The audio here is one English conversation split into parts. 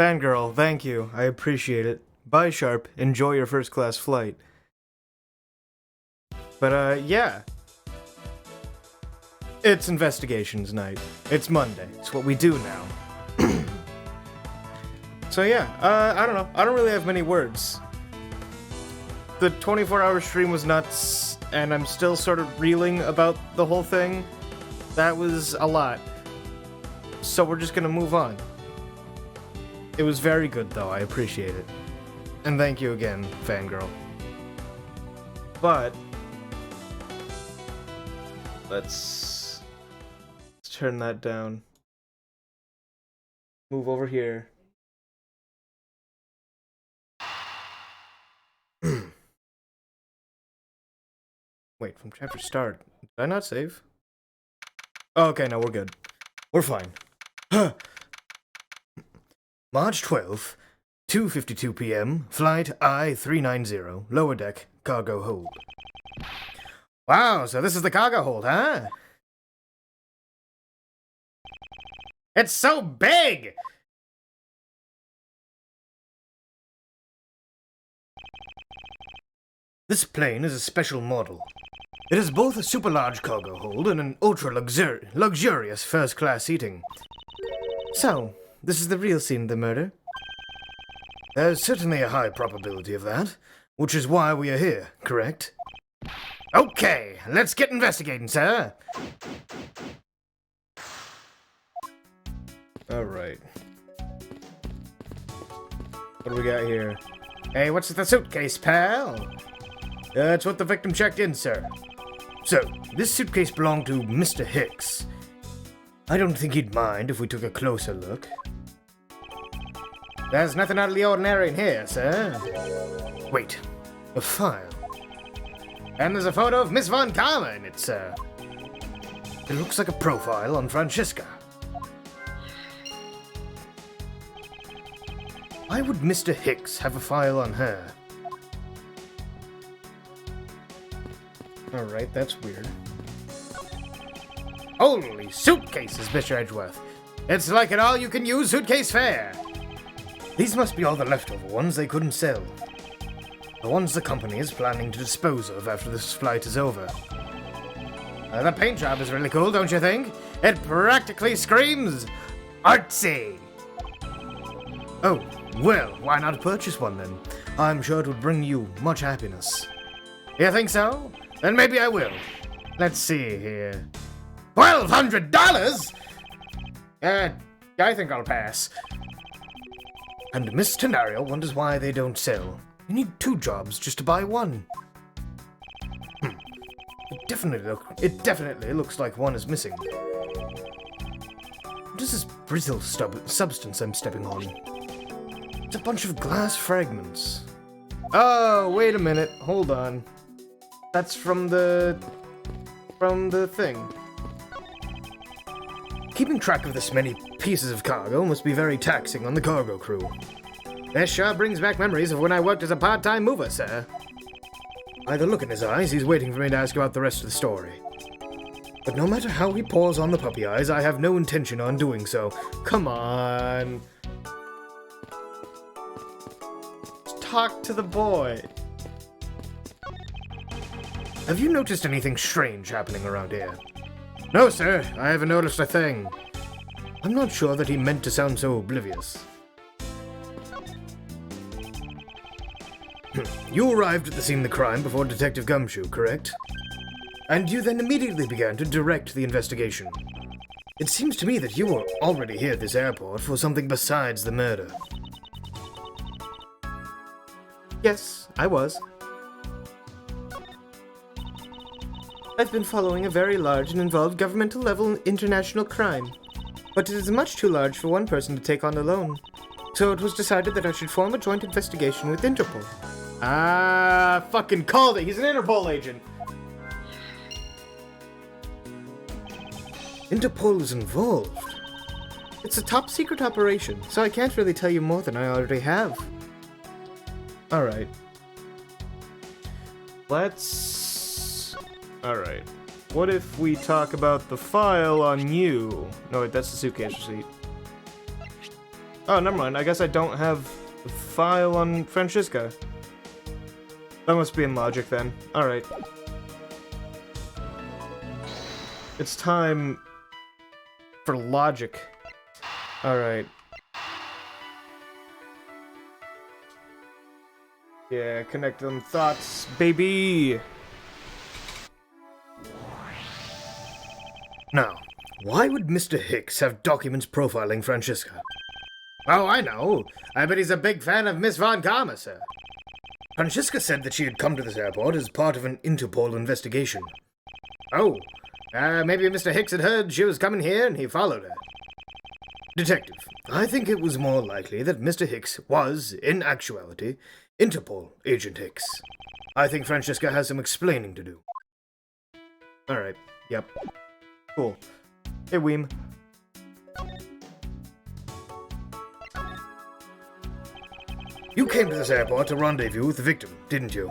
Fangirl, thank you. I appreciate it. Bye, Sharp. Enjoy your first class flight. But, yeah. It's investigations night. It's Monday. It's what we do now. So, yeah. I don't know. I don't really have many words. The 24-hour stream was nuts, and I'm still sort of reeling about the whole thing. That was a lot. So we're just gonna move on. It was very good, though. I appreciate it. And thank you again, Fangirl. But let's turn that down. Move over here. Wait, from chapter start. Did I not save? Oh, okay, no, we're good. We're fine. March 12th, 2:52 p.m., flight I-390, lower deck, cargo hold. Wow, so this is the cargo hold, huh? It's so big! This plane is a special model. It has both a super large cargo hold and an ultra luxurious first class seating. So, this is the real scene of the murder? There's certainly a high probability of that, which is why we are here, correct? Okay, let's get investigating, sir. Alright. What do we got here? Hey, what's with the suitcase, pal? That's what the victim checked in, sir. So, this suitcase belonged to Mr. Hicks. I don't think he'd mind if we took a closer look. There's nothing out of the ordinary in here, sir. Wait, a file. And there's a photo of Miss Von Karma in it, sir. It looks like a profile on Francesca. Why would Mr. Hicks have a file on her? Alright, that's weird. Holy suitcases, Mr. Edgeworth. It's like an all-you-can-use suitcase fair. These must be all the leftover ones they couldn't sell. The ones the company is planning to dispose of after this flight is over. The paint job is really cool, don't you think? It practically screams artsy. Oh, well, why not purchase one then? I'm sure it would bring you much happiness. You think so? Then maybe I will. Let's see here. $1,200? I think I'll pass. And Miss Tenario wonders why they don't sell. You need 2 jobs just to buy one. It definitely looks like one is missing. What is this brittle substance I'm stepping on? It's a bunch of glass fragments. Oh, wait a minute. Hold on. That's from the thing. Keeping track of this many pieces of cargo must be very taxing on the cargo crew. This sure brings back memories of when I worked as a part-time mover, sir. By the look in his eyes, he's waiting for me to ask about the rest of the story. But no matter how he pours on the puppy eyes, I have no intention on doing so. Come on. Talk to the boy. Have you noticed anything strange happening around here? No, sir. I haven't noticed a thing. I'm not sure that he meant to sound so oblivious. You arrived at the scene of the crime before Detective Gumshoe, correct? And you then immediately began to direct the investigation. It seems to me that you were already here at this airport for something besides the murder. Yes, I was. I've been following a very large and involved governmental-level international crime, but it is much too large for one person to take on alone. So it was decided that I should form a joint investigation with Interpol. Ah, fucking called it! He's an Interpol agent! Interpol is involved. It's a top-secret operation, so I can't really tell you more than I already have. Alright. Alright. What if we talk about the file on you? No, wait, that's the suitcase receipt. Oh, never mind. I guess I don't have the file on Francesca. That must be in logic then. Alright. It's time for logic. Alright. Yeah, connect them thoughts, baby! Now, why would Mr. Hicks have documents profiling Francesca? Oh, I know. I bet he's a big fan of Miss Von Karma, sir. Francesca said that she had come to this airport as part of an Interpol investigation. Oh, maybe Mr. Hicks had heard she was coming here and he followed her. Detective, I think it was more likely that Mr. Hicks was, in actuality, Interpol Agent Hicks. I think Francesca has some explaining to do. Alright, yep. Cool. Hey, Weem. You came to this airport to rendezvous with the victim, didn't you?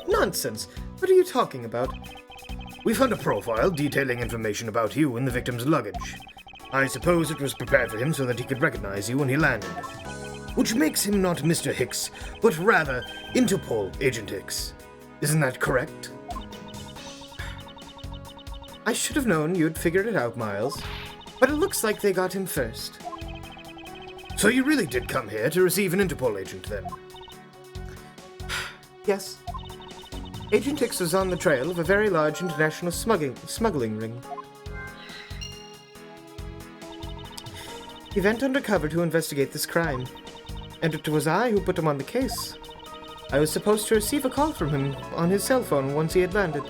Nonsense. What are you talking about? We found a profile detailing information about you in the victim's luggage. I suppose it was prepared for him so that he could recognize you when he landed. Which makes him not Mr. Hicks, but rather Interpol Agent Hicks. Isn't that correct? I should have known you'd figured it out, Miles. But it looks like they got him first. So you really did come here to receive an Interpol agent, then? Yes. Agent Hicks was on the trail of a very large international smuggling ring. He went undercover to investigate this crime, and it was I who put him on the case. I was supposed to receive a call from him on his cell phone once he had landed.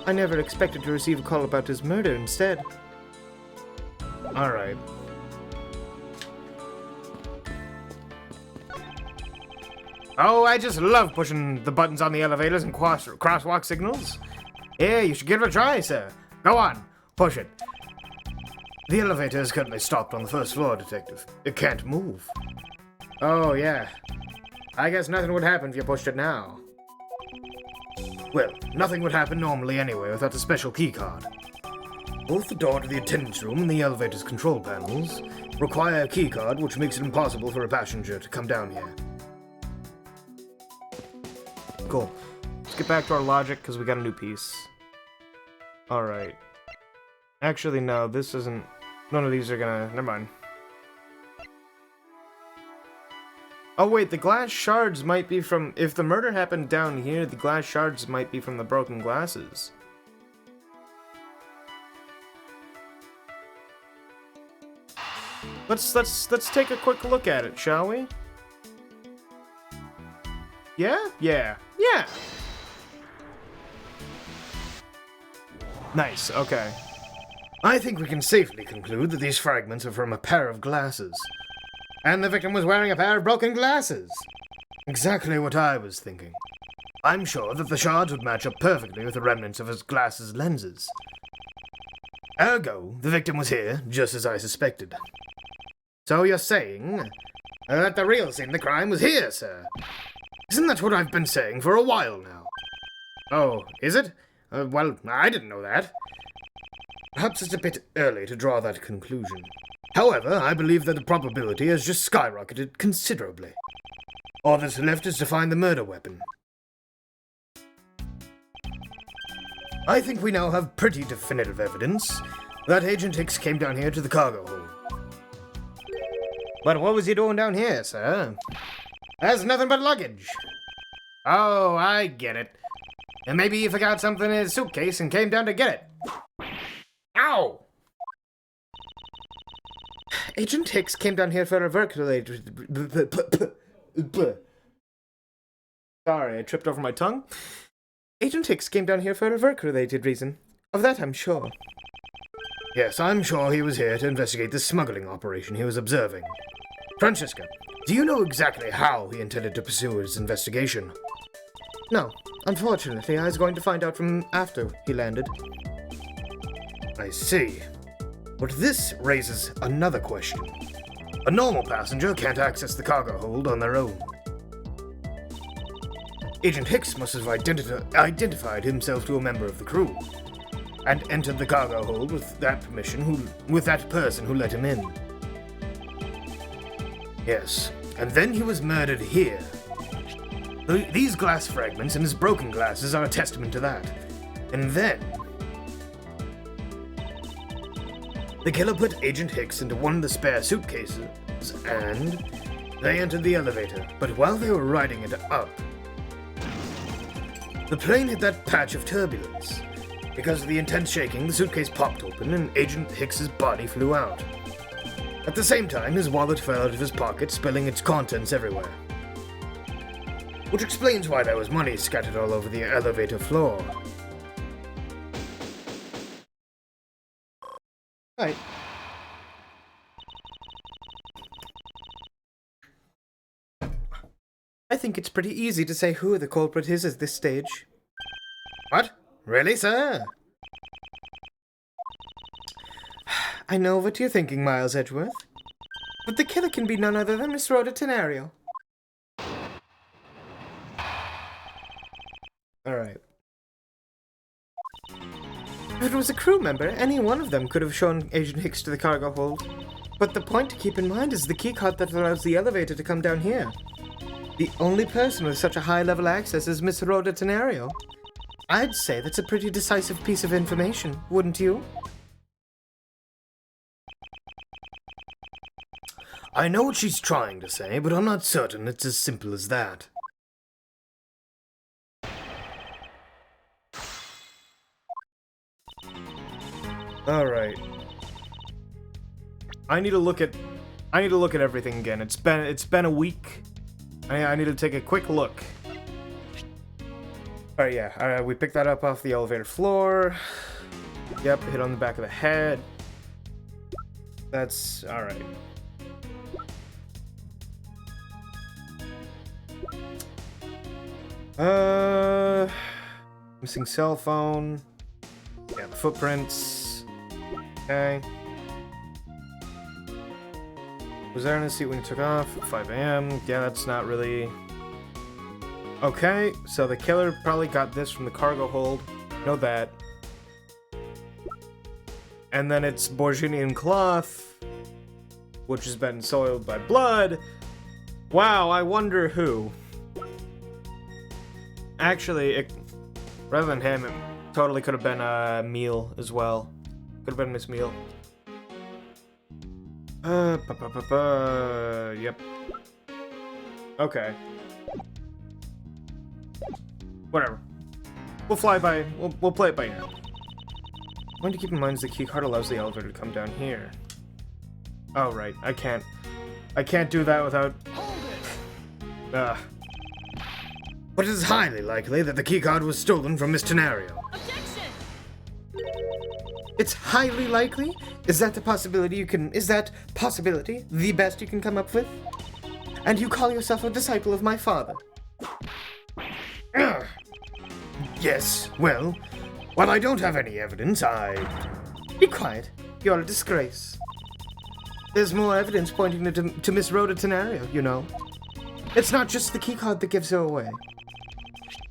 I never expected to receive a call about his murder instead. Alright. Oh, I just love pushing the buttons on the elevators and crosswalk signals. Yeah, you should give it a try, sir. Go on, push it. The elevator is currently stopped on the first floor, Detective. It can't move. Oh, yeah. I guess nothing would happen if you pushed it now. Well, nothing would happen normally anyway without a special keycard. Both the door to the attendance room and the elevator's control panels require a keycard, which makes it impossible for a passenger to come down here. Cool. Let's get back to our logic, because we got a new piece. Alright. Actually, no, this isn't... None of these are gonna... Never mind. Oh, wait, the glass shards might be from... If the murder happened down here, the glass shards might be from the broken glasses. Let's take a quick look at it, shall we? Yeah? Yeah. Yeah! Nice, okay. I think we can safely conclude that these fragments are from a pair of glasses. And the victim was wearing a pair of broken glasses. Exactly what I was thinking. I'm sure that the shards would match up perfectly with the remnants of his glasses' lenses. Ergo, the victim was here, just as I suspected. So you're saying that the real scene of the crime was here, sir? Isn't that what I've been saying for a while now? Oh, is it? Well, I didn't know that. Perhaps it's a bit early to draw that conclusion. However, I believe that the probability has just skyrocketed considerably. All that's left is to find the murder weapon. I think we now have pretty definitive evidence that Agent Hicks came down here to the cargo hold. But what was he doing down here, sir? That's nothing but luggage. Oh, I get it. And maybe he forgot something in his suitcase and came down to get it. Ow! Agent Hicks came down here for a work-related... Sorry, I tripped over my tongue. Agent Hicks came down here for a work-related reason. Of that, I'm sure. Yes, I'm sure he was here to investigate the smuggling operation he was observing. Francesca, do you know exactly how he intended to pursue his investigation? No. Unfortunately, I was going to find out from after he landed. I see. But this raises another question. A normal passenger can't access the cargo hold on their own. Agent Hicks must have identified himself to a member of the crew, and entered the cargo hold with that person who let him in. Yes, and then he was murdered here. These glass fragments and his broken glasses are a testament to that. And then the killer put Agent Hicks into one of the spare suitcases, and they entered the elevator. But while they were riding it up, the plane hit that patch of turbulence. Because of the intense shaking, the suitcase popped open and Agent Hicks's body flew out. At the same time, his wallet fell out of his pocket, spilling its contents everywhere. Which explains why there was money scattered all over the elevator floor. Right. I think it's pretty easy to say who the culprit is at this stage. What? Really, sir? I know what you're thinking, Miles Edgeworth. But the killer can be none other than Miss Rhoda Tenario. Alright. If it was a crew member, any one of them could have shown Agent Hicks to the cargo hold. But the point to keep in mind is the keycard that allows the elevator to come down here. The only person with such a high-level access is Miss Rhoda Tenario. I'd say that's a pretty decisive piece of information, wouldn't you? I know what she's trying to say, but I'm not certain it's as simple as that. Alright. I need to look at everything again. It's been a week. I need to take a quick look. Alright, yeah. We picked that up off the elevator floor. Yep, hit on the back of the head. That's alright. Missing cell phone. Yeah, the footprints. Okay. Was there in the seat when you took off at 5 a.m.? Yeah, that's not really... Okay, so the killer probably got this from the cargo hold. Know that. And then it's Borginian cloth, which has been soiled by blood. Wow, I wonder who. Actually, rather than him, it totally could have been Meal as well. Could have been Miss Meal. Yep. Okay. Whatever. We'll fly by. We'll play it by ear. One to keep in mind is the keycard allows the elevator to come down here. Oh right, I can't do that without. But it is highly likely that the keycard was stolen from Miss Tenario. Objection! It's highly likely? Is that the possibility the best you can come up with? And you call yourself a disciple of my father? Yes, well, while I don't have any evidence, Be quiet. You're a disgrace. There's more evidence pointing to Miss Rhoda Tenario, you know. It's not just the keycard that gives her away.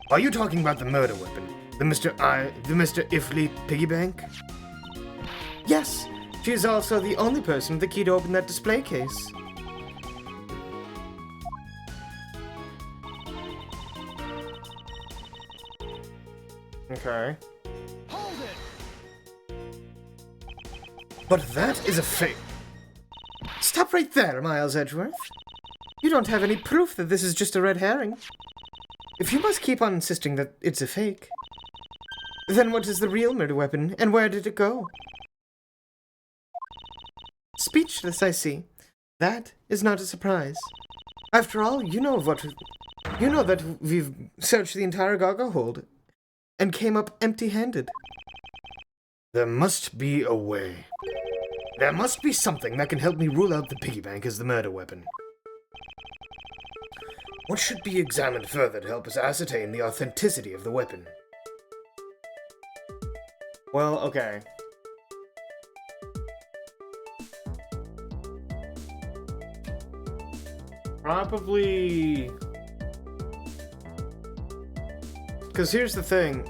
Are you talking about the murder weapon? The Mr. Ifley piggy bank? Yes, she is also the only person with the key to open that display case. Okay. Hold it! But that is a fake. Stop right there, Miles Edgeworth. You don't have any proof that this is just a red herring. If you must keep on insisting that it's a fake, then what is the real murder weapon, and where did it go? Speechless, I see. That is not a surprise. After all, you know that we've searched the entire cargo hold, and came up empty-handed. There must be a way. There must be something that can help me rule out the piggy bank as the murder weapon. What should be examined further to help us ascertain the authenticity of the weapon? Well, okay. Probably... Because here's the thing.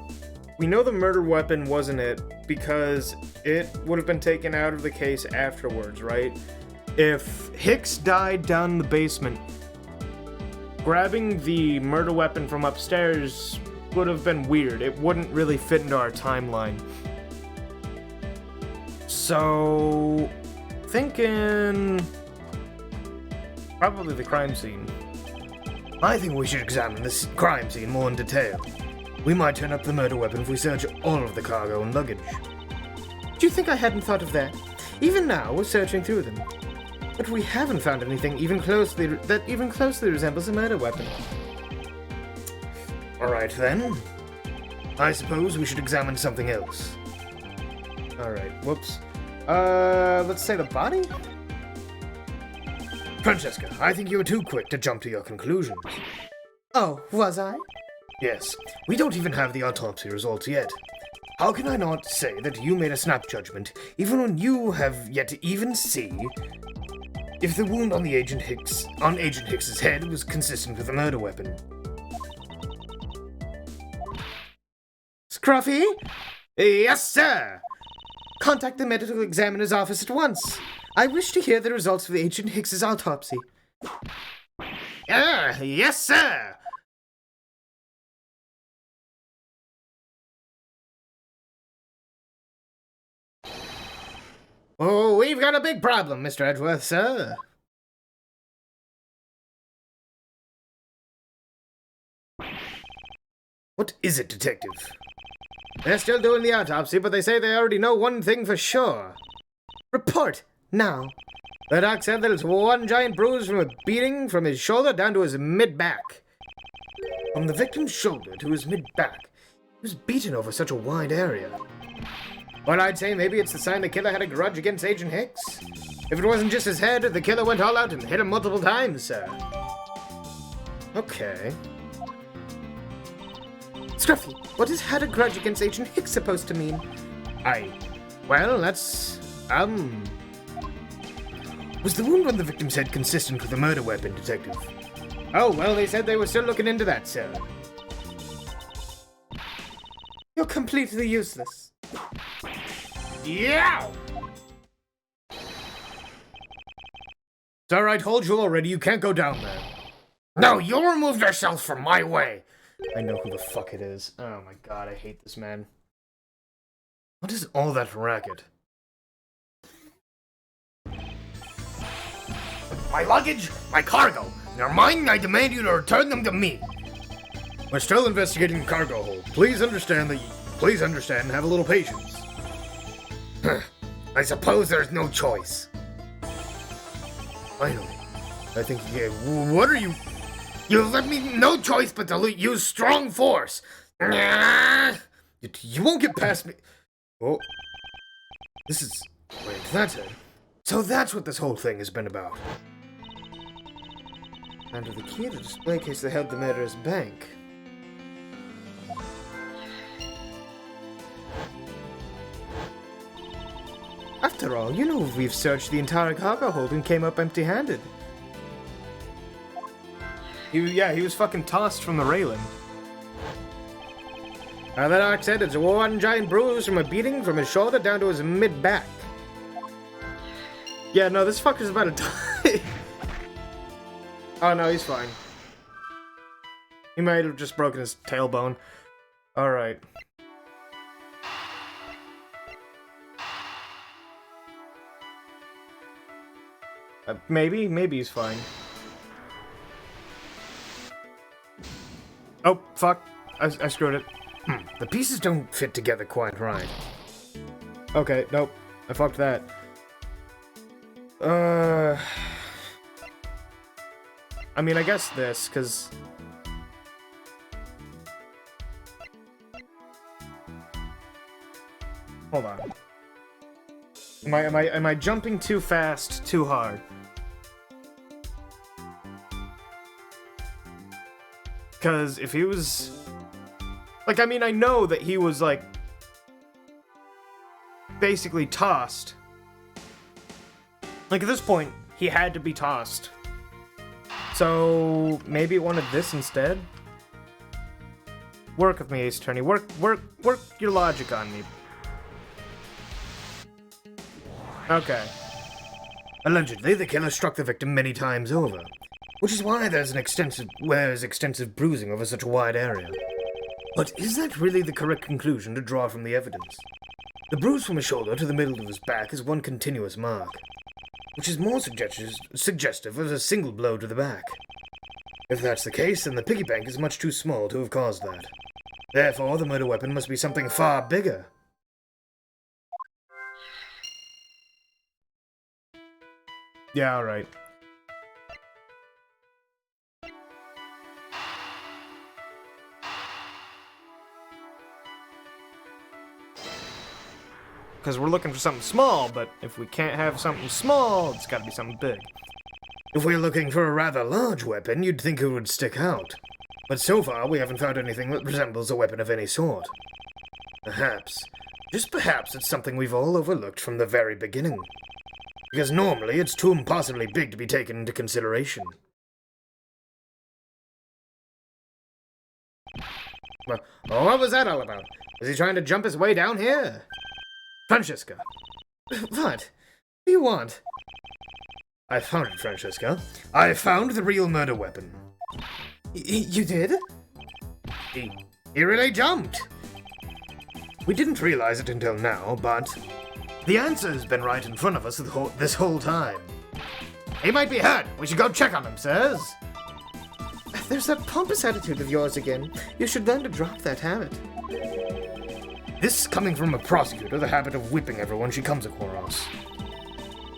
We know the murder weapon wasn't it because it would have been taken out of the case afterwards, right? if Hicks died down in the basement, grabbing the murder weapon from upstairs would have been weird. It wouldn't really fit into our timeline. So, thinking probably the crime scene. I think we should examine this crime scene more in detail. We might turn up the murder weapon if we search all of the cargo and luggage. Do you think I hadn't thought of that? Even now, we're searching through them. But we haven't found anything that even closely resembles a murder weapon. Alright then. I suppose we should examine something else. Alright, whoops. Let's say the body? Francesca, I think you were too quick to jump to your conclusions. Oh, was I? Yes. We don't even have the autopsy results yet. How can I not say that you made a snap judgment, even when you have yet to even see if the wound on Agent Hicks's head was consistent with a murder weapon? Scruffy? Yes, sir! Contact the medical examiner's office at once. I wish to hear the results of Agent Hicks's autopsy. Yes, sir! Oh, we've got a big problem, Mr. Edgeworth, sir. What is it, detective? They're still doing the autopsy, but they say they already know one thing for sure. Report, now. The doc said there was one giant bruise from a beating from his shoulder down to his mid-back. From the victim's shoulder to his mid-back. He was beaten over such a wide area. Well, I'd say maybe it's the sign the killer had a grudge against Agent Hicks. If it wasn't just his head, the killer went all out and hit him multiple times, sir. Okay. Scruffy, what is had a grudge against Agent Hicks supposed to mean? Well, that's, Was the wound on the victim's head consistent with a murder weapon, detective? Oh, well, they said they were still looking into that, sir. You're completely useless. Yeah! It's alright, hold you already. You can't go down there. No, you removed yourself from my way. I know who the fuck it is. Oh my god, I hate this man. What is all that racket? My luggage, my cargo. They're mine, I demand you to return them to me. We're still investigating the cargo hold. Please understand and have a little patience. I suppose there's no choice. Finally. I think, yeah, what are you? You left me no choice but to use strong force. You won't get past me. Oh. This is... Wait, that's it. So that's what this whole thing has been about. Under the key to the display case that held the murderer's bank. After all, you know we've searched the entire cargo hold and came up empty-handed. He was fucking tossed from the railing. The doc said it's one giant bruise from a beating from his shoulder down to his mid-back. Yeah, no, this fucker's about to die. Oh, no, he's fine. He might have just broken his tailbone. Alright. Maybe he's fine. Oh, fuck. I screwed it. The pieces don't fit together quite right. Okay, nope. I fucked that. I mean, I guess this, because... Hold on. Am I jumping too fast, too hard? Because if he was... Like, I mean, I know that he was, like... basically tossed. Like, at this point, he had to be tossed. So, maybe it wanted this instead? Work with me, Ace Attorney. Work your logic on me. Okay. Allegedly, the killer struck the victim many times over, which is why there's extensive bruising over such a wide area. But is that really the correct conclusion to draw from the evidence? The bruise from his shoulder to the middle of his back is one continuous mark, which is more suggestive of a single blow to the back. If that's the case, then the piggy bank is much too small to have caused that. Therefore, the murder weapon must be something far bigger. Yeah, alright. Because we're looking for something small, but if we can't have something small, it's gotta be something big. If we're looking for a rather large weapon, you'd think it would stick out. But so far, we haven't found anything that resembles a weapon of any sort. Perhaps, just perhaps, it's something we've all overlooked from the very beginning. Because normally, it's too impossibly big to be taken into consideration. Well, what was that all about? Is he trying to jump his way down here? Francesca. What? What do you want? I found it, Francesca. I found the real murder weapon. You did? He really jumped. We didn't realize it until now, but the answer's been right in front of us this whole time. He might be hurt. We should go check on him, sirs. There's that pompous attitude of yours again. You should learn to drop that habit. This coming from a prosecutor, the habit of whipping everyone she comes across.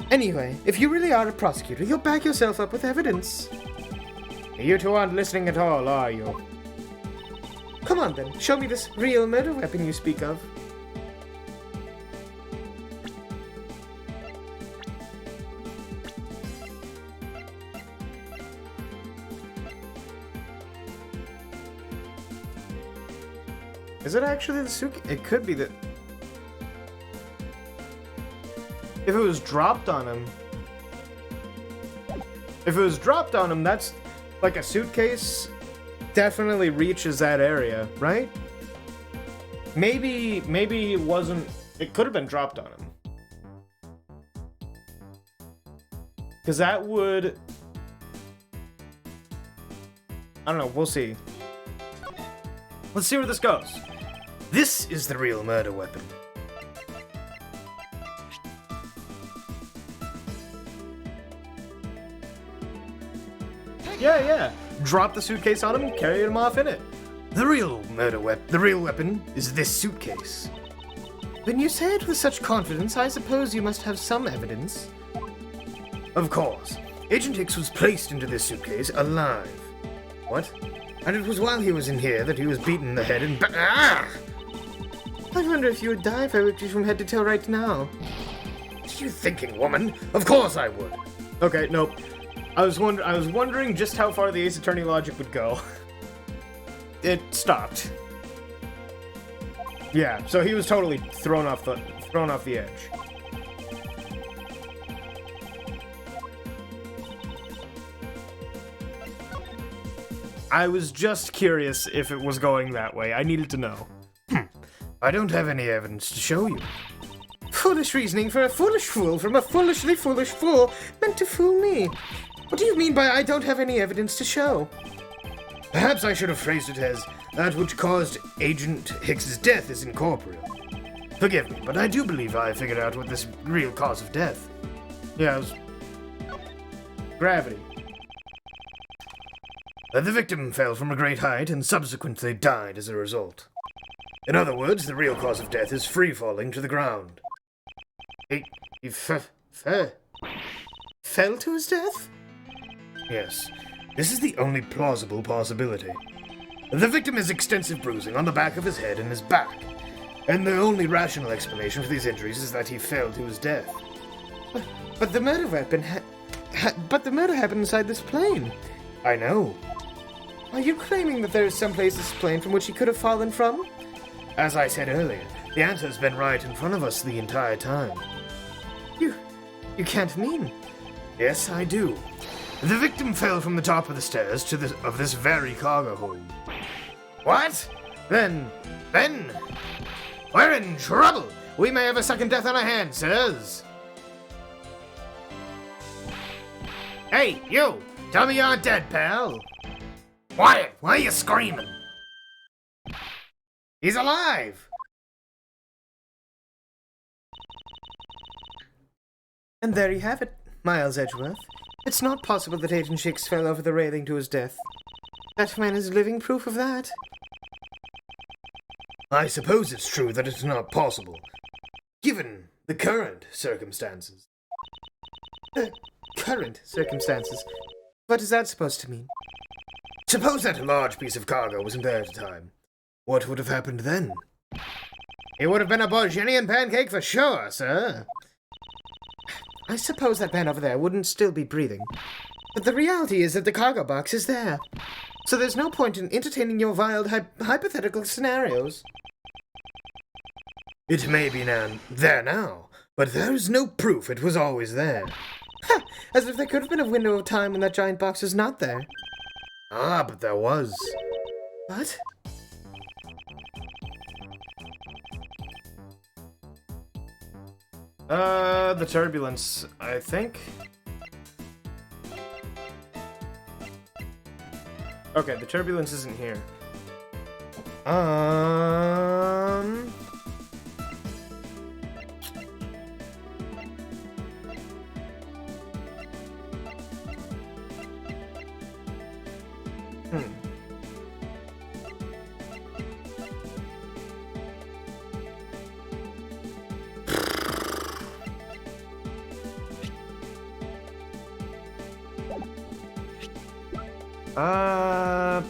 Anyway, if you really are a prosecutor, you'll back yourself up with evidence. You two aren't listening at all, are you? Come on then, show me this real murder weapon you speak of. Is it actually the suitcase? It could be the... If it was dropped on him... If it was dropped on him, that's... Like a suitcase definitely reaches that area, right? Maybe it wasn't... It could have been dropped on him. Because that would... I don't know, we'll see. Let's see where this goes. This is the real murder weapon. Yeah. Drop the suitcase on him and carry him off in it. The real weapon is this suitcase. When you say it with such confidence, I suppose you must have some evidence. Of course. Agent Hicks was placed into this suitcase alive. What? And it was while he was in here that he was beaten in the head and I wonder if you would die if I whipped you from head to toe right now. What are you thinking, woman? Of course I would. Okay, nope. I was wondering just how far the Ace Attorney logic would go. It stopped. Yeah, so he was totally thrown off the edge. I was just curious if it was going that way. I needed to know. I don't have any evidence to show you. Foolish reasoning for a foolish fool from a foolishly foolish fool meant to fool me. What do you mean by I don't have any evidence to show? Perhaps I should have phrased it as that which caused Agent Hicks's death is incorporeal. Forgive me, but I do believe I figured out what this real cause of death. Yeah, it was gravity. The victim fell from a great height and subsequently died as a result. In other words, the real cause of death is free falling to the ground. He fell to his death? Yes, this is the only plausible possibility. The victim has extensive bruising on the back of his head and his back, and the only rational explanation for these injuries is that he fell to his death. But the murder weapon but the murder happened inside this plane. I know. Are you claiming that there is some place this plane from which he could have fallen from? As I said earlier, the answer's been right in front of us the entire time. You can't mean... Yes, I do. The victim fell from the top of the stairs of this very cargo hold. What? Then, we're in trouble. We may have a second death on our hands, sirs. Hey, you! Tell me you're dead, pal! Quiet! Why are you screaming? He's alive! And there you have it, Miles Edgeworth. It's not possible that Agent Shix fell over the railing to his death. That man is living proof of that. I suppose it's true that it's not possible, given the current circumstances. The current circumstances? What is that supposed to mean? Suppose that a large piece of cargo wasn't there at the time. What would have happened then? It would have been a Borginian pancake for sure, sir. I suppose that man over there wouldn't still be breathing. But the reality is that the cargo box is there. So there's no point in entertaining your wild hypothetical scenarios. It may be there now, but there's no proof it was always there. Ha! As if there could have been a window of time when that giant box was not there. Ah, but there was. What? The turbulence, I think. Okay, the turbulence isn't here.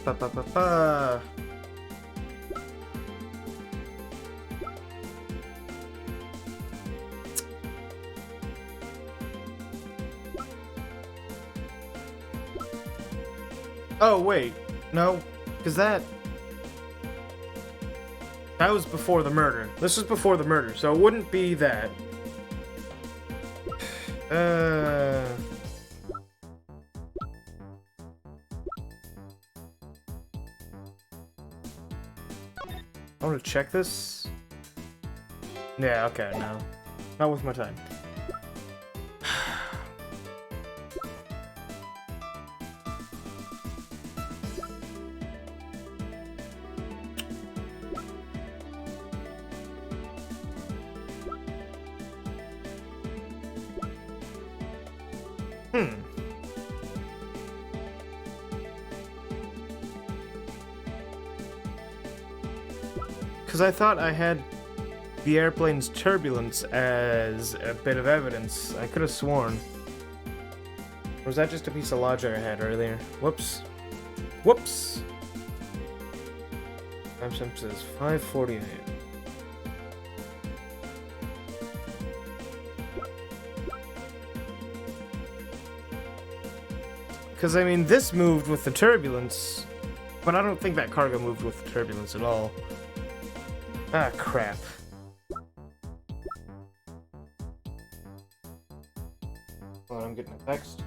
Ba ba ba ba. Oh, wait. No, because that was before the murder. This was before the murder, so it wouldn't be that. I want to check this. Yeah, okay, no. Not worth my time. Because I thought I had the airplane's turbulence as a bit of evidence. I could have sworn. Or was that just a piece of logic I had earlier? Whoops. Whoops! Timestamp says 5:48. Because, I mean, this moved with the turbulence, but I don't think that cargo moved with the turbulence at all. Ah, crap. Hold on, I'm getting a text.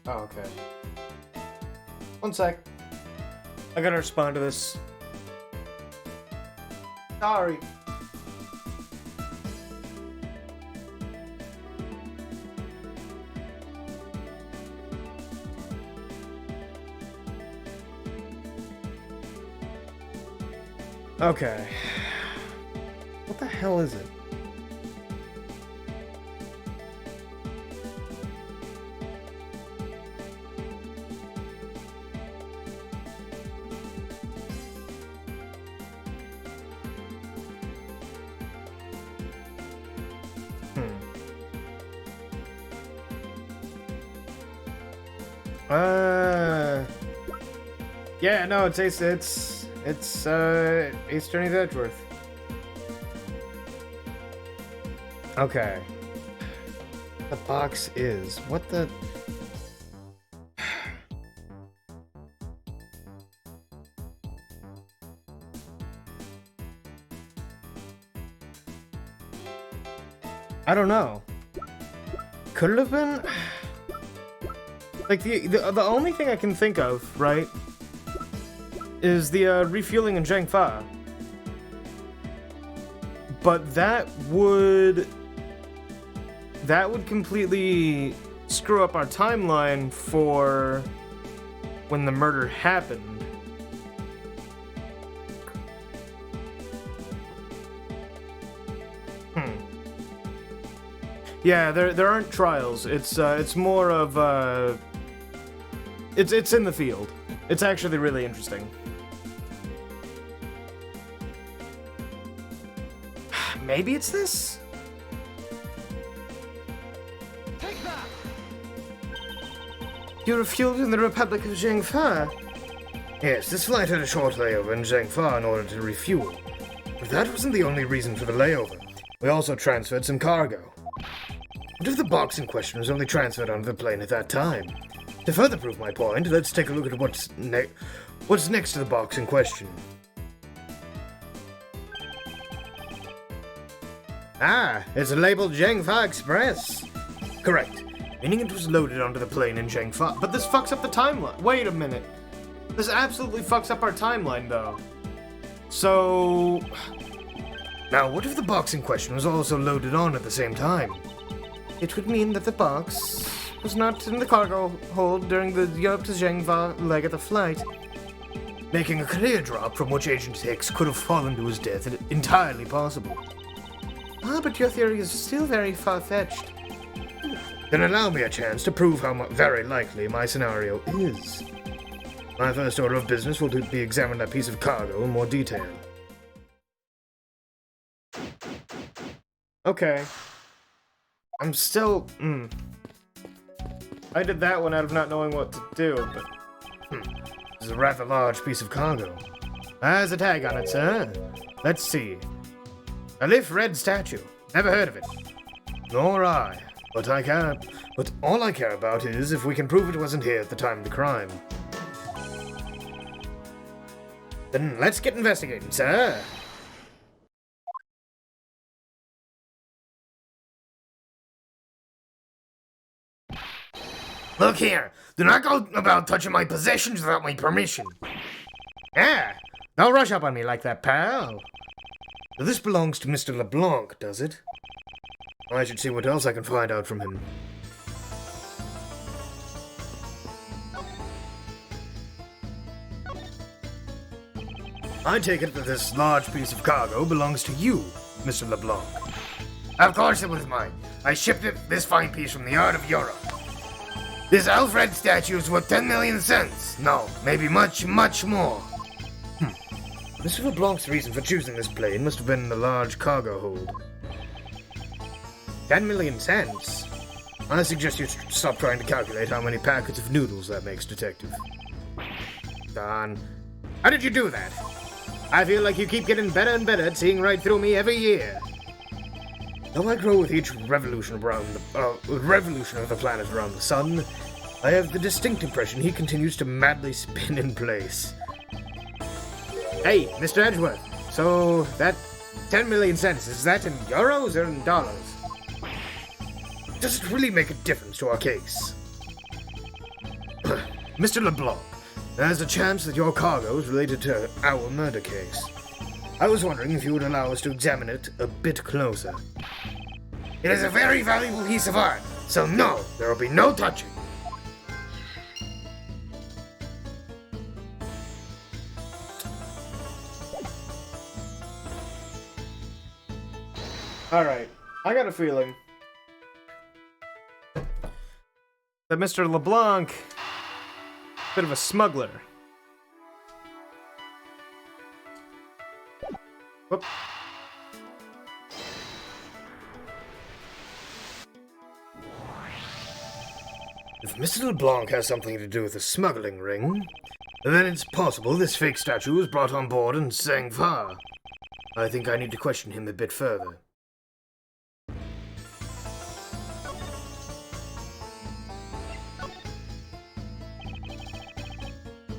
Oh, okay. One sec. I gotta respond to this. Sorry. Okay. What the hell is it? Yeah, no, it's Ace Attorney Edgeworth. Okay. The box is what the. I don't know. Could it have been? Like the only thing I can think of, right, is the refueling in Zhengfa. But that would that would completely screw up our timeline for when the murder happened. Yeah, there aren't trials. It's more of it's in the field. It's actually really interesting. Maybe it's this? Take that! You refueled in the Republic of Zhengfa? Yes, this flight had a short layover in Zhengfa in order to refuel. But that wasn't the only reason for the layover. We also transferred some cargo. What if the box in question was only transferred onto the plane at that time? To further prove my point, let's take a look at what's next to the box in question. Ah, it's labeled Zhengfa Express. Correct, meaning it was loaded onto the plane in Zhengfa. But this fucks up the timeline. Wait a minute. This absolutely fucks up our timeline, though. So... Now, what if the box in question was also loaded on at the same time? It would mean that the box was not in the cargo hold during the Europe to Zhengfa leg of the flight. Making a clear drop from which Agent Hicks could have fallen to his death entirely possible. Ah, but your theory is still very far-fetched. Then allow me a chance to prove how very likely my scenario is. My first order of business will be examine that piece of cargo in more detail. Okay. I'm still... I did that one out of not knowing what to do, but... This is a rather large piece of cargo. Has a tag on it, sir. Let's see. A Lif Red statue. Never heard of it. Nor I. But all I care about is if we can prove it wasn't here at the time of the crime. Then let's get investigating, sir. Look here, do not go about touching my possessions without my permission. Yeah, don't rush up on me like that, pal. This belongs to Mr. LeBlanc, does it? I should see what else I can find out from him. I take it that this large piece of cargo belongs to you, Mr. LeBlanc. Of course it was mine. I shipped this fine piece from the Art of Europe. This Alfred statue is worth 10 million cents. No, maybe much, much more. Mr. LeBlanc's reason for choosing this plane must have been the large cargo hold. 10 million cents? I suggest you stop trying to calculate how many packets of noodles that makes, Detective. Don, how did you do that? I feel like you keep getting better and better at seeing right through me every year. Though I grow with each revolution of the planet around the sun, I have the distinct impression he continues to madly spin in place. Hey, Mr. Edgeworth, so that 10 million cents, is that in euros or in dollars? Does it really make a difference to our case? Mr. LeBlanc, there's a chance that your cargo is related to our murder case. I was wondering if you would allow us to examine it a bit closer. It is a very valuable piece of art, so no, there will be no touching. Alright, I got a feeling that Mr. LeBlanc, bit of a smuggler. Whoop. If Mr. LeBlanc has something to do with the smuggling ring, then it's possible this fake statue was brought on board in Zhengfa. I think I need to question him a bit further.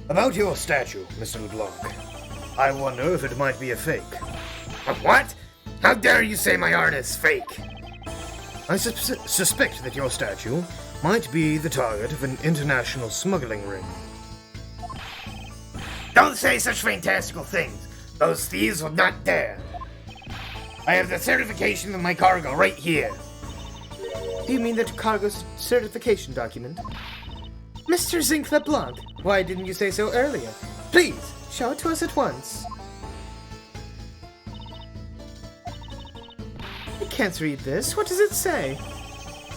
About your statue, Mr. LeBlanc. I wonder if it might be a fake. What? How dare you say my art is fake? I suspect that your statue might be the target of an international smuggling ring. Don't say such fantastical things. Those thieves would not dare. I have the certification of my cargo right here. Do you mean the cargo certification document? Mr. Zinc LeBlanc, why didn't you say so earlier? Please, show it to us at once. I can't read this. What does it say?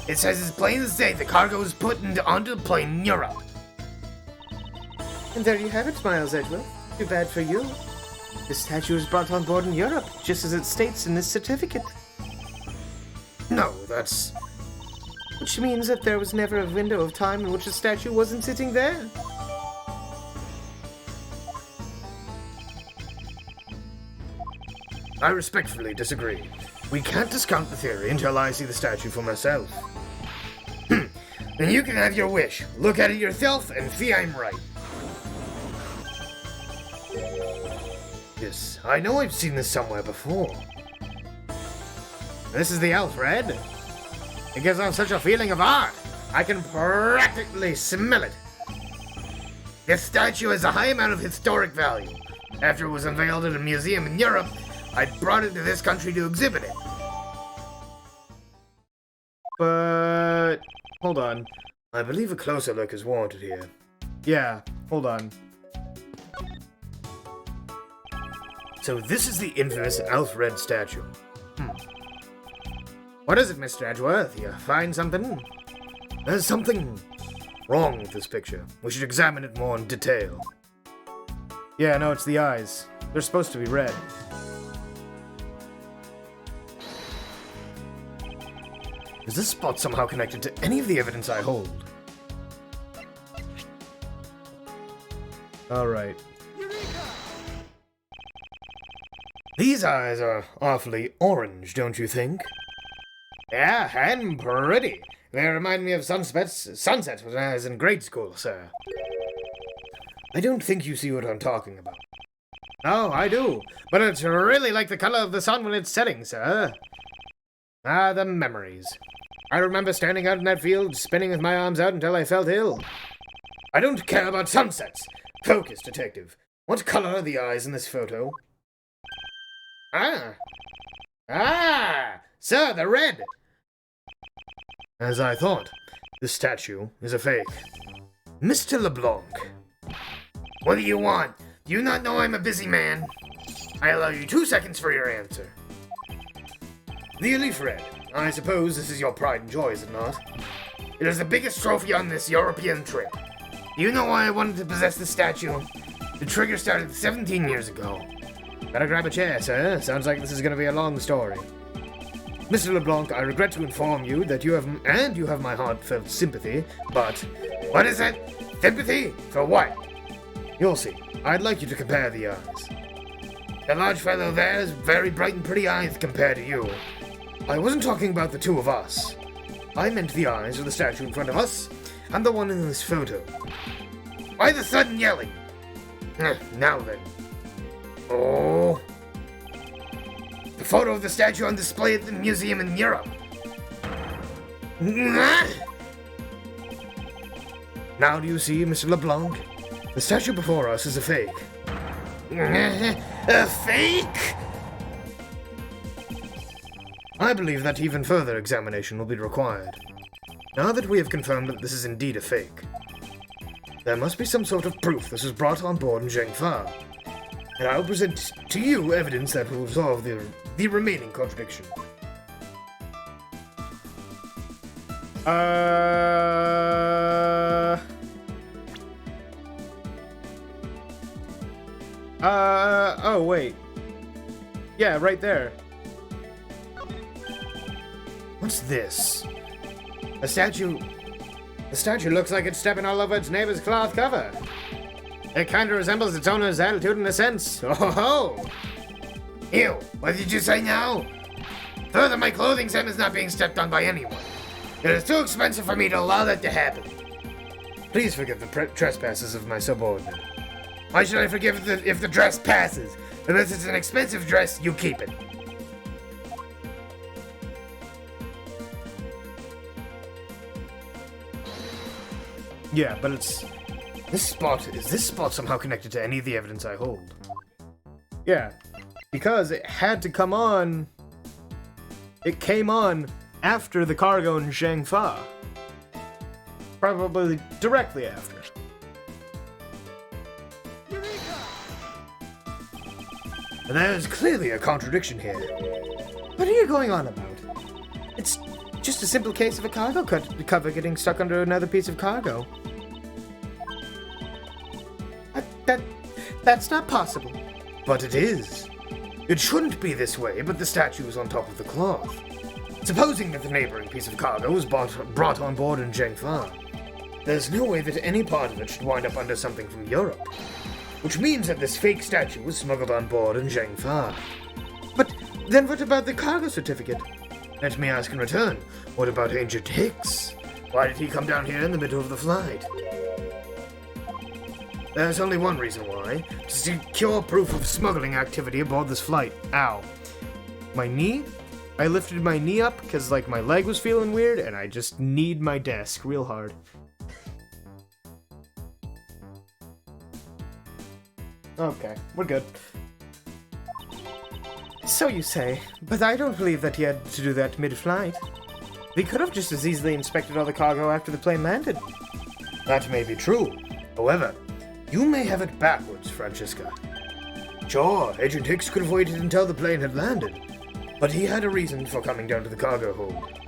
It says as plain as day the cargo was put onto the plane in Europe. And there you have it, Miles Edgeworth. Too bad for you. The statue was brought on board in Europe, just as it states in this certificate. No, that's... Which means that there was never a window of time in which the statue wasn't sitting there. I respectfully disagree. We can't discount the theory until I see the statue for myself. Then you can have your wish. Look at it yourself and see I'm right. Yes, I know I've seen this somewhere before. This is the Alfred. It gives off such a feeling of art. I can practically smell it. This statue has a high amount of historic value. After it was unveiled at a museum in Europe, I brought it to this country to exhibit it. But... hold on. I believe a closer look is warranted here. Yeah, hold on. So this is the infamous Alfred statue. What is it, Mr. Edgeworth? You find something? There's something wrong with this picture. We should examine it more in detail. Yeah, no, it's the eyes. They're supposed to be red. Is this spot somehow connected to any of the evidence I hold? Alright. These eyes are awfully orange, don't you think? Yeah, and pretty. They remind me of sunsets when I was in grade school, sir. I don't think you see what I'm talking about. No, I do. But it's really like the color of the sun when it's setting, sir. Ah, the memories. I remember standing out in that field, spinning with my arms out until I felt ill. I don't care about sunsets. Focus, detective. What color are the eyes in this photo? Sir, they're red. As I thought, this statue is a fake. Mr. LeBlanc. What do you want? Do you not know I'm a busy man? I allow you 2 seconds for your answer. Nearly Fred. I suppose this is your pride and joy, is it not? It is the biggest trophy on this European trip. Do you know why I wanted to possess the statue? The trigger started 17 years ago. Better grab a chair, sir. Sounds like this is going to be a long story. Mr. LeBlanc, I regret to inform you that you have my heartfelt sympathy, but... What is it? Sympathy? For what? You'll see. I'd like you to compare the eyes. The large fellow there has very bright and pretty eyes compared to you. I wasn't talking about the two of us. I meant the eyes of the statue in front of us, and the one in this photo. Why the sudden yelling? Now then. Oh... The photo of the statue on display at the museum in Europe. Now do you see, Mr. LeBlanc? The statue before us is a fake. A fake? I believe that even further examination will be required. Now that we have confirmed that this is indeed a fake, there must be some sort of proof this was brought on board in Zhengfa. And I will present to you evidence that will resolve the remaining contradiction. Oh, wait. Yeah, right there. What's this? A statue... The statue looks like it's stepping all over its neighbor's cloth cover. It kind of resembles its owner's attitude in a sense. Oh ho ho! Ew, what did you say now? Further, my clothing set is not being stepped on by anyone. It is too expensive for me to allow that to happen. Please forgive the trespasses of my subordinate. Why should I forgive if the dress passes? Unless it's an expensive dress, you keep it. Yeah, but it's... Is this spot somehow connected to any of the evidence I hold? Yeah, because it had to come on... It came on after the cargo in Zhangfa. Probably directly after. There's clearly a contradiction here. What are you going on about? It's just a simple case of a cargo cover getting stuck under another piece of cargo. That's not possible. But it is. It shouldn't be this way, but the statue is on top of the cloth. Supposing that the neighboring piece of cargo was brought on board in Zhangfa, there's no way that any part of it should wind up under something from Europe. Which means that this fake statue was smuggled on board in Zhangfa. But then what about the cargo certificate? Let me ask in return, what about Agent Hicks? Why did he come down here in the middle of the flight? There's only one reason why. To secure proof of smuggling activity aboard this flight. Ow. My knee? I lifted my knee up because, like, my leg was feeling weird, and I just kneed my desk real hard. Okay, we're good. So you say, but I don't believe that he had to do that mid-flight. He could have just as easily inspected all the cargo after the plane landed. That may be true. However, you may have it backwards, Francisca. Sure, Agent Hicks could have waited until the plane had landed, but he had a reason for coming down to the cargo hold.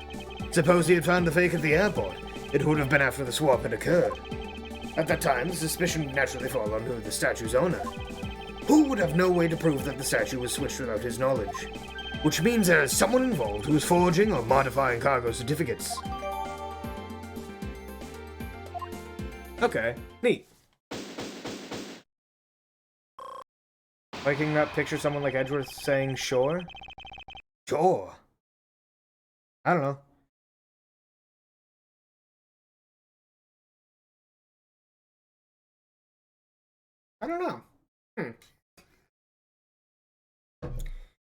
Suppose he had found the fake at the airport. It would have been after the swap had occurred. At that time, the suspicion would naturally fall on the statue's owner. Who would have no way to prove that the statue was switched without his knowledge? Which means there is someone involved who is forging or modifying cargo certificates. Okay, neat. Why can you not picture someone like Edgeworth saying sure? Sure. I don't know. I don't know.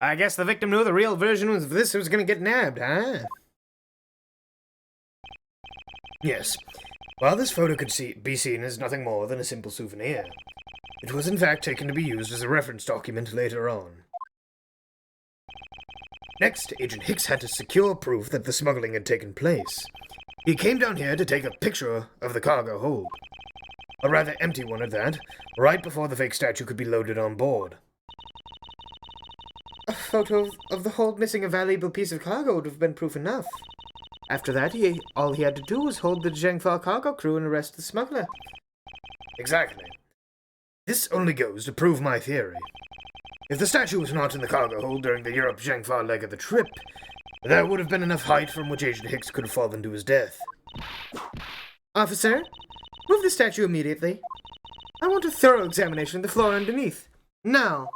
I guess the victim knew the real version of this was gonna get nabbed, huh? Yes. While this photo could be seen as nothing more than a simple souvenir, it was in fact taken to be used as a reference document later on. Next, Agent Hicks had to secure proof that the smuggling had taken place. He came down here to take a picture of the cargo hold. A rather empty one at that, right before the fake statue could be loaded on board. A photo of the hold missing a valuable piece of cargo would have been proof enough. After that, all he had to do was hold the Zhangfa cargo crew and arrest the smuggler. Exactly. This only goes to prove my theory. If the statue was not in the cargo hold during the Europe-Zhangfa leg of the trip, there would have been enough height from which Agent Hicks could have fallen to his death. Officer, move the statue immediately. I want a thorough examination of the floor underneath. Now.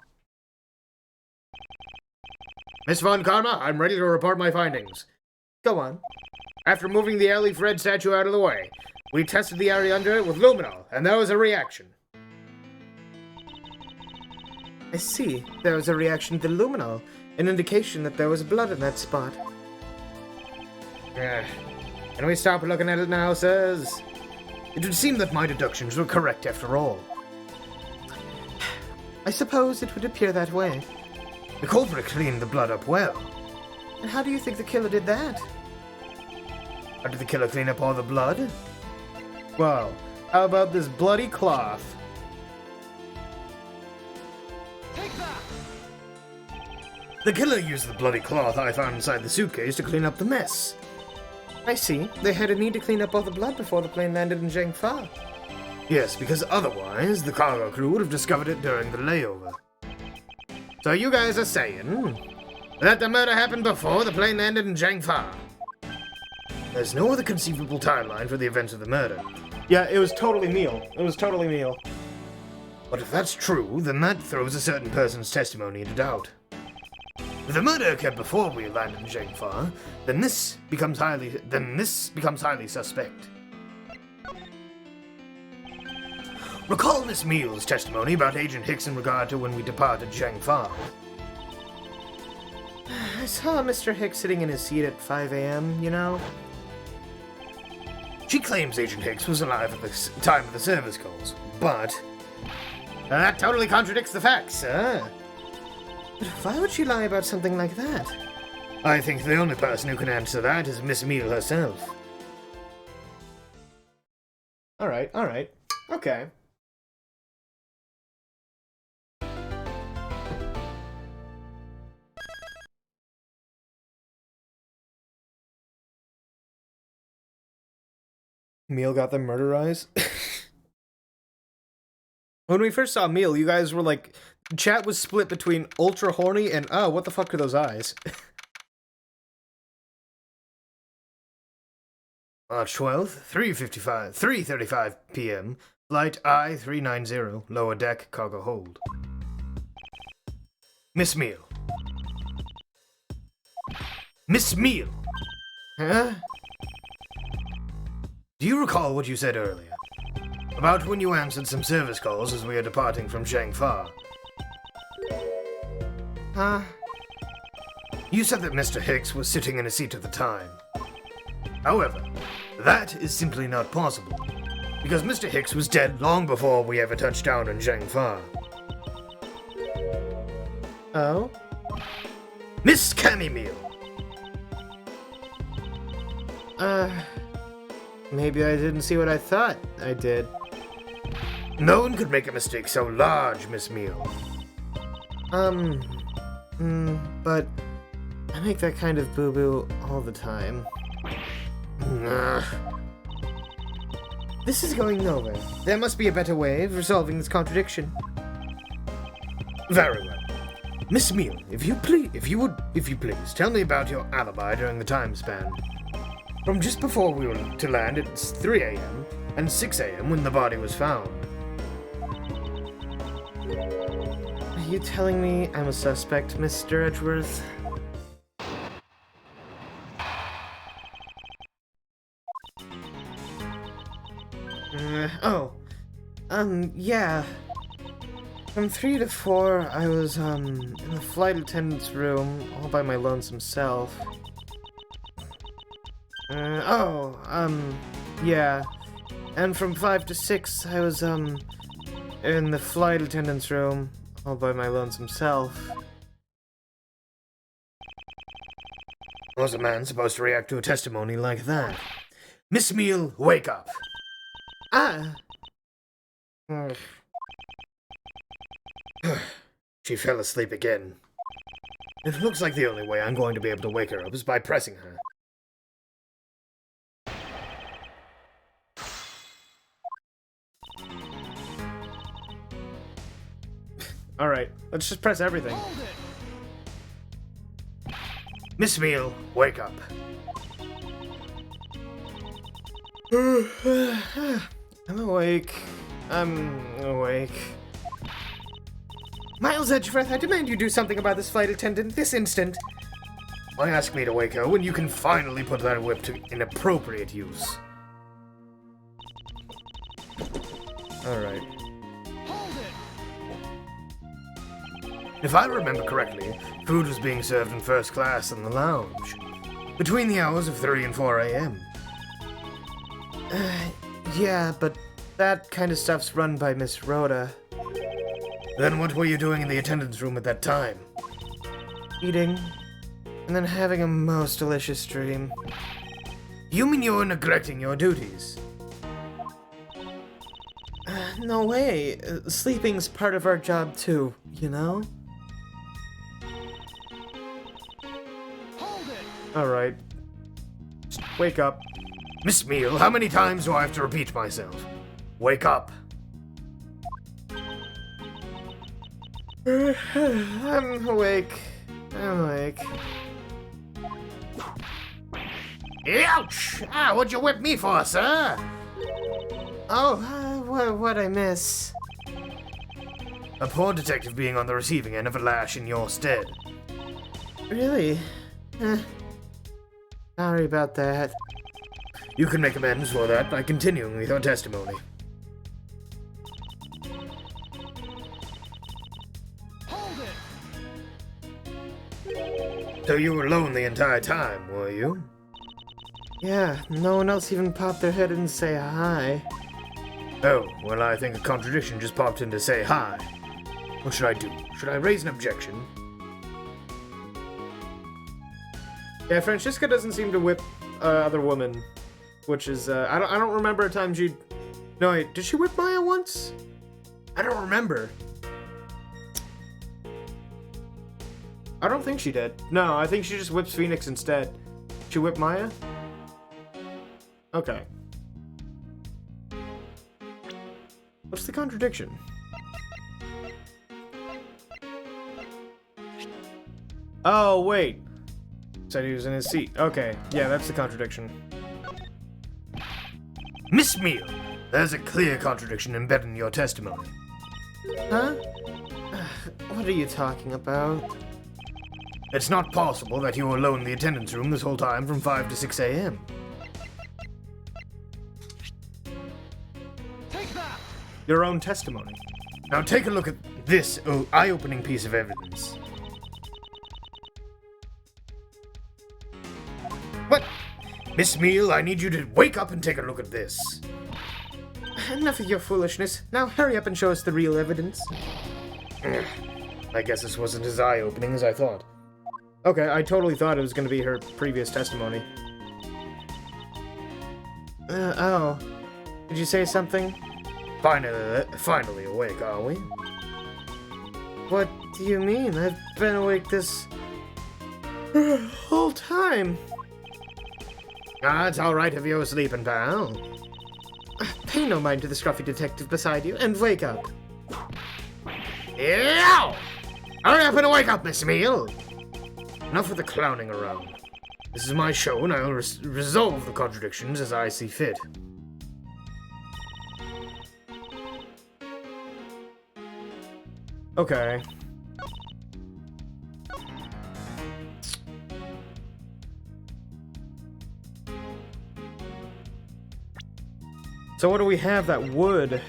Miss Von Karma, I'm ready to report my findings. Go on. After moving the airleaf red statue out of the way, we tested the area under it with luminol, and there was a reaction. I see. There was a reaction to the luminol, an indication that there was blood in that spot. Can we stop looking at it now, sirs? It would seem that my deductions were correct after all. I suppose it would appear that way. The culprit cleaned the blood up well. And how do you think the killer did that? How did the killer clean up all the blood? Well, how about this bloody cloth? Take that! The killer used the bloody cloth I found inside the suitcase to clean up the mess. I see. They had a need to clean up all the blood before the plane landed in Zhangfa. Yes, because otherwise the cargo crew would have discovered it during the layover. So you guys are saying that the murder happened before the plane landed in Zhangfa? There's no other conceivable timeline for the events of the murder. Yeah, it was totally Neil. It was totally Neil. But if that's true, then that throws a certain person's testimony into doubt. If the murder occurred before we landed in Zhangfa, then this becomes highly suspect. Recall Miss Meal's testimony about Agent Hicks in regard to when we departed Zhangfa. I saw Mr. Hicks sitting in his seat at 5 a.m., you know. She claims Agent Hicks was alive at the time of the service calls, but that totally contradicts the facts, sir. But why would she lie about something like that? I think the only person who can answer that is Miss Meal herself. Alright, alright. Okay. Meal got the murder eyes? When we first saw Meal, you guys were like... Chat was split between ultra horny and, oh, what the fuck are those eyes? March 12th, 3:35 p.m. Flight I-390, lower deck, cargo hold. Miss Meal. Miss Meal! Huh? Do you recall what you said earlier? About when you answered some service calls as we are departing from Shangfa? Huh? You said that Mr. Hicks was sitting in a seat at the time. However, that is simply not possible, because Mr. Hicks was dead long before we ever touched down in Shangfa. Oh? Miss Cammy Meal! Maybe I didn't see what I thought I did. No one could make a mistake so large, Miss Meal. But I make that kind of boo-boo all the time. Ugh. This is going nowhere. There must be a better way of resolving this contradiction. Very well. Miss Meal, if you please, tell me about your alibi during the time span. From just before we were to land at 3 a.m. and 6 a.m. when the body was found. Are you telling me I'm a suspect, Mr. Edgeworth? Yeah. From 3 to 4, I was, in the flight attendant's room, all by my lonesome self. Yeah. And from 5 to 6, I was, in the flight attendant's room, all by my lonesome self. Was a man supposed to react to a testimony like that? Miss Meal, wake up! Ah! She fell asleep again. It looks like the only way I'm going to be able to wake her up is by pressing her. Alright, let's just press everything. Hold it! Miss Meal, wake up. I'm awake. I'm awake. Miles Edgeworth, I demand you do something about this flight attendant this instant. Why ask me to wake her when you can finally put that whip to inappropriate use? Alright. Hold it! If I remember correctly, food was being served in first class in the lounge, between the hours of 3 and 4 a.m. Yeah, but that kind of stuff's run by Miss Rhoda. Then what were you doing in the attendance room at that time? Eating, and then having a most delicious dream. You mean you were neglecting your duties? No way. Sleeping's part of our job too, you know? Hold it! Alright. Just wake up. Miss Meal, how many times do I have to repeat myself? Wake up. I'm awake. I'm awake. Ouch! Ah, what'd you whip me for, sir? Oh, what'd I miss? A poor detective being on the receiving end of a lash in your stead. Really? Sorry about that. You can make amends for that by continuing with your testimony. Hold it! So you were alone the entire time, were you? Yeah, no one else even popped their head and say hi. Oh, well, I think a contradiction just popped in to say hi. What should I do? Should I raise an objection? Yeah, Francisca doesn't seem to whip other women, which is I don't remember a time she. No, wait, did she whip Maya once? I don't remember. I don't think she did. No, I think she just whips Phoenix instead. She whipped Maya? Okay. What's the contradiction? Oh, wait. Said he was in his seat. Okay, yeah, that's the contradiction. Miss Meal, there's a clear contradiction embedded in your testimony. Huh? What are you talking about? It's not possible that you were alone in the attendance room this whole time from 5 to 6 a.m. Take that! Your own testimony. Now take a look at this eye-opening piece of evidence. What? Miss Meal, I need you to wake up and take a look at this. Enough of your foolishness. Now hurry up and show us the real evidence. I guess this wasn't as eye-opening as I thought. Okay, I totally thought it was going to be her previous testimony. Oh. Did you say something? Finally awake, are we? What do you mean? I've been awake this whole time. It's alright if you're sleeping, pal. Pay no mind to the scruffy detective beside you and wake up. Yow! Hurry up and wake up, Miss Meal! Enough with the clowning around. This is my show, and I'll resolve the contradictions as I see fit. Okay. So what do we have that would?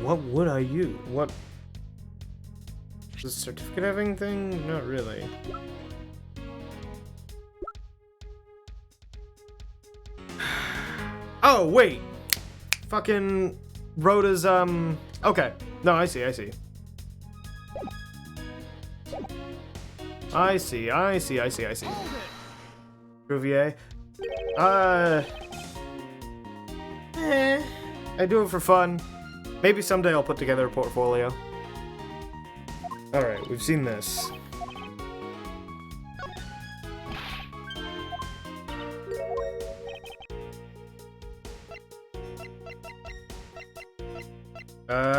What would I use? What? The certificate having thing? Not really. Oh, wait! Fucking Rhoda's, okay. No, I see. I see. Hold it! Rouvier. I do it for fun. Maybe someday I'll put together a portfolio. Alright, we've seen this.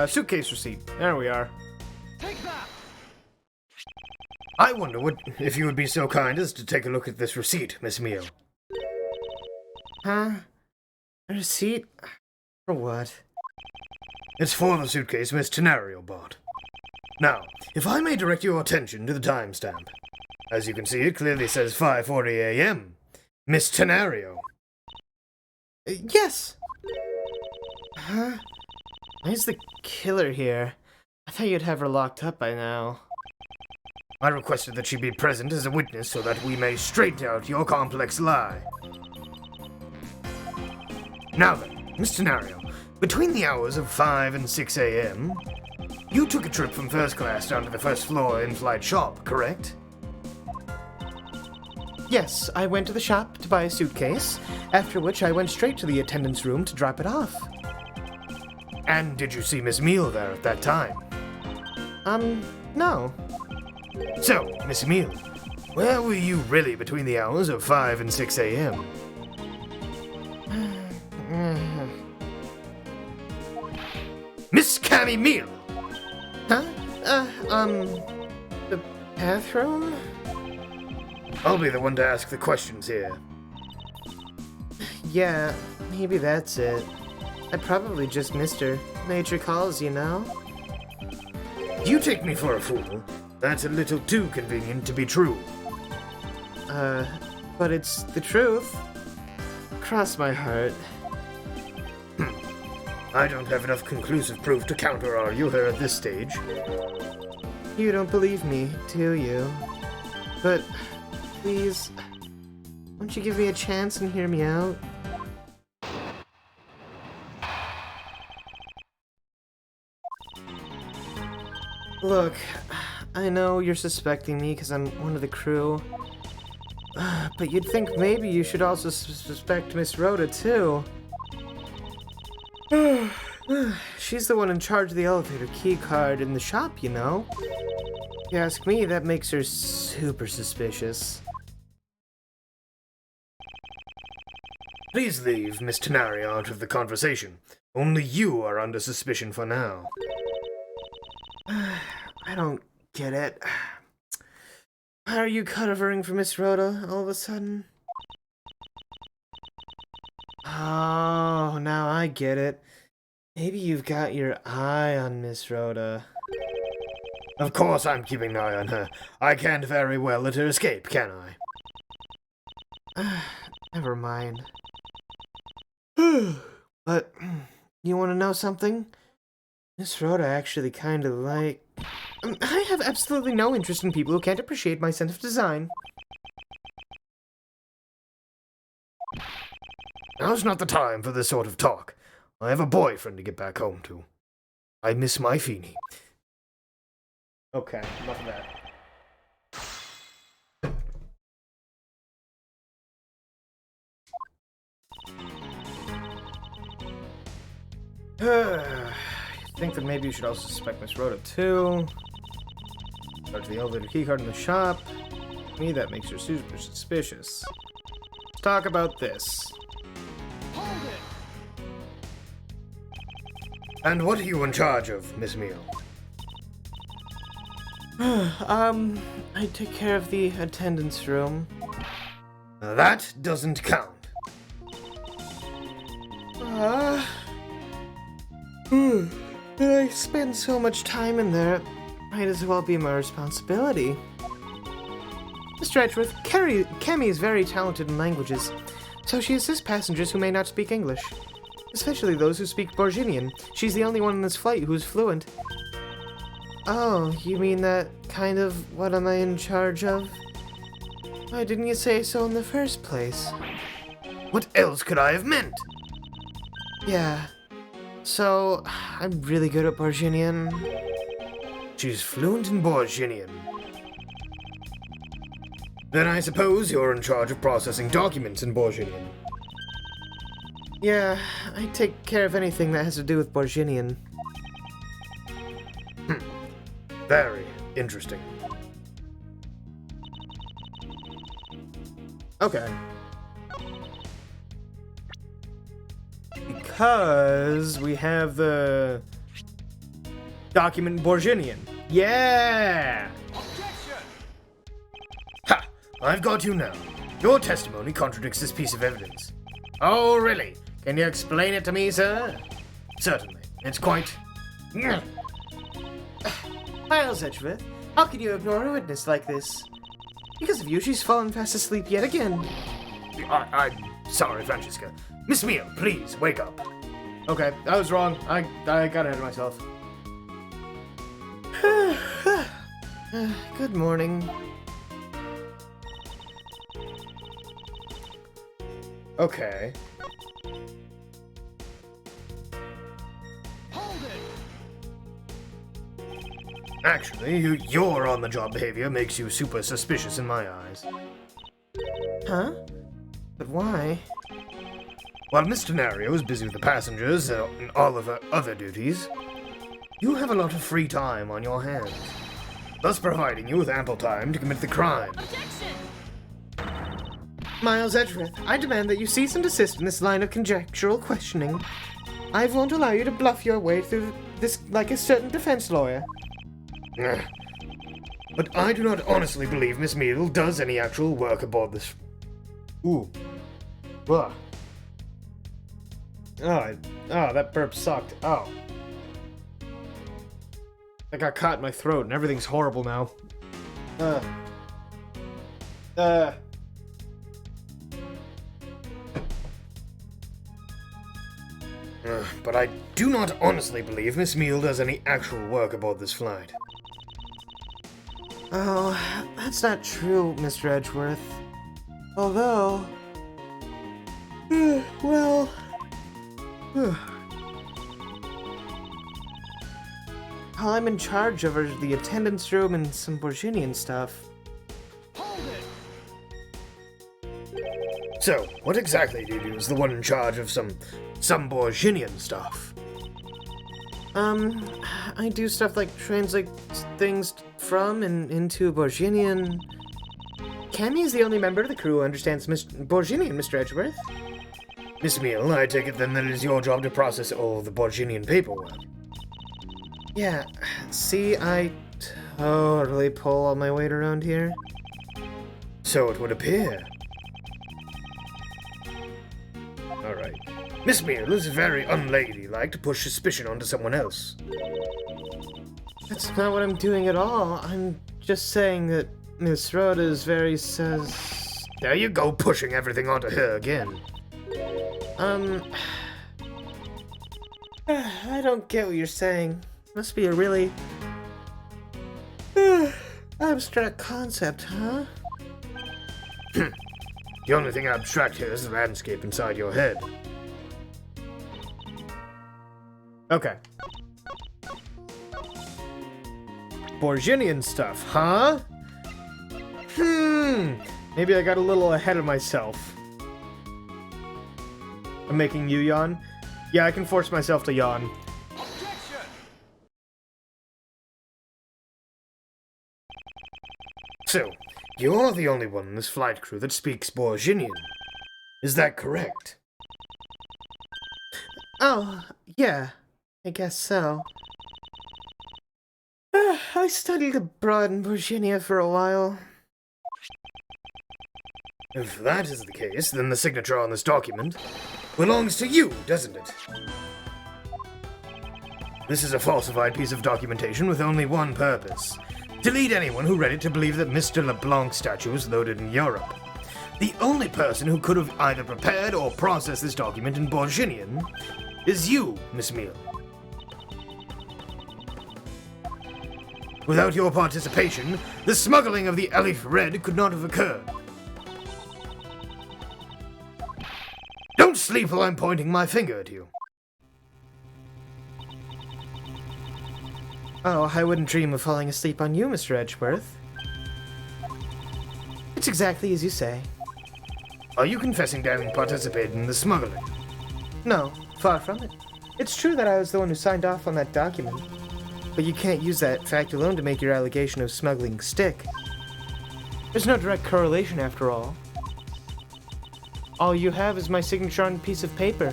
Suitcase receipt. There we are. Take that! I wonder if you would be so kind as to take a look at this receipt, Miss Meal. Huh? A receipt? For what? It's for the suitcase Miss Tenario bought. Now, if I may direct your attention to the timestamp. As you can see, it clearly says 5:40 a.m. Miss Tenario. Yes! Huh? Why is the killer here? I thought you'd have her locked up by now. I requested that she be present as a witness so that we may straighten out your complex lie. Now then, Miss Tenario, between the hours of 5 and 6 a.m., you took a trip from first class down to the first floor in-flight shop, correct? Yes, I went to the shop to buy a suitcase, after which I went straight to the attendance room to drop it off. And did you see Miss Meal there at that time? No. So, Miss Meal, where were you really between the hours of 5 and 6 a.m.? Miss Cammy Meal! Huh? The bathroom? I'll be the one to ask the questions here. Yeah, maybe that's it. I probably just missed her. Nature calls, you know? You take me for a fool. That's a little too convenient to be true. But it's the truth. Cross my heart. I don't have enough conclusive proof to counter-argue her at this stage. You don't believe me, do you? But, please, won't you give me a chance and hear me out? Look, I know you're suspecting me because I'm one of the crew. But you'd think maybe you should also suspect Miss Rhoda, too. She's the one in charge of the elevator key card in the shop, you know? If you ask me, that makes her super suspicious. Please leave Miss Tenari out of the conversation. Only you are under suspicion for now. I don't get it. Why are you covering for Miss Rhoda all of a sudden? Oh, now I get it. Maybe you've got your eye on Miss Rhoda. Of course I'm keeping an eye on her. I can't very well let her escape, can I? Never mind. But, you want to know something? Miss Rhoda actually kind of like... I have absolutely no interest in people who can't appreciate my sense of design. Now's not the time for this sort of talk. I have a boyfriend to get back home to. I miss my Feeny. Okay, enough of that. I think that maybe you should also suspect Miss Rhoda too. Start to the elevator keycard in the shop. To me, that makes her super suspicious. Let's talk about this. Hold it! And what are you in charge of, Miss Meal? I take care of the attendance room. That doesn't count. I spend so much time in there, it might as well be my responsibility. Mr. Edgeworth, Kemi is very talented in languages, so she assists passengers who may not speak English, especially those who speak Borginian. She's the only one in this flight who's fluent. Oh, you mean that kind of what am I in charge of? Why didn't you say so in the first place? What else could I have meant? Yeah, so I'm really good at Borginian. She's fluent in Borginian. Then I suppose you're in charge of processing documents in Borginian. Yeah, I take care of anything that has to do with Borginian. Very interesting. Okay. Because we have the document Borginian. Yeah! Objection! Ha! I've got you now. Your testimony contradicts this piece of evidence. Oh, really? Can you explain it to me, sir? Certainly. It's quite... Miles Edgeworth, how can you ignore a witness like this? Because of you, she's fallen fast asleep yet again. I'm sorry, Francesca. Miss Meal, please, wake up. Okay, I was wrong. I got ahead of myself. Good morning. Okay. Hold it! Actually, your on-the-job behavior makes you super suspicious in my eyes. Huh? But why? While Miss Tenario is busy with the passengers and all of her other duties, you have a lot of free time on your hands, thus providing you with ample time to commit the crime. Miles Edgeworth, I demand that you cease and desist in this line of conjectural questioning. I won't allow you to bluff your way through this like a certain defense lawyer. But I do not honestly believe Miss Meal does any actual work aboard this... Ooh. Ugh. Oh, that burp sucked. Oh. I got caught in my throat and everything's horrible now. But I do not honestly believe Miss Meal does any actual work aboard this flight. Oh, that's not true, Mr. Edgeworth. Although... well... Well, I'm in charge over the attendance room and some Borginian stuff. Hold it! So, what exactly do you do as the one in charge of some Borginian stuff? I do stuff like translate things from and into Borginian. Cammy is the only member of the crew who understands Borginian, Mr. Edgeworth. Miss Meal, I take it then that it is your job to process all the Borginian paperwork. Yeah, see, I totally pull all my weight around here. So it would appear. Alright. Miss Meal is very unladylike to push suspicion onto someone else. That's not what I'm doing at all. I'm just saying that Miss Rhoda is very There you go, pushing everything onto her again. I don't get what you're saying. Must be a really abstract concept, huh? The only thing abstract here is the landscape inside your head. Okay. Borginian stuff, huh? Maybe I got a little ahead of myself. I'm making you yawn? Yeah, I can force myself to yawn. Objection! So, you're the only one in this flight crew that speaks Borginian. Is that correct? Oh, yeah, I guess so. I studied abroad in Virginia for a while. If that is the case, then the signature on this document belongs to you, doesn't it? This is a falsified piece of documentation with only one purpose: to lead anyone who read it to believe that Mr. LeBlanc's statue was loaded in Europe. The only person who could have either prepared or processed this document in Borginian is you, Miss Meal. Without your participation, the smuggling of the Elif Red could not have occurred. Don't sleep while I'm pointing my finger at you. Oh, I wouldn't dream of falling asleep on you, Mr. Edgeworth. It's exactly as you say. Are you confessing to having participated in the smuggling? No, far from it. It's true that I was the one who signed off on that document. But you can't use that fact alone to make your allegation of smuggling stick. There's no direct correlation after all. All you have is my signature on a piece of paper.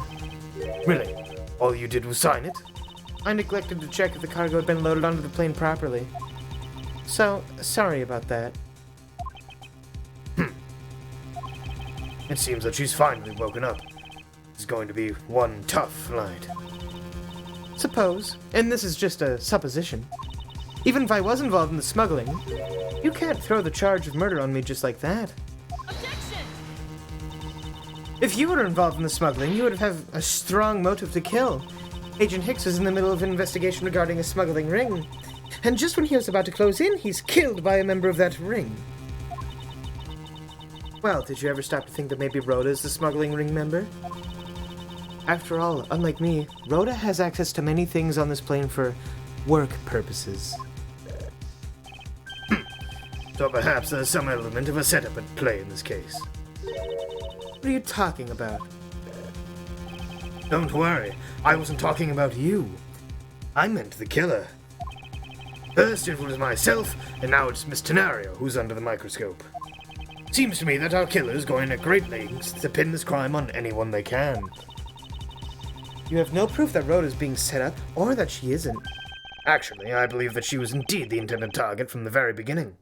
Really? All you did was sign it? I neglected to check if the cargo had been loaded onto the plane properly. So, sorry about that. It seems that she's finally woken up. It's going to be one tough flight. Suppose, and this is just a supposition, even if I was involved in the smuggling, you can't throw the charge of murder on me just like that. Objection! If you were involved in the smuggling, you would have a strong motive to kill. Agent Hicks is in the middle of an investigation regarding a smuggling ring, and just when he was about to close in, he's killed by a member of that ring. Well, did you ever stop to think that maybe Rhoda is the smuggling ring member? After all, unlike me, Rhoda has access to many things on this plane for work purposes. So perhaps there's some element of a setup at play in this case. What are you talking about? Don't worry, I wasn't talking about you. I meant the killer. First it was myself, and now it's Miss Tenario who's under the microscope. Seems to me that our killer's going to great lengths to pin this crime on anyone they can. You have no proof that Rhoda's being set up, or that she isn't. Actually, I believe that she was indeed the intended target from the very beginning.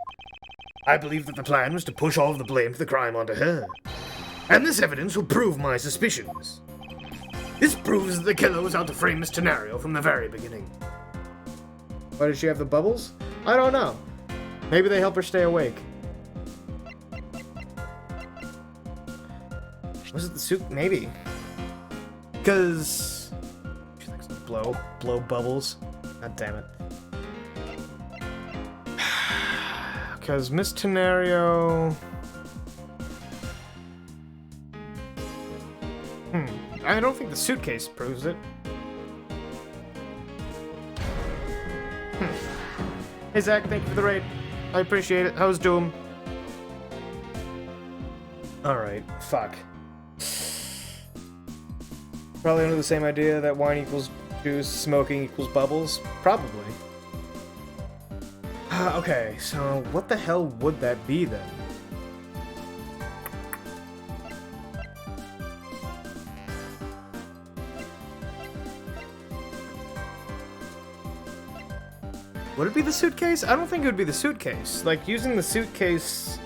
I believe that the plan was to push all of the blame for the crime onto her. And this evidence will prove my suspicions. This proves that the killer was out to frame Miss Tenario from the very beginning. Why does she have the bubbles? I don't know. Maybe they help her stay awake. Was it the soup? Maybe. Because she likes to blow bubbles. God damn it. Because Miss Tenario... I don't think the suitcase proves it. Hey Zach, thank you for the raid. I appreciate it. How's Doom? Alright, fuck. Probably under the same idea that wine equals juice, smoking equals bubbles? Probably. Okay, so what the hell would that be then? Would it be the suitcase? I don't think it would be the suitcase. Like, using the suitcase...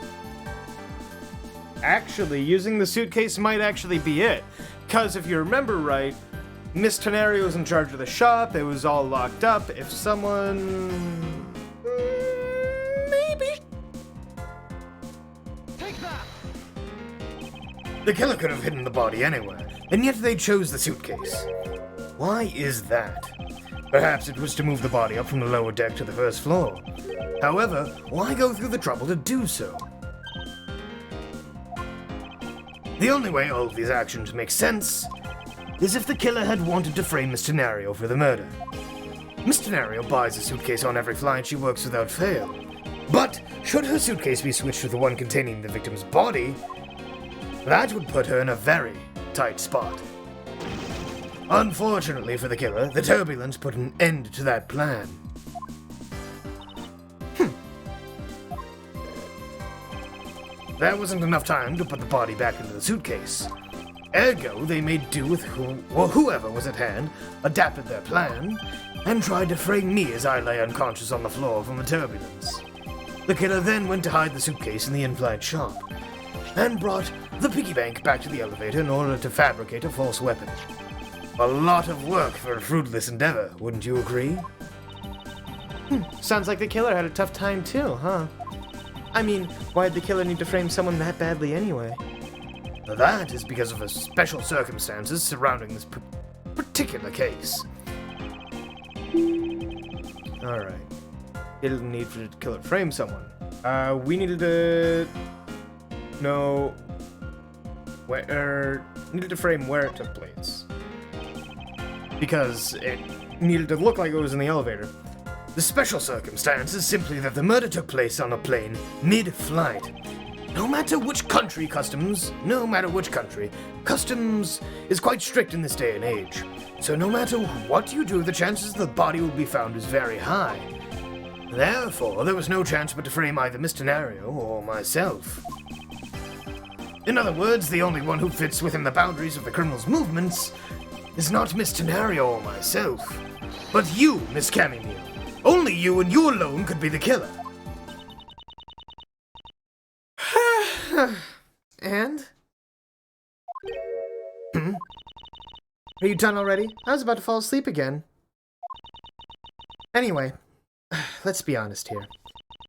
Actually, using the suitcase might actually be it. Because if you remember right, Miss Tenario was in charge of the shop, it was all locked up. If someone... maybe? Take that! The killer could have hidden the body anywhere, and yet they chose the suitcase. Why is that? Perhaps it was to move the body up from the lower deck to the first floor. However, why go through the trouble to do so? The only way all of these actions make sense is if the killer had wanted to frame Miss Tenario for the murder. Miss Tenario buys a suitcase on every flight she works without fail. But should her suitcase be switched to the one containing the victim's body, that would put her in a very tight spot. Unfortunately for the killer, the turbulence put an end to that plan. There wasn't enough time to put the body back into the suitcase. Ergo, they made do with whoever was at hand, adapted their plan, and tried to frame me as I lay unconscious on the floor from the turbulence. The killer then went to hide the suitcase in the in-flight shop, and brought the piggy bank back to the elevator in order to fabricate a false weapon. A lot of work for a fruitless endeavor, wouldn't you agree? Sounds like the killer had a tough time too, huh? I mean, why'd the killer need to frame someone that badly anyway? That is because of the special circumstances surrounding this particular case. Alright. It didn't need for the killer to frame someone. We needed to know where... needed to frame where it took place. Because it needed to look like it was in the elevator. The special circumstance is simply that the murder took place on a plane mid-flight. No matter which country, customs is quite strict in this day and age. So no matter what you do, the chances the body will be found is very high. Therefore, there was no chance but to frame either Miss Tenario or myself. In other words, the only one who fits within the boundaries of the criminal's movements is not Miss Tenario or myself, but you, Miss Camille. Only you and you alone could be the killer. And? Are you done already? I was about to fall asleep again. Anyway, let's be honest here.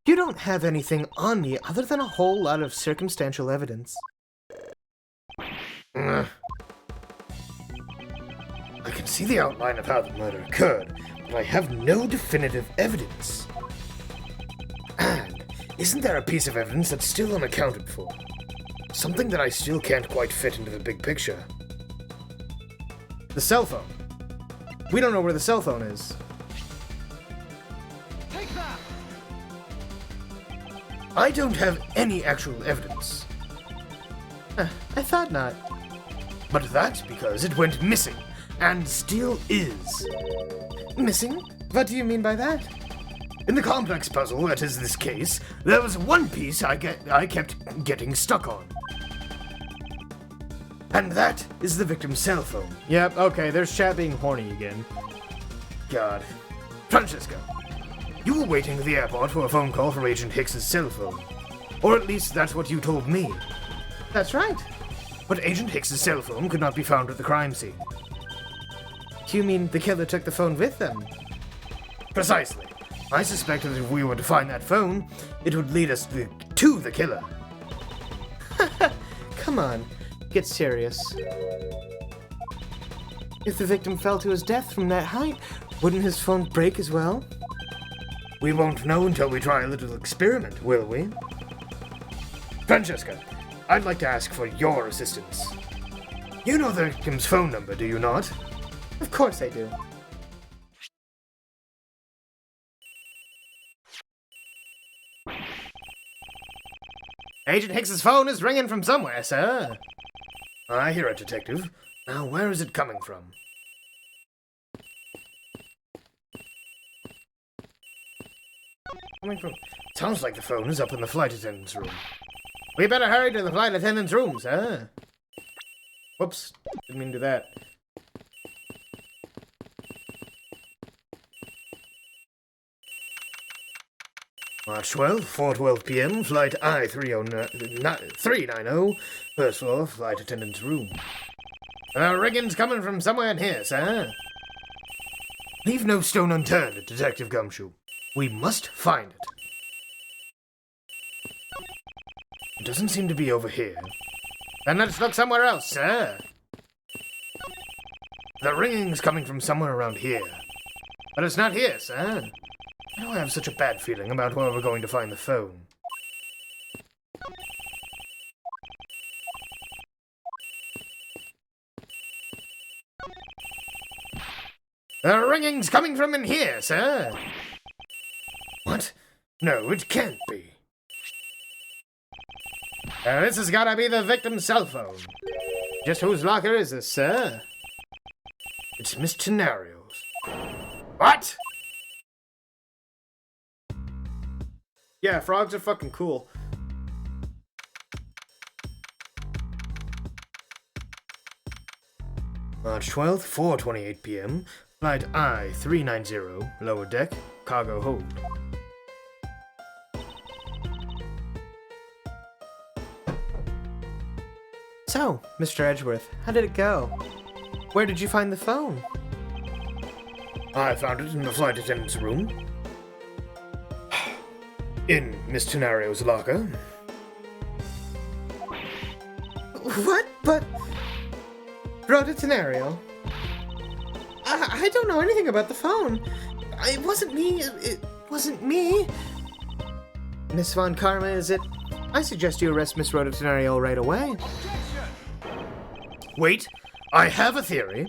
You don't have anything on me other than a whole lot of circumstantial evidence. I can see the outline of how the murder occurred, but I have no definitive evidence. And isn't there a piece of evidence that's still unaccounted for? Something that I still can't quite fit into the big picture. The cell phone. We don't know where the cell phone is. Take that! I don't have any actual evidence. I thought not. But that's because it went missing, and still is. Missing? What do you mean by that? In the complex puzzle that is this case, there was one piece I kept getting stuck on. And that is the victim's cell phone. Yep, okay, there's chat being horny again. God. Francesca, you were waiting at the airport for a phone call from Agent Hicks's cell phone. Or at least that's what you told me. That's right. But Agent Hicks's cell phone could not be found at the crime scene. Do you mean the killer took the phone with them? Precisely. I suspect that if we were to find that phone, it would lead us to the killer. Come on, get serious. If the victim fell to his death from that height, wouldn't his phone break as well? We won't know until we try a little experiment, will we? Francesca, I'd like to ask for your assistance. You know the victim's phone number, do you not? Of course I do. Agent Hicks's phone is ringing from somewhere, sir. I hear it, Detective. Now, where is it coming from? Sounds like the phone is up in the flight attendant's room. We better hurry to the flight attendant's room, sir. Whoops, didn't mean to do that. March 12th, 4:12 p.m., flight I-390, first floor, flight attendant's room. Ringing's coming from somewhere in here, sir. Leave no stone unturned, Detective Gumshoe. We must find it. It doesn't seem to be over here. Then let's look somewhere else, sir. The ringing's coming from somewhere around here. But it's not here, sir. Why do I have such a bad feeling about where we're going to find the phone? The ringing's coming from in here, sir. What? No, it can't be. This has gotta be the victim's cell phone. Just whose locker is this, sir? It's Miss Tenario's. What? Yeah, frogs are fucking cool. March 12th, 4:28 p.m. Flight I-390, lower deck, cargo hold. So, Mr. Edgeworth, how did it go? Where did you find the phone? I found it in the flight attendant's room. In Miss Tenario's locker. What? But... Rhoda Tenario? I don't know anything about the phone. It wasn't me. It wasn't me. Miss Von Karma, is it? I suggest you arrest Miss Rhoda Tenario right away. Wait, I have a theory.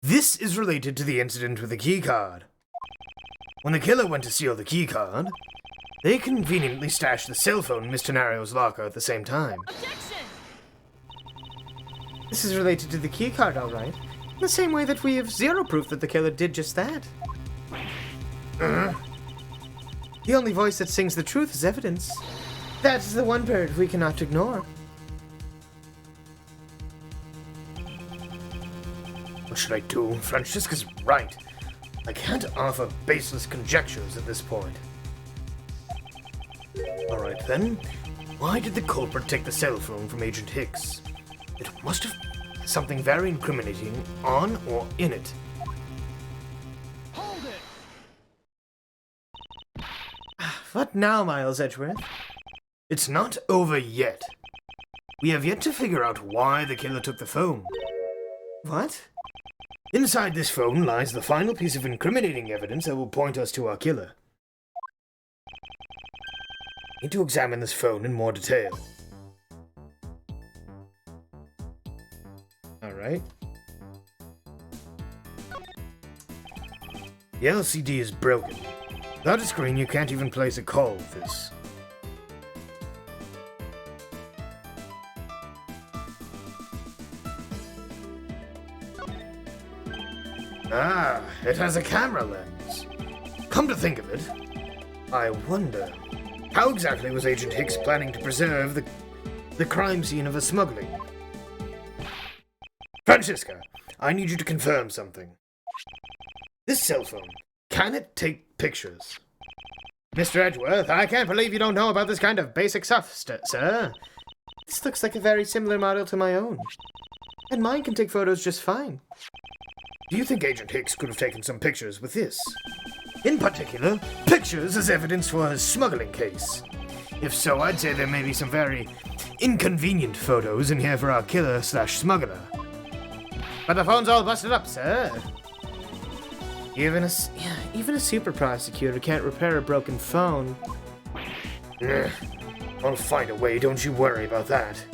This is related to the incident with the keycard. When the killer went to steal the keycard, they conveniently stashed the cell phone in Miss Tenario's locker at the same time. This is related to the keycard, all right. In the same way that we have zero proof that the killer did just that. The only voice that sings the truth is evidence. That is the one part we cannot ignore. What should I do? Francesca's right. I can't offer baseless conjectures at this point. Alright then. Why did the culprit take the cell phone from Agent Hicks? It must have something very incriminating on or in it. Hold it! What now, Miles Edgeworth? It's not over yet. We have yet to figure out why the killer took the phone. What? Inside this phone lies the final piece of incriminating evidence that will point us to our killer. Need to examine this phone in more detail. Alright. The LCD is broken. Without a screen, you can't even place a call with this. Ah, it has a camera lens. Come to think of it, I wonder, how exactly was Agent Hicks planning to preserve the crime scene of a smuggling? Francesca, I need you to confirm something. This cell phone, can it take pictures? Mr. Edgeworth, I can't believe you don't know about this kind of basic stuff, sir. This looks like a very similar model to my own. And mine can take photos just fine. Do you think Agent Hicks could have taken some pictures with this? In particular, pictures as evidence for his smuggling case. If so, I'd say there may be some very inconvenient photos in here for our killer/smuggler. But the phone's all busted up, sir. Even a super prosecutor can't repair a broken phone. I'll find a way, don't you worry about that.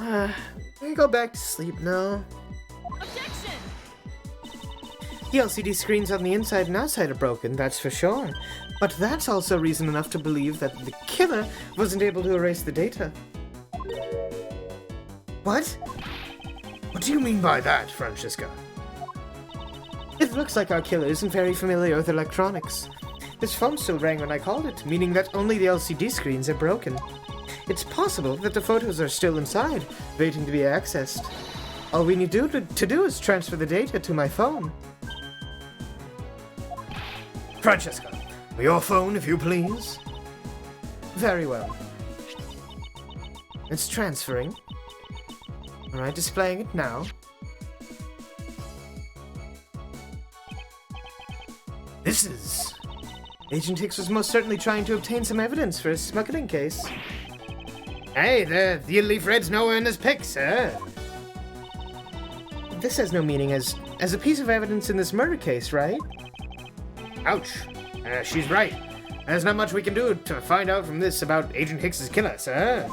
I go back to sleep now. Objection! The LCD screens on the inside and outside are broken, that's for sure. But that's also reason enough to believe that the killer wasn't able to erase the data. What? What do you mean by that, Francisca? It looks like our killer isn't very familiar with electronics. His phone still rang when I called it, meaning that only the LCD screens are broken. It's possible that the photos are still inside, waiting to be accessed. All we need to do is transfer the data to my phone. Francesca, your phone, if you please. Very well. It's transferring. Alright, displaying it now. This is... Agent Hicks was most certainly trying to obtain some evidence for his smuggling case. Hey, the leaf red's nowhere in this pic, sir. This has no meaning as a piece of evidence in this murder case, right? Ouch. She's right. There's not much we can do to find out from this about Agent Hicks's killer, sir.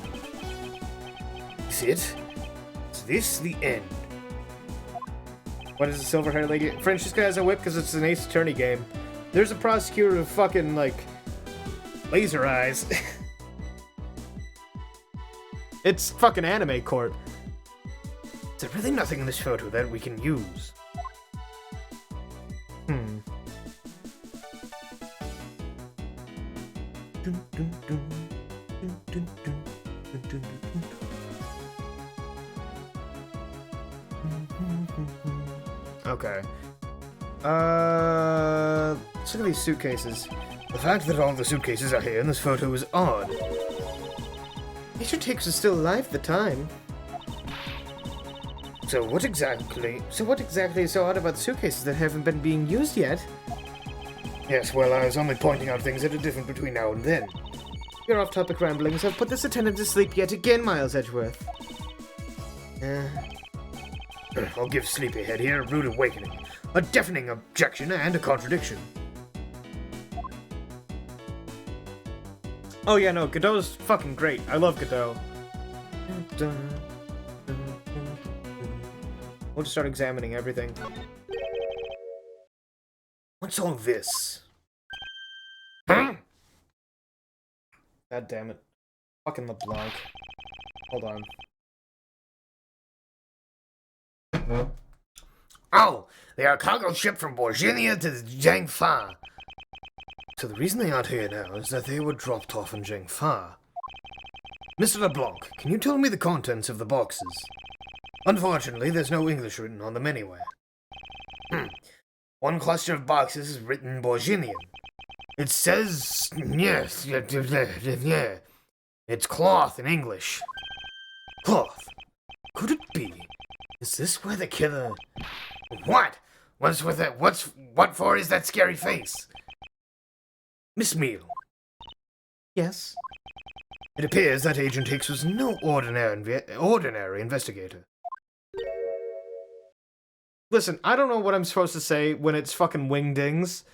Is it? Is this the end? What is a silver-haired lady? Francesca has a whip because it's an Ace Attorney game. There's a prosecutor with fucking, like, laser eyes. It's fucking anime court. Is there really nothing in this photo that we can use? Okay. Let's look at these suitcases. The fact that all the suitcases are here in this photo is odd. Agent Hicks was still alive at the time. So what exactly is so odd about the suitcases that haven't been being used yet? Yes, well, I was only pointing out things that are different between now and then. Your off-topic ramblings have put this attendant to sleep yet again, Miles Edgeworth. I'll give Sleepyhead here a rude awakening, a deafening objection, and a contradiction. Oh yeah, no, Godot's fucking great. I love Godot. We'll just start examining everything. What's all this? God damn it. Fucking LeBlanc. Hold on. Oh, they are a cargo ship from Borginia to Jangfa. So the reason they aren't here now is that they were dropped off in Jangfa. Mr. LeBlanc, can you tell me the contents of the boxes? Unfortunately, there's no English written on them anywhere. One cluster of boxes is written Borginian. It says... yes, yeah. It's cloth in English. Cloth? Could it be? Is this where the killer... What? What's with it? What for is that scary face? Miss Meal. Yes? It appears that Agent Hicks was no ordinary investigator. Listen, I don't know what I'm supposed to say when it's fucking wingdings.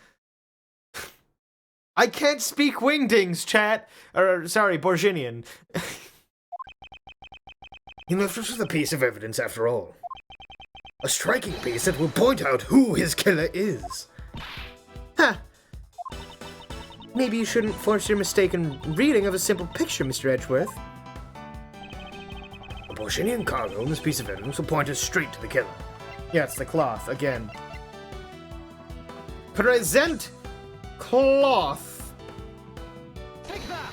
I can't speak wingdings, chat. Or, sorry, Borginian. He left us with a piece of evidence after all. A striking piece that will point out who his killer is. Huh. Maybe you shouldn't force your mistaken reading of a simple picture, Mr. Edgeworth. The Borginian cargo in this piece of evidence will point us straight to the killer. Yeah, it's the cloth, again. Present cloth. Take that!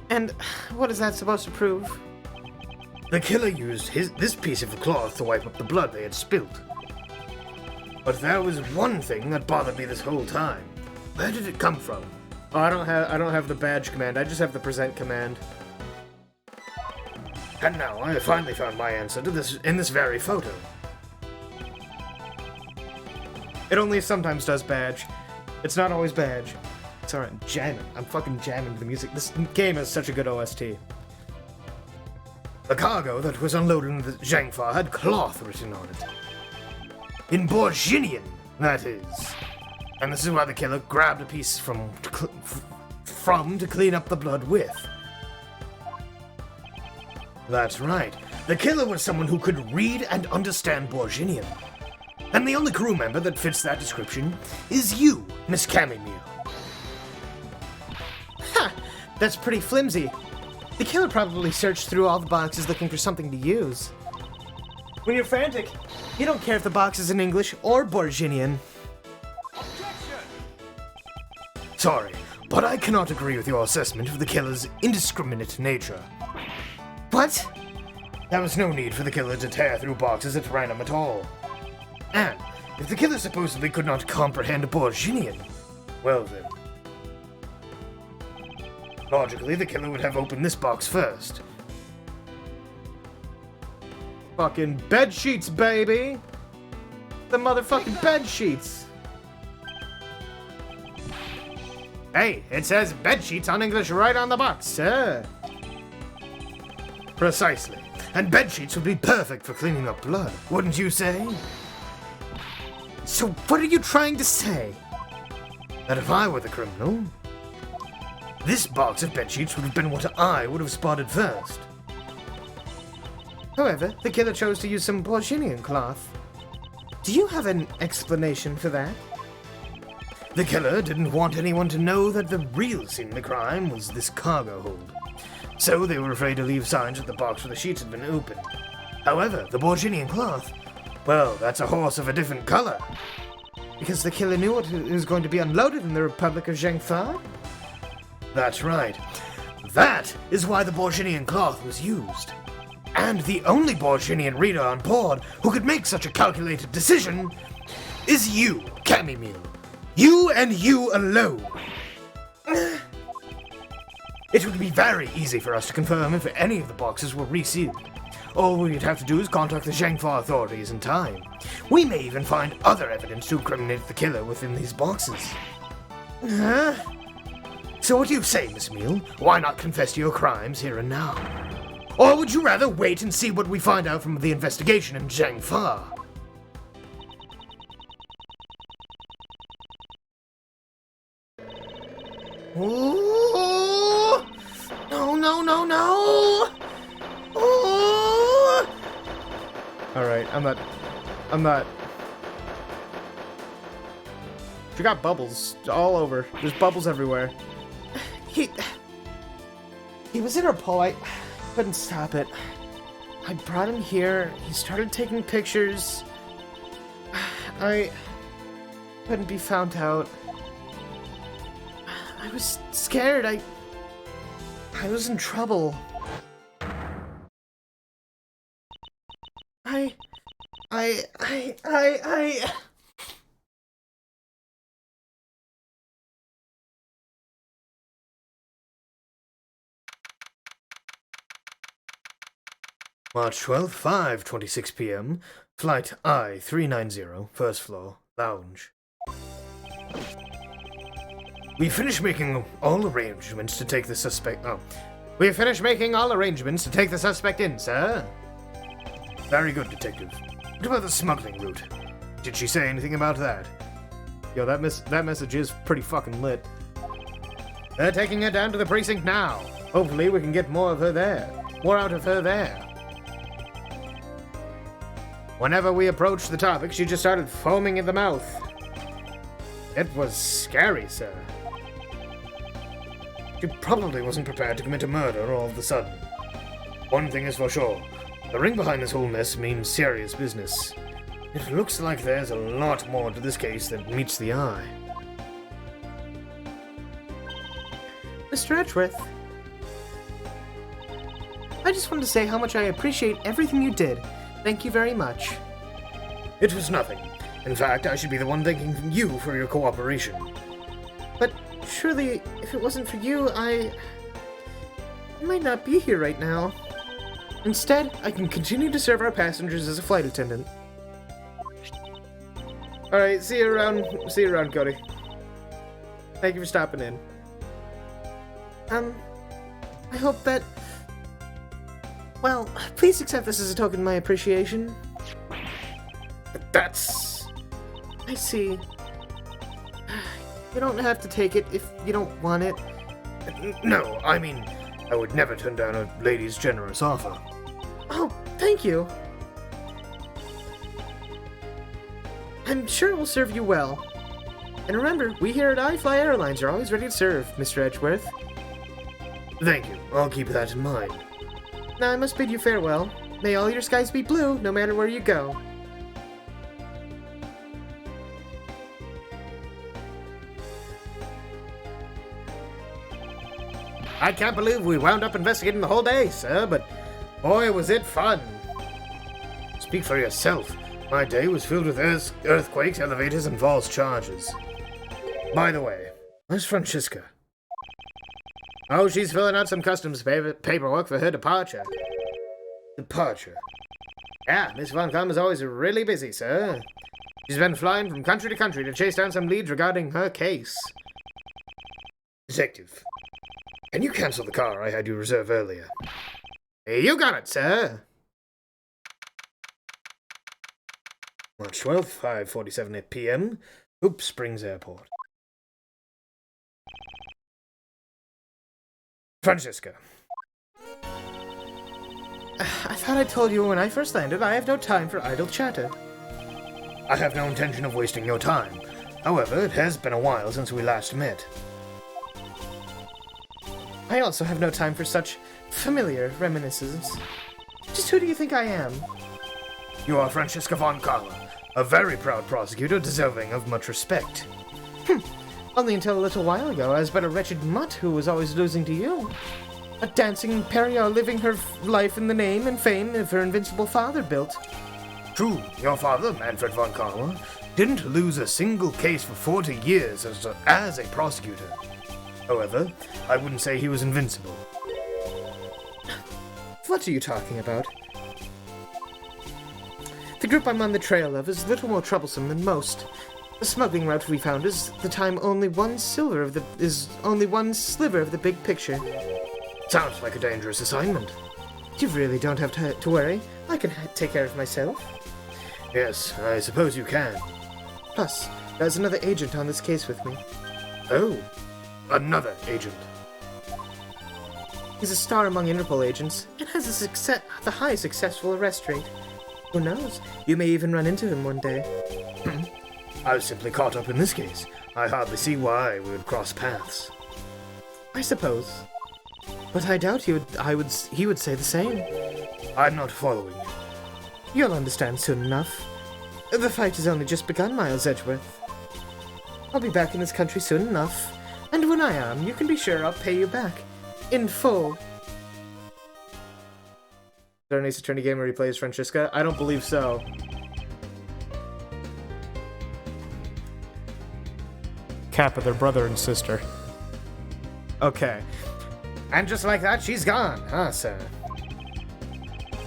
And what is that supposed to prove? The killer used this piece of the cloth to wipe up the blood they had spilt. But there was one thing that bothered me this whole time. Where did it come from? Oh, I don't have the badge command. I just have the present command. And now I have finally found my answer to this in this very photo. It only sometimes does badge. It's not always badge. It's alright, I'm jamming. I'm fucking jamming to the music. This game has such a good OST. The cargo that was unloaded in the Jangfa had cloth written on it. In Borginian, that is. And this is why the killer grabbed a piece from to clean up the blood with. That's right. The killer was someone who could read and understand Borginian. And the only crew member that fits that description is you, Miss Cammy. Ha! That's pretty flimsy. The killer probably searched through all the boxes looking for something to use. When you're frantic, you don't care if the box is in English or Borginian. Sorry, but I cannot agree with your assessment of the killer's indiscriminate nature. What? There was no need for the killer to tear through boxes at random at all. And if the killer supposedly could not comprehend Borginian, well then. Logically, the killer would have opened this box first. Fucking bed sheets, baby! The motherfucking bed sheets! Hey, it says bed sheets on English right on the box, sir. Precisely. And bed sheets would be perfect for cleaning up blood, wouldn't you say? So what are you trying to say? That if I were the criminal, this box of bed sheets would have been what I would have spotted first. However, the killer chose to use some Borginian cloth. Do you have an explanation for that? The killer didn't want anyone to know that the real scene of the crime was this cargo hold. So they were afraid to leave signs that the box with the sheets had been opened. However, the Borginian cloth, well, that's a horse of a different color. Because the killer knew what was going to be unloaded in the Republic of Zhengfa? That's right. That is why the Borginian cloth was used. And the only Borginian reader on board who could make such a calculated decision is you, Cammy. You and you alone. It would be very easy for us to confirm if any of the boxes were resealed. All we'd have to do is contact the Zhengfa authorities in time. We may even find other evidence to incriminate the killer within these boxes. Huh? So what do you say, Miss Meal? Why not confess to your crimes here and now? Or would you rather wait and see what we find out from the investigation in Zhengfa? Ooh! No, no, no, no! Ooh! Alright, I'm not. She got bubbles all over. There's bubbles everywhere. He was Interpol. I couldn't stop it. I brought him here. He started taking pictures. I couldn't be found out. I was scared. I was in trouble. I March 12th, 5:26 p.m. Flight I-390, first floor, lounge. We finished making all arrangements to take the suspect... We finished making all arrangements to take the suspect in, sir. Very good, detective. What about the smuggling route? Did she say anything about that? Yo, that message is pretty fucking lit. They're taking her down to the precinct now. Hopefully we can get more of her there. More out of her there. Whenever we approached the topic, she just started foaming at the mouth. It was scary, sir. She probably wasn't prepared to commit a murder all of a sudden. One thing is for sure. The ring behind this whole mess means serious business. It looks like there's a lot more to this case than meets the eye. Mr. Edgeworth, I just wanted to say how much I appreciate everything you did. Thank you very much. It was nothing. In fact, I should be the one thanking you for your cooperation. But surely, if it wasn't for you, I might not be here right now. Instead, I can continue to serve our passengers as a flight attendant. Alright, see you around, Cody. Thank you for stopping in. I hope that... Well, please accept this as a token of my appreciation. But that's... I see. You don't have to take it if you don't want it. No, I mean, I would never turn down a lady's generous offer. Oh, thank you. I'm sure it will serve you well. And remember, we here at iFly Airlines are always ready to serve, Mr. Edgeworth. Thank you. I'll keep that in mind. Now I must bid you farewell. May all your skies be blue, no matter where you go. I can't believe we wound up investigating the whole day, sir, but boy, was it fun. Speak for yourself. My day was filled with earthquakes, elevators, and false charges. By the way, where's Francisca? Oh, she's filling out some customs paperwork for her departure. Departure? Yeah, Miss Von Kamm is always really busy, sir. She's been flying from country to country to chase down some leads regarding her case. Detective, can you cancel the car I had you reserve earlier? You got it, sir. March 12th, 5:47 p.m. Hoop Springs Airport. Francisca. I thought I told you when I first landed I have no time for idle chatter. I have no intention of wasting your time. However, it has been a while since we last met. I also have no time for such familiar reminiscences. Just who do you think I am? You are Francisca Von Kamm, a very proud prosecutor deserving of much respect. Only until a little while ago I was but a wretched mutt who was always losing to you. A dancing pariah living her life in the name and fame of her invincible father built. True, your father, Manfred Von Kamm, didn't lose a single case for 40 years as a prosecutor. However, I wouldn't say he was invincible. What are you talking about? The group I'm on the trail of is little more troublesome than most. The smuggling route we found is only one sliver of the big picture. Sounds like a dangerous assignment. You really don't have to worry. I can take care of myself. Yes, I suppose you can. Plus, there's another agent on this case with me. Oh, another agent. He's a star among Interpol agents and has the highest successful arrest rate. Who knows? You may even run into him one day. I was simply caught up in this case. I hardly see why we would cross paths. I suppose. But I doubt he would say the same. I'm not following you. You'll understand soon enough. The fight has only just begun, Miles Edgeworth. I'll be back in this country soon enough, and when I am, you can be sure I'll pay you back. In full. Is there an Ace Attorney game where he plays Francisca? I don't believe so. Kappa, their brother and sister. Okay. And just like that, she's gone, huh, sir?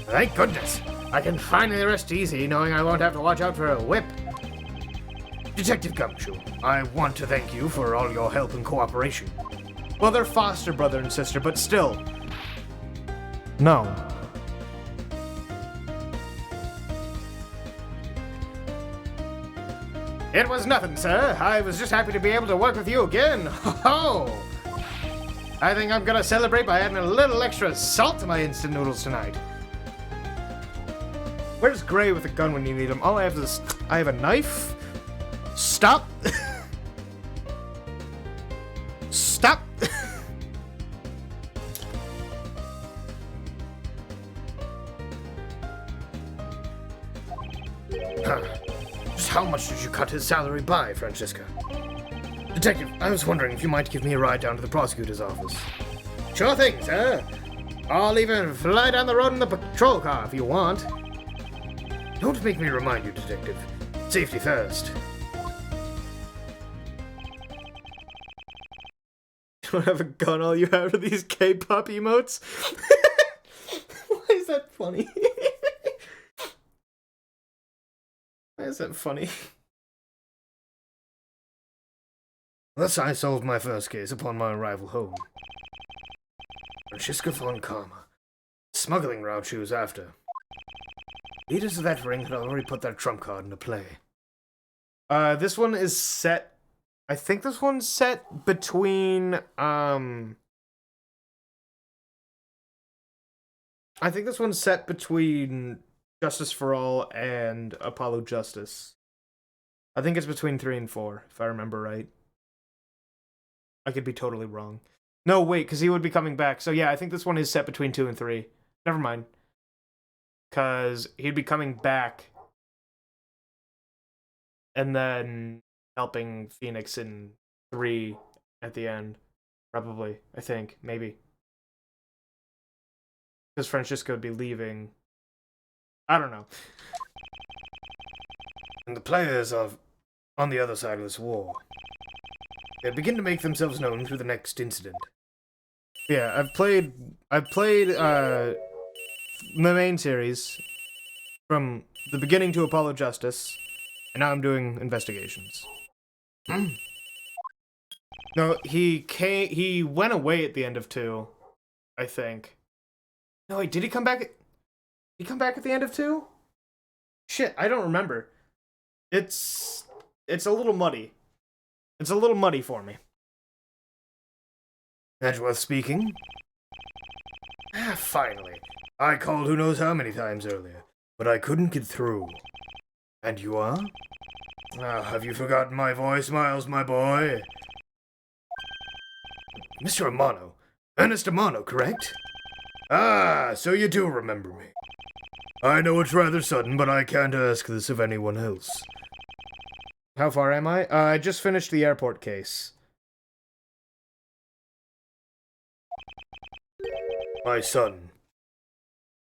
Thank goodness. I can finally rest easy knowing I won't have to watch out for a whip. Detective Gumshoe, I want to thank you for all your help and cooperation. Well, they're foster brother and sister, but still. No. It was nothing, sir. I was just happy to be able to work with you again. Ho-ho! I think I'm gonna celebrate by adding a little extra salt to my instant noodles tonight. Where's Gray with a gun when you need him? All I have is I have a knife. Stop. Stop. Just how much did you cut his salary by, Francisca? Detective, I was wondering if you might give me a ride down to the prosecutor's office. Sure thing, sir. I'll even fly down the road in the patrol car if you want. Don't make me remind you, Detective. Safety first. You don't have a gun, all you have are these K-pop emotes? Why is that funny? Why is that funny? Thus I solved my first case upon my arrival home. Francisca Von Kamm. Smuggling route she was after. Leaders of that ring had already put their trump card into play. This one is set... I think this one's set between, I think this one's set between Justice for All and Apollo Justice. I think it's between 3 and 4, if I remember right. I could be totally wrong. No, wait, because he would be coming back. So yeah, I think this one is set between 2 and 3. Never mind. Because he'd be coming back and then helping Phoenix in 3 at the end. Probably, I think, maybe. Because Francisco would be leaving. I don't know. And the players are on the other side of this war. They begin to make themselves known through the next incident. Yeah, I've played the main series from the beginning to Apollo Justice, and now I'm doing investigations. No, he went away at the end of 2, I think. No, wait, did he come back? Did he come back at the end of 2? Shit, I don't remember. It's a little muddy. It's a little muddy for me. Edgeworth speaking. Finally. I called who knows how many times earlier, but I couldn't get through. And you are? Have you forgotten my voice, Miles, my boy? Mr. Amano. Ernest Amano, correct? So you do remember me. I know it's rather sudden, but I can't ask this of anyone else. How far am I? I just finished the airport case. My son.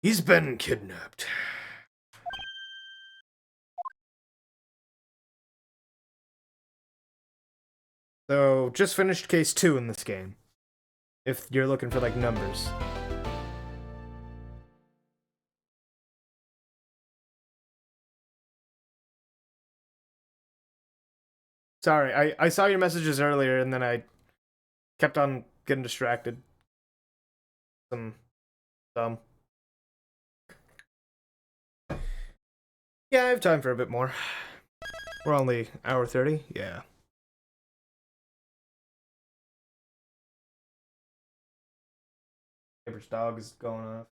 He's been kidnapped. So, just finished case 2 in this game. If you're looking for, like, numbers. Sorry, I saw your messages earlier and then I kept on getting distracted. Some dumb. Yeah, I have time for a bit more. We're only hour 30, yeah. Neighbor's dog is going off.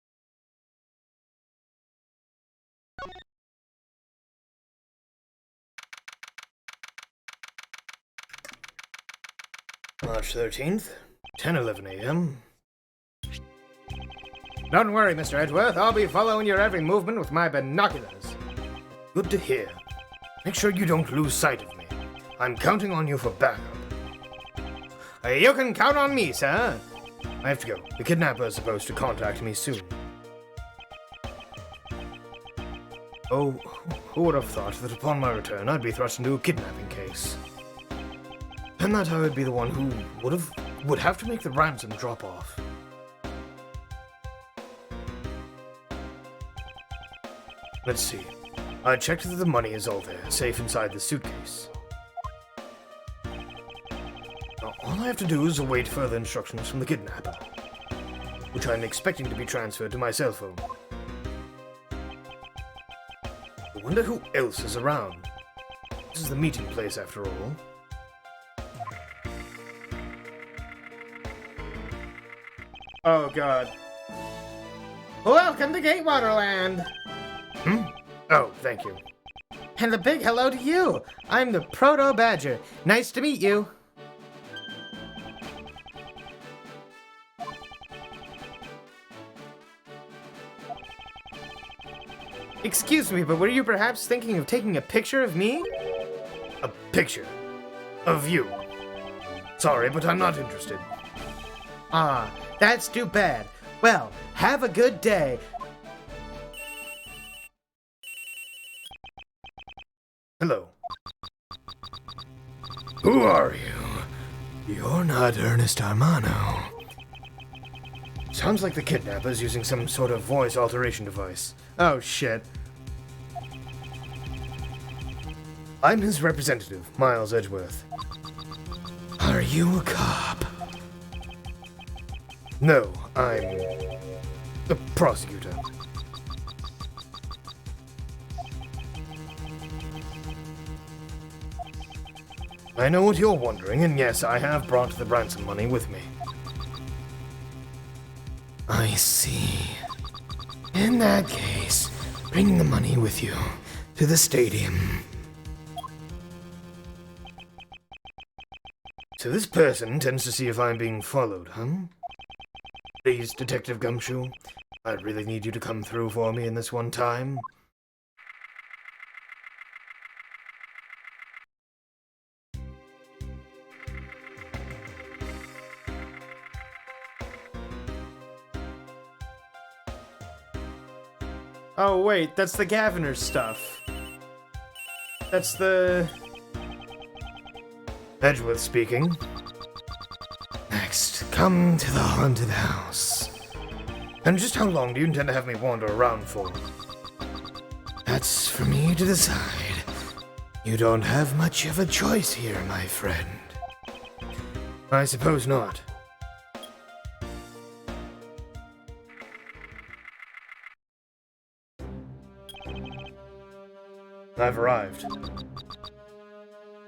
March 13th, 10:11 a.m. Don't worry, Mr. Edgeworth. I'll be following your every movement with my binoculars. Good to hear. Make sure you don't lose sight of me. I'm counting on you for backup. You can count on me, sir. I have to go. The kidnapper is supposed to contact me soon. Oh, who would have thought that upon my return I'd be thrust into a kidnapping case? And that I would be the one who would have to make the ransom drop off. Let's see. I checked that the money is all there, safe inside the suitcase. Now, all I have to do is await further instructions from the kidnapper, which I'm expecting to be transferred to my cell phone. I wonder who else is around. This is the meeting place, after all. Oh, God. Welcome to Gatewaterland! Oh, thank you. And a big hello to you! I'm the Proto Badger. Nice to meet you. Excuse me, but were you perhaps thinking of taking a picture of me? A picture of you. Sorry, but I'm not interested. Ah, that's too bad. Well, have a good day. Hello. Who are you? You're not Ernest Amano. Sounds like the kidnapper's using some sort of voice alteration device. Oh, shit. I'm his representative, Miles Edgeworth. Are you a cop? No, I'm a prosecutor. I know what you're wondering, and yes, I have brought the ransom money with me. I see. In that case, bring the money with you to the stadium. So this person tends to see if I'm being followed, huh? Please, Detective Gumshoe, I really need you to come through for me in this one time. Oh, wait, that's the Gaviner stuff. That's the... Edgeworth speaking. Next, come to the haunted house. And just how long do you intend to have me wander around for? That's for me to decide. You don't have much of a choice here, my friend. I suppose not. I've arrived.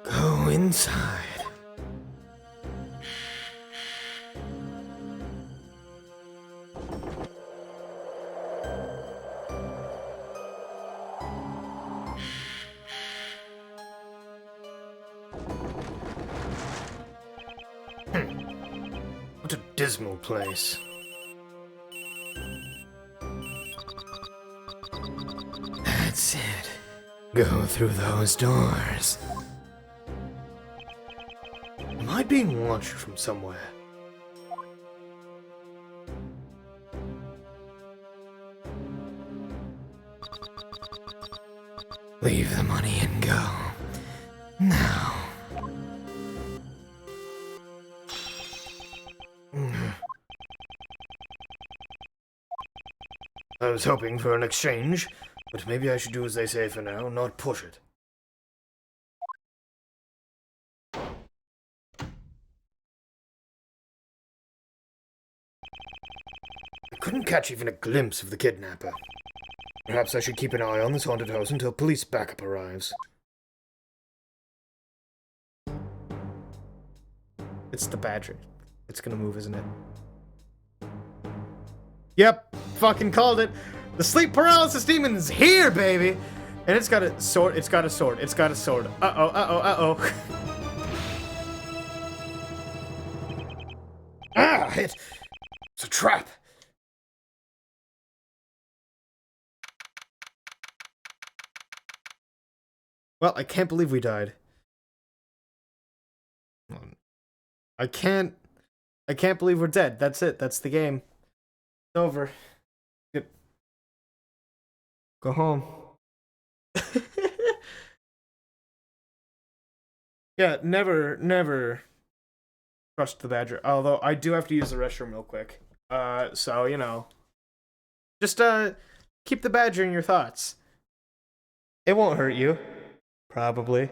Go inside. What a dismal place. That's it. Go through those doors. Am I being watched from somewhere? Leave the money and go. Now. I was hoping for an exchange, but maybe I should do as they say for now, not push it. I couldn't catch even a glimpse of the kidnapper. Perhaps I should keep an eye on this haunted house until police backup arrives. It's the badger. It's gonna move, isn't it? Yep, fucking called it. The sleep paralysis demon is here, baby! And it's got a sword, it's got a sword, it's got a sword. Uh-oh, uh-oh, uh-oh. Ah, it's a trap! Well, I can't believe we died. I can't believe we're dead. That's it. That's the game. It's over. Yep. Go home. Yeah, never trust the badger. Although I do have to use the restroom real quick. So, you know. Just, keep the badger in your thoughts. It won't hurt you. Probably.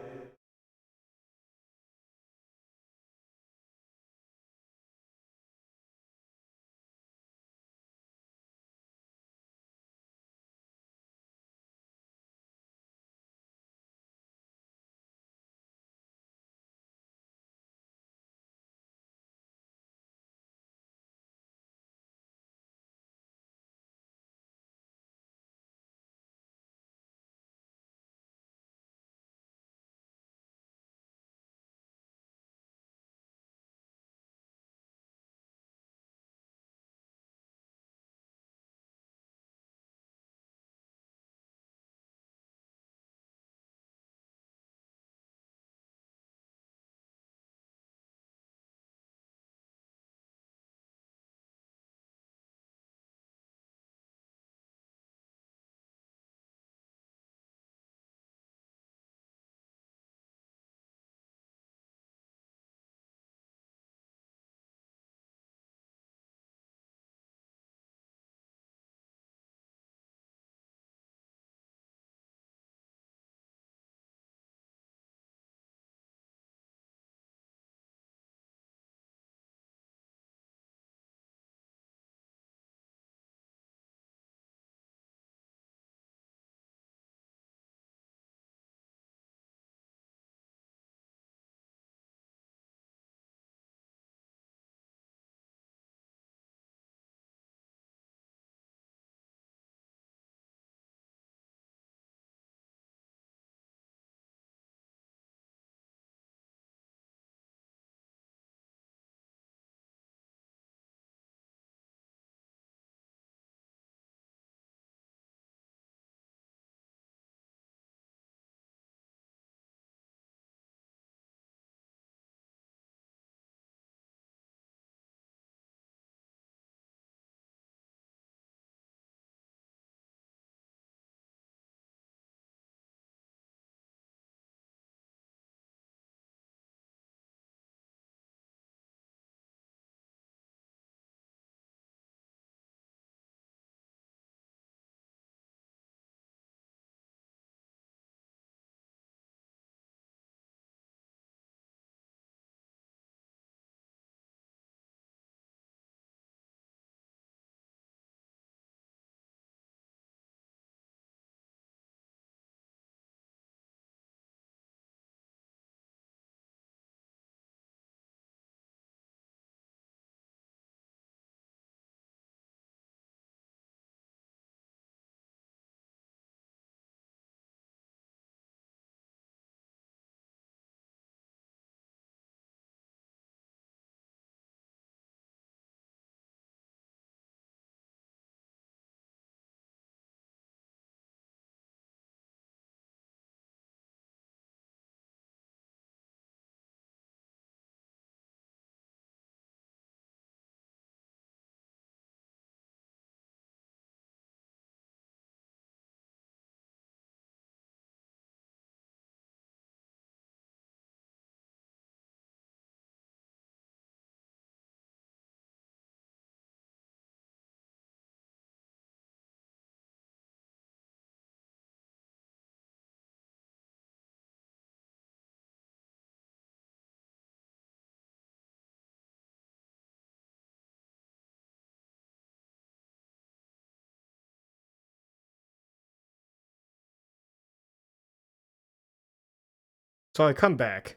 So I come back,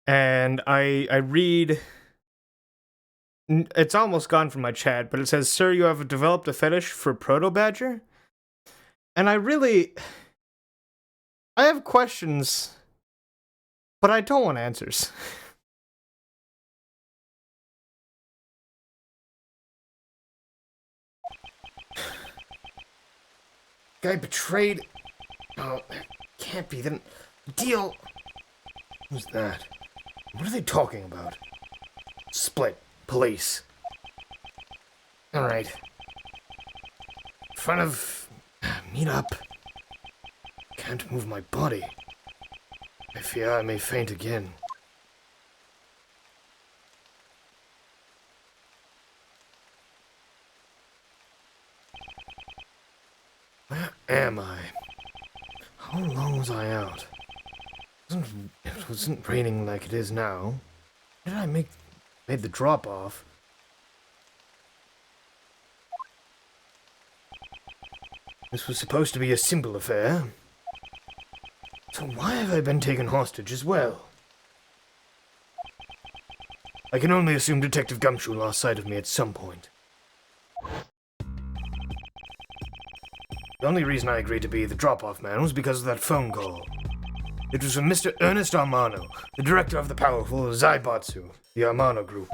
and I read. It's almost gone from my chat, but it says, "Sir, you have developed a fetish for Proto-Badger?" And I have questions, but I don't want answers. Guy betrayed. Oh, that can't be the deal. Who's that? What are they talking about? Split. Police. Alright. In front of... Meet up. Can't move my body. I fear I may faint again. Where am I? How long was I out? It wasn't raining like it is now. Where did I made the drop off? This was supposed to be a simple affair. So why have I been taken hostage as well? I can only assume Detective Gumshoe lost sight of me at some point. The only reason I agreed to be the drop-off man was because of that phone call. It was from Mr. Ernest Armano, the director of the powerful Zaibatsu, the Armano Group.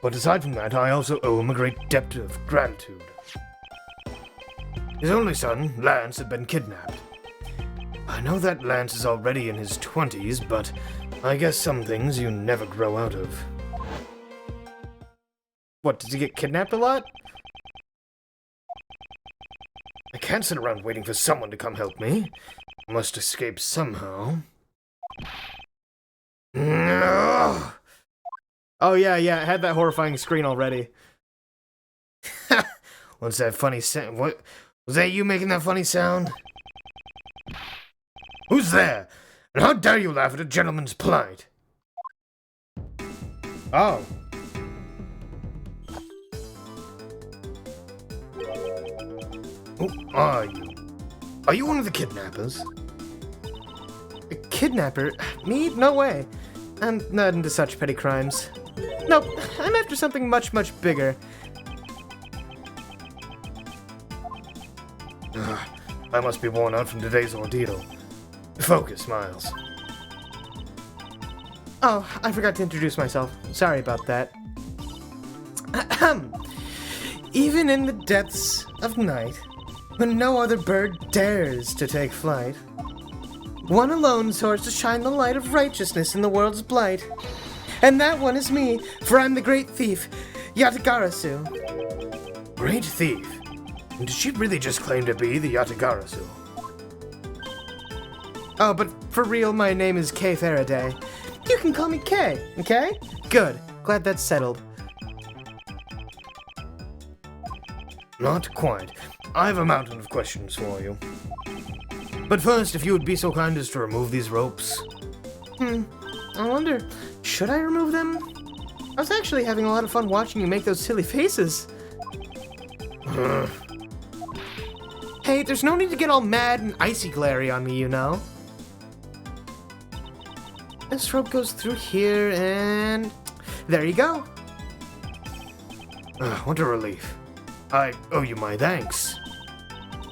But aside from that, I also owe him a great debt of gratitude. His only son, Lance, had been kidnapped. I know that Lance is already in his 20s, but I guess some things you never grow out of. What, did he get kidnapped a lot? I can't sit around waiting for someone to come help me. I must escape somehow. No! Oh yeah, I had that horrifying screen already. What's that funny sound? What? Was that you making that funny sound? Who's there? And how dare you laugh at a gentleman's plight? Oh. Who are you? Are you one of the kidnappers? A kidnapper? Me? No way. I'm not into such petty crimes. Nope, I'm after something much, much bigger. I must be worn out from today's ordeal. Focus, Miles. Oh, I forgot to introduce myself. Sorry about that. Even in the depths of night, when no other bird dares to take flight, one alone soars to shine the light of righteousness in the world's blight. And that one is me, for I'm the great thief, Yatagarasu. Great thief? Did she really just claim to be the Yatagarasu? Oh, but for real, my name is Kay Faraday. You can call me Kay, okay? Good. Glad that's settled. Not quite. I have a mountain of questions for you. But first, if you would be so kind as to remove these ropes. I wonder, should I remove them? I was actually having a lot of fun watching you make those silly faces. Hey, there's no need to get all mad and icy glary on me, you know. This rope goes through here, and there you go. What a relief. I owe you my thanks.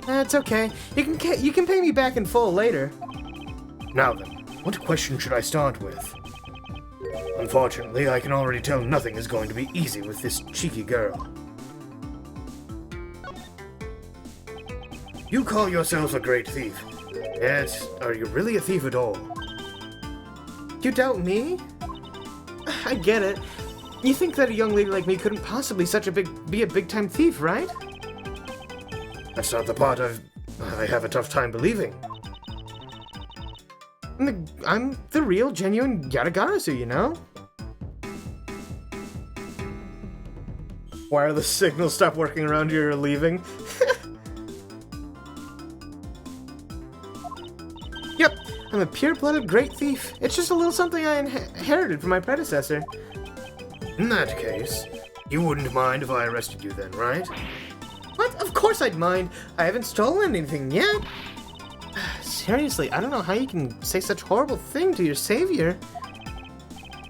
That's okay. You can pay me back in full later. Now then, what question should I start with? Unfortunately, I can already tell nothing is going to be easy with this cheeky girl. You call yourself a great thief, yet are you really a thief at all? You doubt me? I get it. You think that a young lady like me couldn't possibly be a big-time thief, right? That's not the part I have a tough time believing. I'm the real, genuine Yatagarasu, you know? Why are the signals stop working around you? You're leaving? Yep, I'm a pure-blooded great thief. It's just a little something I inherited from my predecessor. In that case, you wouldn't mind if I arrested you then, right? What? Of course I'd mind. I haven't stolen anything yet. seriously, I don't know how you can say such horrible thing to your savior.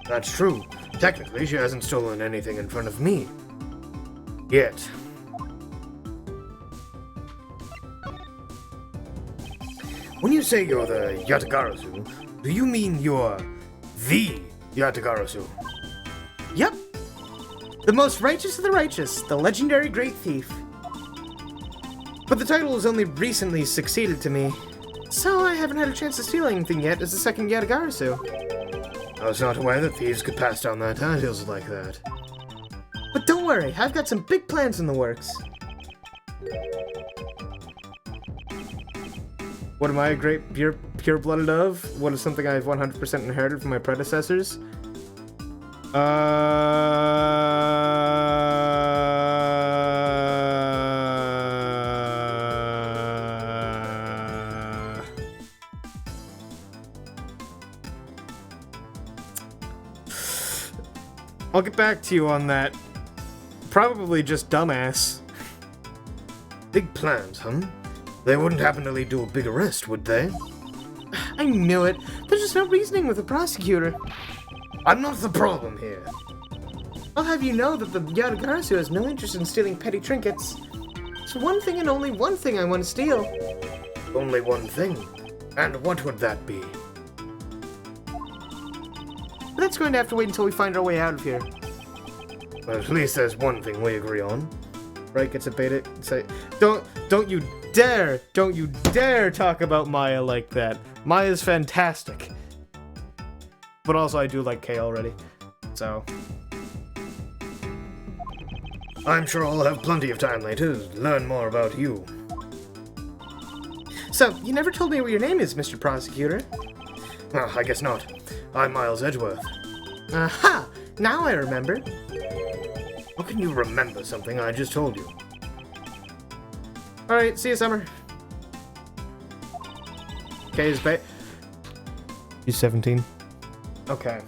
That's true. Technically, she hasn't stolen anything in front of me. Yet. When you say you're the Yatagarasu, do you mean you're the Yatagarasu? Yep. The most righteous of the righteous, the legendary great thief. But the title has only recently succeeded to me, so I haven't had a chance to steal anything yet as the second Yatagarasu. I was not aware that thieves could pass down their titles like that. But don't worry, I've got some big plans in the works. What am I, a great pure-blooded of? What is something I've 100% inherited from my predecessors? I'll get back to you on that. Probably just dumbass. Big plans, huh? They wouldn't happen to lead to a big arrest, would they? I knew it. There's just no reasoning with the prosecutor. I'm not the problem here. I'll have you know that the Yatagarasu has no interest in stealing petty trinkets. There's one thing and only one thing I want to steal. Only one thing. And what would that be? But that's going to have to wait until we find our way out of here. Well, at least there's one thing we agree on. Right, gets a beta. Say, don't you dare talk about Maya like that. Maya's fantastic. But also, I do like Kay already. So. I'm sure I'll have plenty of time later to learn more about you. So, you never told me what your name is, Mr. Prosecutor. Well, I guess not. I'm Miles Edgeworth. Aha! Now I remember. How can you remember something I just told you? Alright, see you, Summer. Kay's back. He's 17. Okay.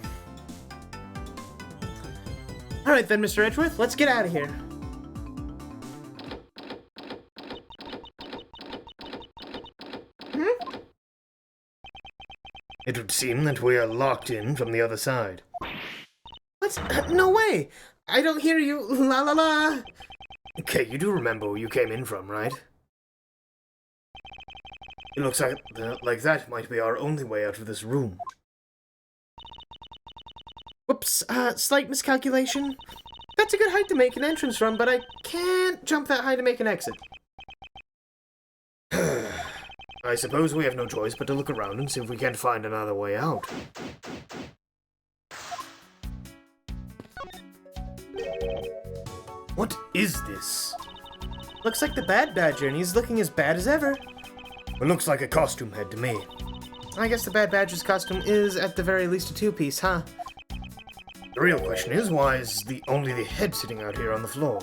Alright then, Mr. Edgeworth, let's get out of here. It would seem that we are locked in from the other side. What? No way! I don't hear you. La la la! Okay, you do remember where you came in from, right? It looks like that might be our only way out of this room. Whoops, slight miscalculation. That's a good height to make an entrance from, but I can't jump that high to make an exit. I suppose we have no choice but to look around and see if we can't find another way out. What is this? Looks like the Bad Badger, and he's looking as bad as ever. It looks like a costume head to me. I guess the Bad Badger's costume is, at the very least, a two-piece, huh? The real question is, why is only the head sitting out here on the floor?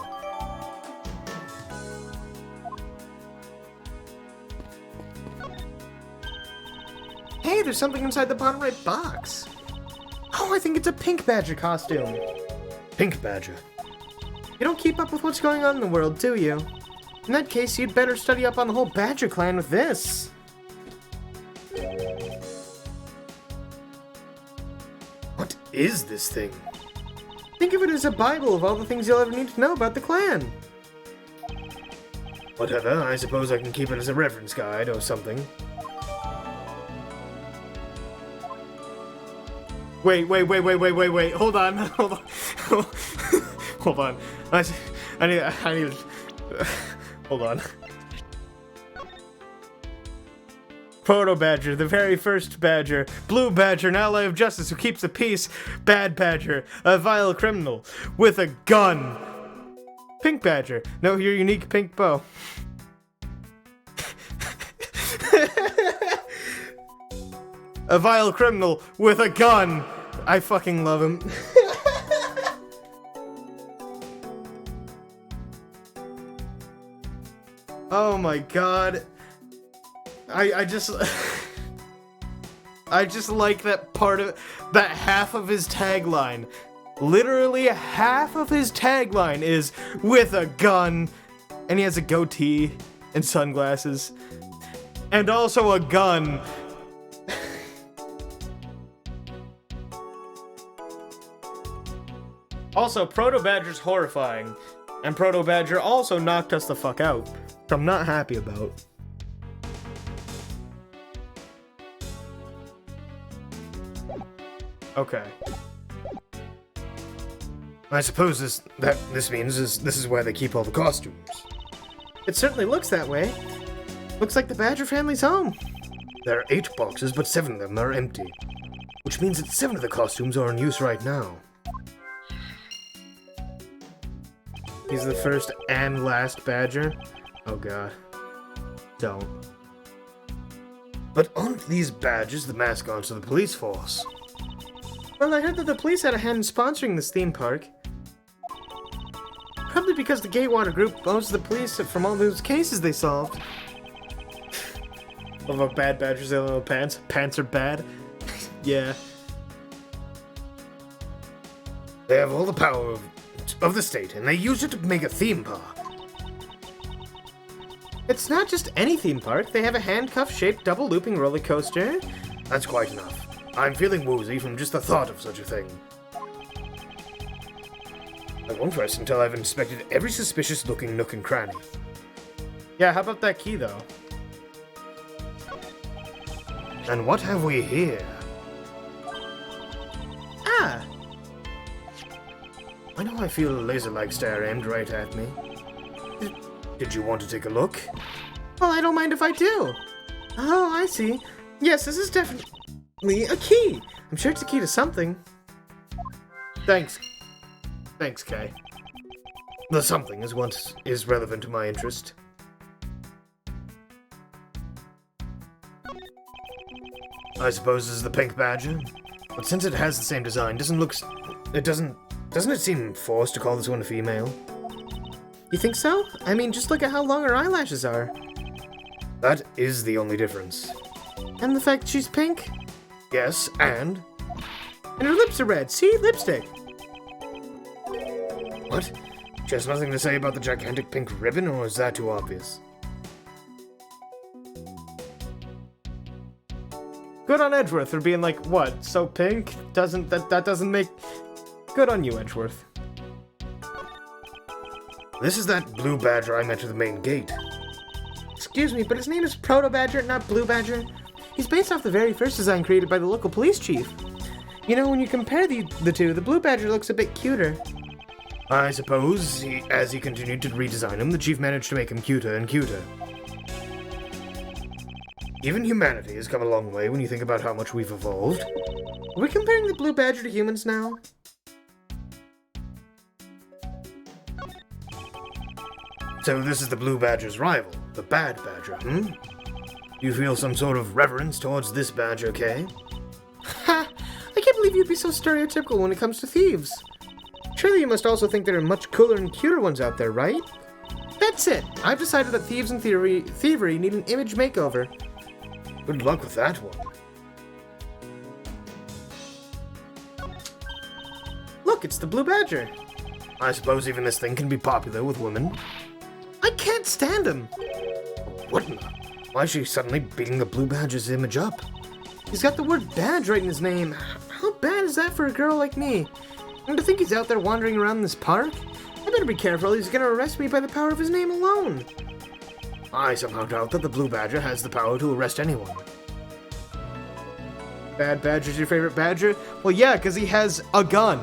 Hey, there's something inside the bottom right box. Oh, I think it's a Pink Badger costume. Pink Badger. You don't keep up with what's going on in the world, do you? In that case, you'd better study up on the whole Badger clan with this. What is this thing? Think of it as a Bible of all the things you'll ever need to know about the clan. Whatever, I suppose I can keep it as a reference guide or something. Wait. Hold on. Hold on. I need. Hold on. Proto Badger, the very first Badger. Blue Badger, an ally of justice who keeps the peace. Bad Badger, a vile criminal with a gun. Pink Badger, know your unique pink bow. A vile criminal with a gun. I fucking love him. Oh my god. I just like that part of that half of his tagline. Literally half of his tagline is with a gun, and he has a goatee and sunglasses. And also a gun. Also, Proto Badger's horrifying. And Proto Badger also knocked us the fuck out. Which I'm not happy about. Okay. I suppose this means this is where they keep all the costumes. It certainly looks that way. Looks like the Badger family's home. There are 8 boxes, but 7 of them are empty. Which means that 7 of the costumes are in use right now. He's the first and last Badger. Oh god. Don't. But aren't these badges the mascots of the police force? Well, I heard that the police had a hand in sponsoring this theme park. Probably because the Gatewater Group owes the police from all those cases they solved. What about bad badgers? They have little pants. Pants are bad. Yeah. They have all the power of the state, and they use it to make a theme park. It's not just any theme park. They have a handcuff-shaped double-looping roller coaster. That's quite enough. I'm feeling woozy from just the thought of such a thing. I won't rest until I've inspected every suspicious-looking nook and cranny. Yeah, how about that key, though? And what have we here? Ah! I know I feel a laser-like stare aimed right at me. Did you want to take a look? Well, I don't mind if I do. Oh, I see. Yes, this is definitely a key. I'm sure it's a key to something. Thanks, Kay. The something is what is relevant to my interest. I suppose this is the pink badger, but since it has the same design, doesn't it seem forced to call this one a female? You think so? I mean, just look at how long her eyelashes are. That is the only difference. And the fact she's pink. Yes, and her lips are red. See? Lipstick. what? She has nothing to say about the gigantic pink ribbon, or is that too obvious? Good on Edgeworth for being like, what? So pink? That doesn't make... Good on you, Edgeworth. This is that blue badger I met at the main gate. Excuse me, but his name is Proto Badger, not Blue Badger. He's based off the very first design created by the local police chief. You know, when you compare the two, the Blue Badger looks a bit cuter. I suppose, as he continued to redesign him, the chief managed to make him cuter and cuter. Even humanity has come a long way when you think about how much we've evolved. Are we comparing the Blue Badger to humans now? So this is the blue badger's rival, the bad badger, You feel some sort of reverence towards this badger, Kay? Ha! I can't believe you'd be so stereotypical when it comes to thieves. Surely you must also think there are much cooler and cuter ones out there, right? That's it! I've decided that thieves and thievery need an image makeover. Good luck with that one. Look, it's the Blue Badger. I suppose even this thing can be popular with women. I can't stand him. What in the... Why is she suddenly beating the blue badger's image up? He's got the word badge right in his name. How bad is that for a girl like me? And to think he's out there wandering around this park? I better be careful, he's gonna arrest me by the power of his name alone. I somehow doubt that the blue badger has the power to arrest anyone. Bad Badger's your favorite badger? Well, yeah, because he has a gun.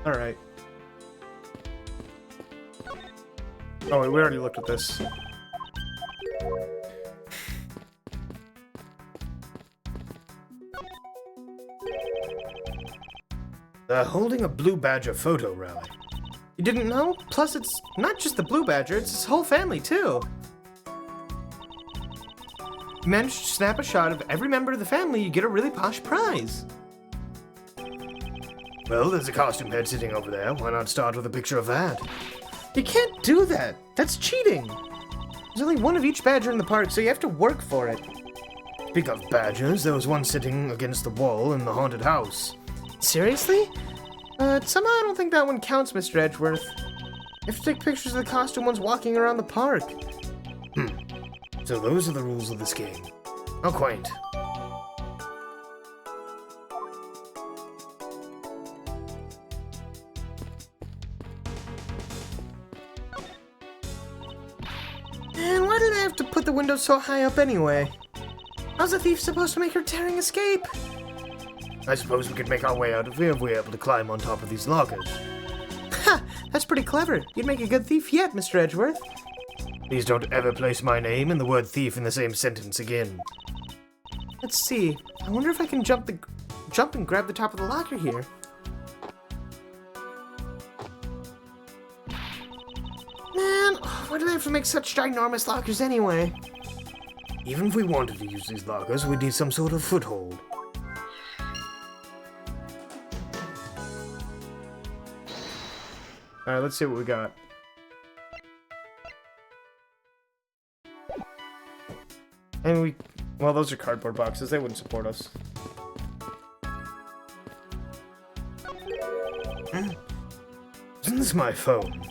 Alright. Oh, wait, we already looked at this. They're holding a blue badger photo rally. You didn't know? Plus, it's not just the Blue Badger, it's his whole family, too. You managed to snap a shot of every member of the family, you get a really posh prize. Well, there's a costume head sitting over there. Why not start with a picture of that? You can't do that. That's cheating. There's only one of each badger in the park, so you have to work for it. Speak of badgers, there was one sitting against the wall in the haunted house. Seriously? Somehow I don't think that one counts, Mr. Edgeworth. You have to take pictures of the costume ones walking around the park. So those are the rules of this game. How quaint. And why did I have to put the window so high up anyway? How's a thief supposed to make her daring escape? I suppose we could make our way out of here if we were able to climb on top of these lockers. Ha! That's pretty clever. You'd make a good thief yet, Mr. Edgeworth. Please don't ever place my name and the word thief in the same sentence again. Let's see. I wonder if I can jump and grab the top of the locker here. Man, why do they have to make such ginormous lockers anyway? Even if we wanted to use these lockers, we'd need some sort of foothold. Alright, let's see what we got. And well, those are cardboard boxes. They wouldn't support us. Isn't this my phone?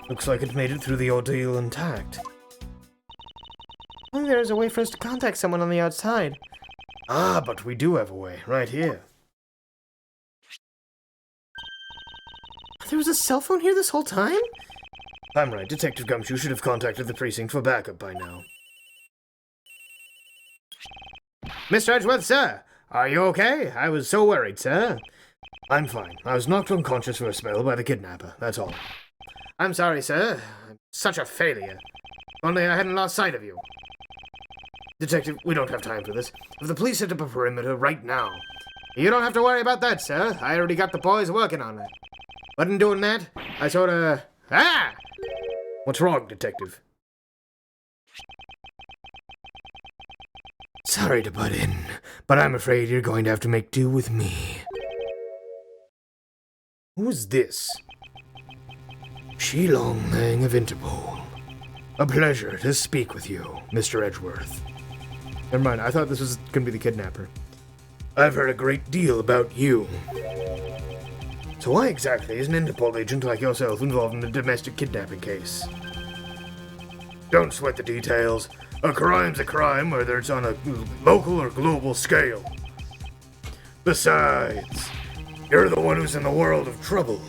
Looks like it made it through the ordeal intact. I think there's a way for us to contact someone on the outside. Ah, but we do have a way, right here. There was a cell phone here this whole time? I'm right, Detective Gumshoe should have contacted the precinct for backup by now. Mr. Edgeworth, sir! Are you okay? I was so worried, sir. I'm fine. I was knocked unconscious for a spell by the kidnapper, that's all. I'm sorry, sir. I'm such a failure. Only I hadn't lost sight of you. Detective, we don't have time for this. If the police set up a perimeter right now... You don't have to worry about that, sir. I already got the boys working on it. But in doing that, I sorta... Ah! What's wrong, Detective? Sorry to butt in, but I'm afraid you're going to have to make do with me. Who's this? Shilong Lang of Interpol. A pleasure to speak with you, Mr. Edgeworth. Never mind, I thought this was gonna be the kidnapper. I've heard a great deal about you. So why exactly is an Interpol agent like yourself involved in a domestic kidnapping case? Don't sweat the details. A crime's a crime, whether it's on a local or global scale. Besides, you're the one who's in the world of trouble.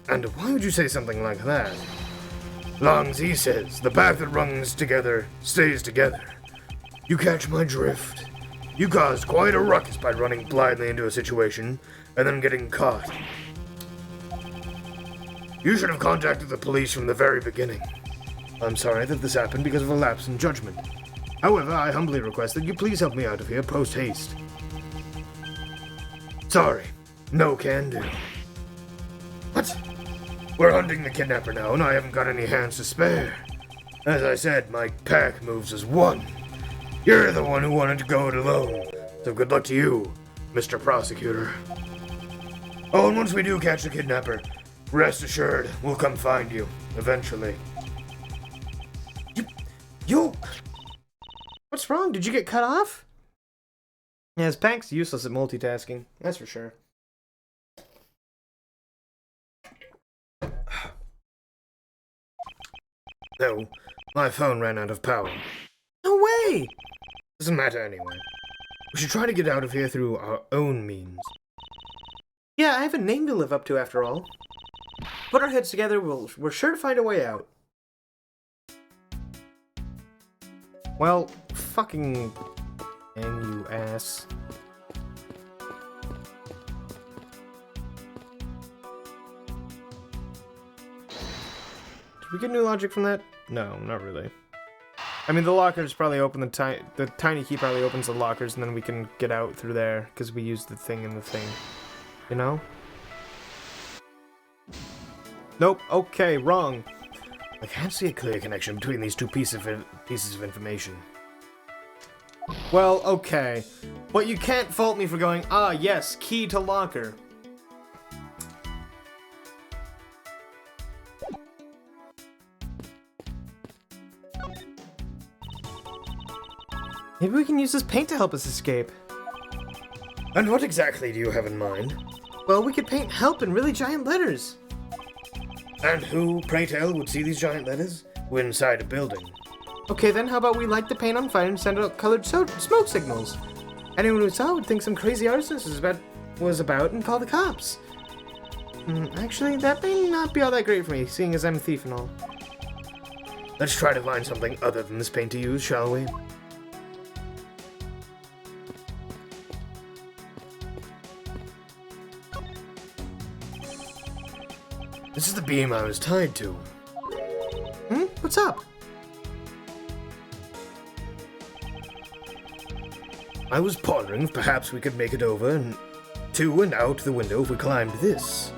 And why would you say something like that? Long Z says, the path that runs together stays together. You catch my drift? You caused quite a ruckus by running blindly into a situation and then getting caught. You should have contacted the police from the very beginning. I'm sorry that this happened because of a lapse in judgment. However, I humbly request that you please help me out of here post-haste. Sorry. No can do. What? We're hunting the kidnapper now, and I haven't got any hands to spare. As I said, my pack moves as one. You're the one who wanted to go it alone, so good luck to you, Mr. Prosecutor. Oh, and once we do catch the kidnapper, rest assured, we'll come find you, eventually. You... What's wrong? Did you get cut off? Yeah, his pack's useless at multitasking, that's for sure. No, my phone ran out of power. No way! Doesn't matter anyway. We should try to get out of here through our own means. Yeah, I have a name to live up to after all. Put our heads together, we're sure to find a way out. Well, fucking... and you ass. Did we get new logic from that? No, not really. I mean, the lockers probably open the tiny key probably opens the lockers, and then we can get out through there, because we used the thing in the thing. You know? Nope, okay, wrong. I can't see a clear connection between these two pieces of information. Well, okay. But you can't fault me for going, ah, yes, key to locker. Maybe we can use this paint to help us escape. And what exactly do you have in mind? Well, we could paint help in really giant letters. And who, pray tell, would see these giant letters? We're inside a building. Okay, then how about we light the paint on fire and send out colored smoke signals? Anyone who saw would think some crazy arsonist was about and call the cops. Actually, that may not be all that great for me, seeing as I'm a thief and all. Let's try to find something other than this paint to use, shall we? This is the beam I was tied to. What's up? I was pondering if perhaps we could make it over and to and out the window if we climbed this.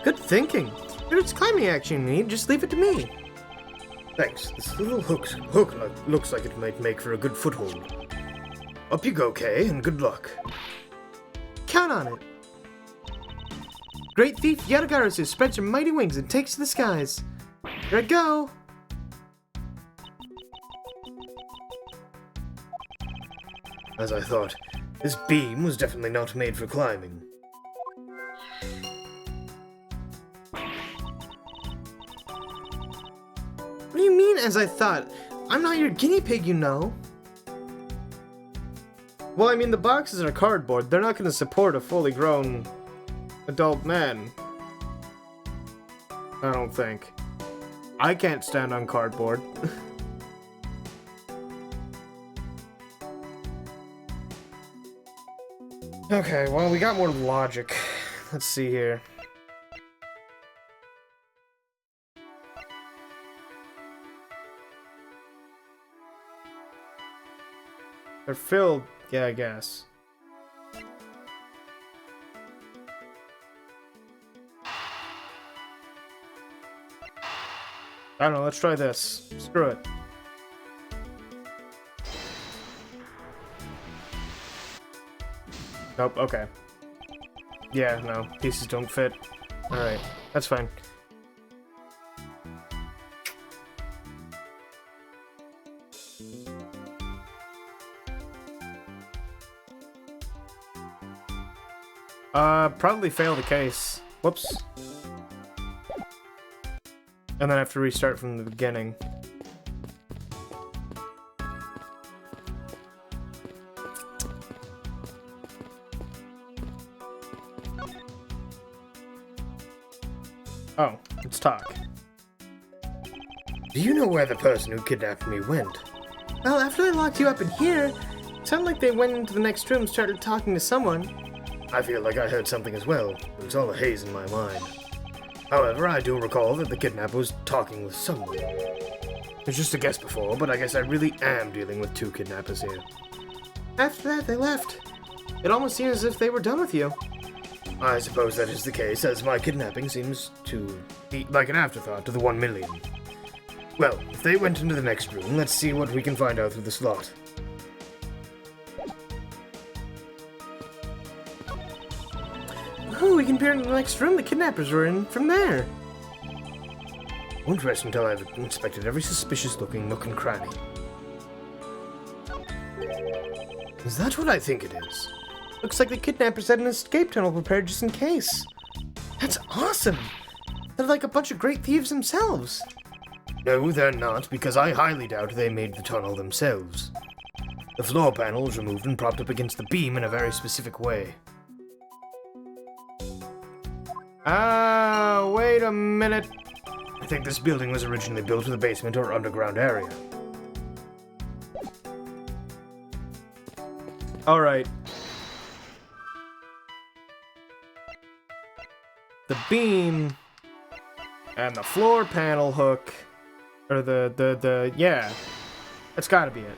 Good thinking. If it's climbing action you need, just leave it to me. Thanks. This little hook looks like it might make for a good foothold. Up you go, Kay, and good luck. Count on it. Great thief Yatagarasu spreads her mighty wings and takes to the skies. Here I go. As I thought, this beam was definitely not made for climbing. What do you mean, as I thought? I'm not your guinea pig, you know. Well, I mean, the boxes are cardboard. They're not going to support a fully grown adult man. I don't think. I can't stand on cardboard. Okay, well, we got more logic. Let's see here. They're filled, yeah, I guess. I don't know, let's try this. Screw it. Nope, okay. Yeah, no, pieces don't fit. Alright, that's fine. Probably fail the case. Whoops. And then I have to restart from the beginning. Oh, let's talk. Do you know where the person who kidnapped me went? Well, after I locked you up in here, it sounded like they went into the next room and started talking to someone. I feel like I heard something as well, but it's all a haze in my mind. However, I do recall that the kidnapper was talking with someone. It was just a guess before, but I guess I really am dealing with two kidnappers here. After that, they left. It almost seemed as if they were done with you. I suppose that is the case, as my kidnapping seems to be like an afterthought to the 1 million. Well, if they went into the next room, let's see what we can find out through the slot. Oh, we can peer into the next room the kidnappers were in from there. Won't rest until I've inspected every suspicious-looking nook and cranny. Is that what I think it is? Looks like the kidnappers had an escape tunnel prepared just in case. That's awesome! They're like a bunch of great thieves themselves. No, they're not, because I highly doubt they made the tunnel themselves. The floor panel was removed and propped up against the beam in a very specific way. Wait a minute. I think this building was originally built with a basement or underground area. Alright. The beam and the floor panel hook, or yeah, that's gotta be it.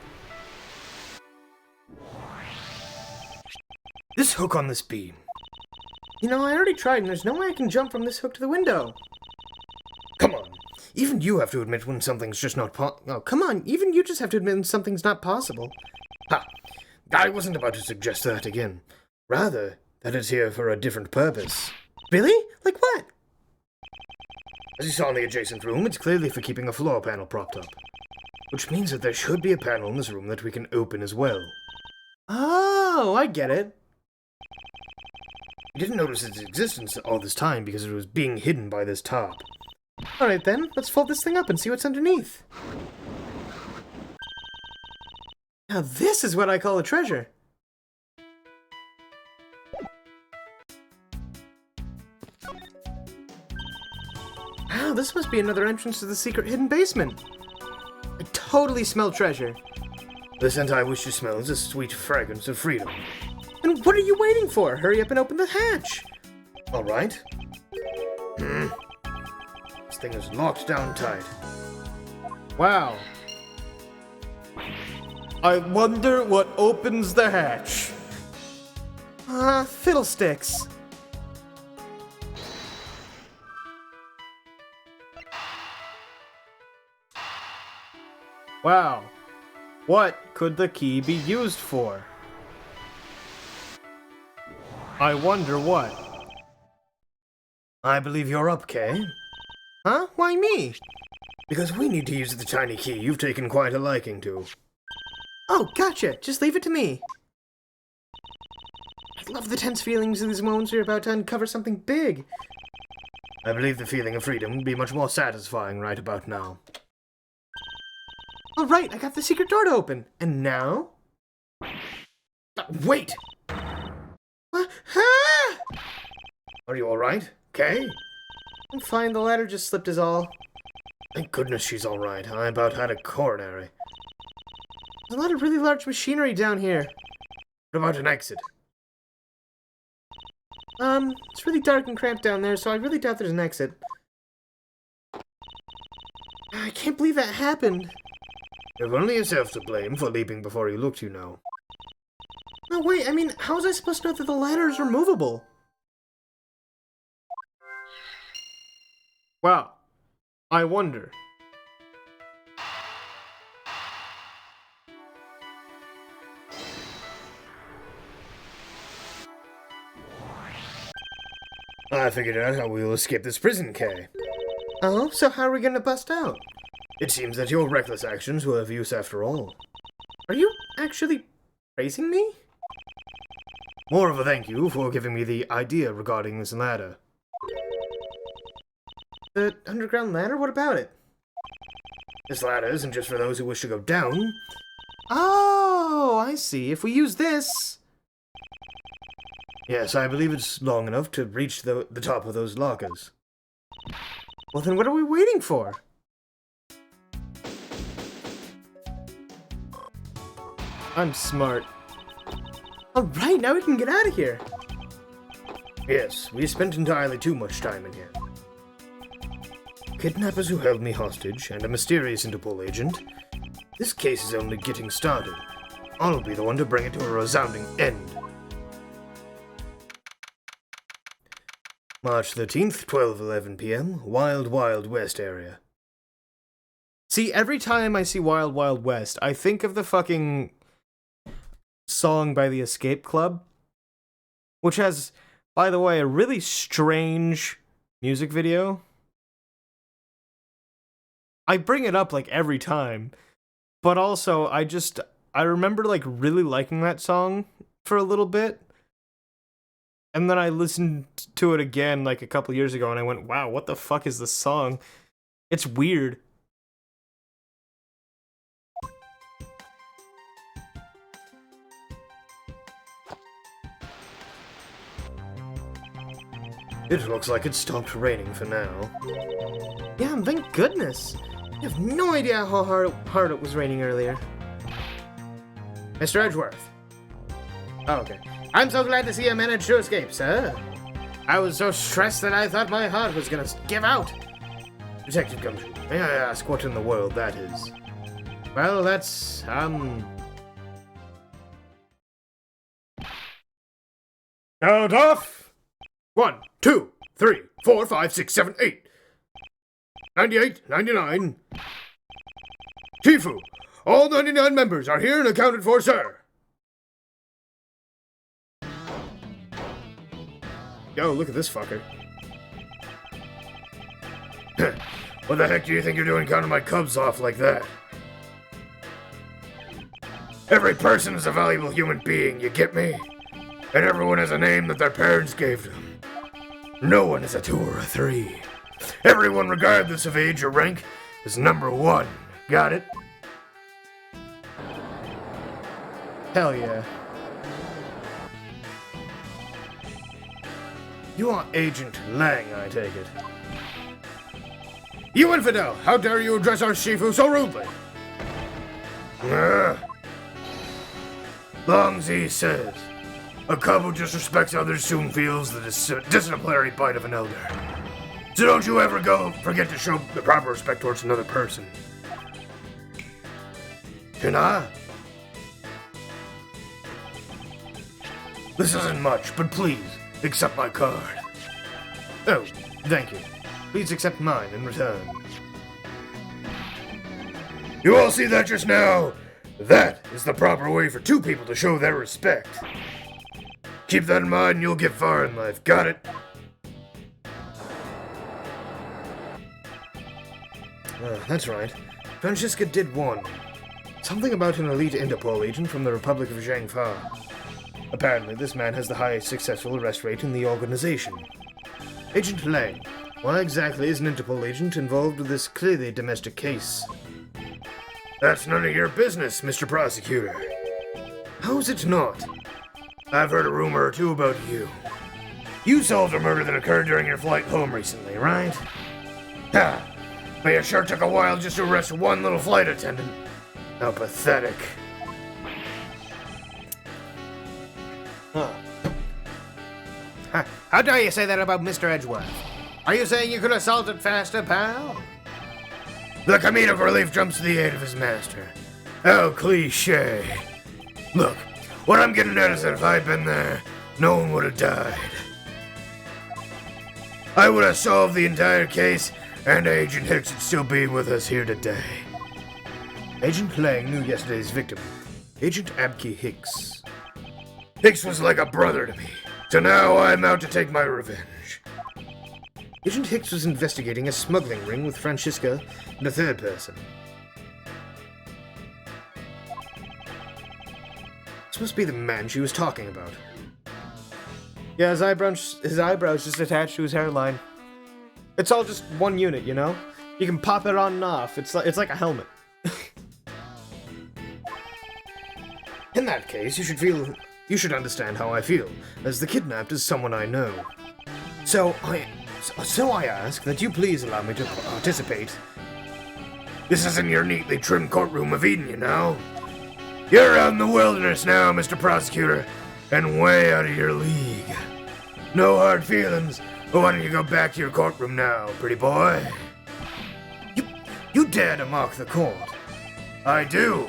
This hook on this beam. You know, I already tried and there's no way I can jump from this hook to the window. Come on. Even you have to admit when something's just not Oh, come on. Even you just have to admit when something's not possible. Ha! I wasn't about to suggest that again. Rather, that it's here for a different purpose. Really? Like what? As you saw in the adjacent room, it's clearly for keeping a floor panel propped up. Which means that there should be a panel in this room that we can open as well. Oh, I get it. He didn't notice its existence all this time because it was being hidden by this top. Alright then, let's fold this thing up and see what's underneath. Now this is what I call a treasure. Wow, this must be another entrance to the secret hidden basement. I totally smell treasure. The scent I wish to smell is a sweet fragrance of freedom. And what are you waiting for? Hurry up and open the hatch. All right. This thing is locked down tight. Wow. I wonder what opens the hatch. Fiddlesticks. Wow. What could the key be used for? I wonder what. I believe you're up, Kay. Huh? Why me? Because we need to use the tiny key you've taken quite a liking to. Oh, gotcha. Just leave it to me. I love the tense feelings of these moments you're about to uncover something big. I believe the feeling of freedom would be much more satisfying right about now. All right, I got the secret door to open. And now? Wait! Ah! Are you alright, Kay? I'm fine, the ladder just slipped is all. Thank goodness she's alright. I about had a coronary. There's a lot of really large machinery down here. What about an exit? It's really dark and cramped down there, so I really doubt there's an exit. I can't believe that happened. You have only yourself to blame for leaping before you looked, you know. No, wait, I mean, how was I supposed to know that the ladder is removable? Wow. I wonder. I figured out how we will escape this prison, Kay. Oh, so how are we gonna bust out? It seems that your reckless actions will have use after all. Are you actually praising me? More of a thank you for giving me the idea regarding this ladder. The underground ladder? What about it? This ladder isn't just for those who wish to go down. Oh, I see. If we use this... Yes, I believe it's long enough to reach the top of those lockers. Well, then what are we waiting for? I'm smart. Alright, now we can get out of here. Yes, we spent entirely too much time in here. Kidnappers who held me hostage, and a mysterious Interpol agent. This case is only getting started. I'll be the one to bring it to a resounding end. March 13th, 12:11 p.m., Wild Wild West area. See, every time I see Wild Wild West, I think of the fucking song by the Escape Club, which has, by the way, a really strange music video. I bring it up like every time, but also I remember like really liking that song for a little bit. And then I listened to it again like a couple years ago and I went, wow, what the fuck is this song? It's weird. It looks like it stopped raining for now. Yeah, and thank goodness. I have no idea how hard it was raining earlier. Mr. Edgeworth. Oh, okay. I'm so glad to see you managed to escape, sir. I was so stressed that I thought my heart was gonna give out. Detective Gumshoe, may I ask what in the world that is? Well, that's, Count off! 1, 2, 3, 4, 5, 6, 7, 8. 98, 99. Tifu, all 99 members are here and accounted for, sir. Yo, look at this fucker. What the heck do you think you're doing counting my cubs off like that? Every person is a valuable human being, you get me? and everyone has a name that their parents gave them. No one is a 2 or a 3. Everyone, regardless of age or rank, is number 1. Got it? Hell yeah. You are Agent Lang, I take it. You infidel! How dare you address our Shifu so rudely? Long Z says, a cub who disrespects others soon feels the disciplinary bite of an elder. So don't you ever forget to show the proper respect towards another person. Tina? This isn't much, but please, accept my card. Oh, thank you. Please accept mine in return. You all see that just now? That is the proper way for 2 people to show their respect. Keep that in mind and you'll get far in life. Got it? That's right. Francesca did warn me. Something about an elite Interpol agent from the Republic of Zhangfa. Apparently, this man has the highest successful arrest rate in the organization. Agent Lang, why exactly is an Interpol agent involved with this clearly domestic case? That's none of your business, Mr. Prosecutor. How is it not? I've heard a rumor or 2 about you. You solved a murder that occurred during your flight home recently, right? Ha! But it sure took a while just to arrest one little flight attendant. How pathetic. How dare you say that about Mr. Edgeworth? Are you saying you could have solved it faster, pal? The comedic relief jumps to the aid of his master. How cliché. Look, what I'm getting at is that if I'd been there, no one would have died. I would have solved the entire case, and Agent Hicks would still be with us here today. Agent Lang knew yesterday's victim, Agent Abke Hicks. Hicks was like a brother to me, so now I'm out to take my revenge. Agent Hicks was investigating a smuggling ring with Francesca and a 3rd person. This must be the man she was talking about. Yeah, his eyebrows just attached to his hairline. It's all just one unit, you know? You can pop it on and off. It's like a helmet. In that case, you should understand how I feel, as the kidnapped is someone I know. So I ask that you please allow me to participate. This isn't your neatly trimmed courtroom of Eden, you know. You're out in the wilderness now, Mr. Prosecutor, and way out of your league. No hard feelings, but why don't you go back to your courtroom now, pretty boy? You dare to mock the court? I do,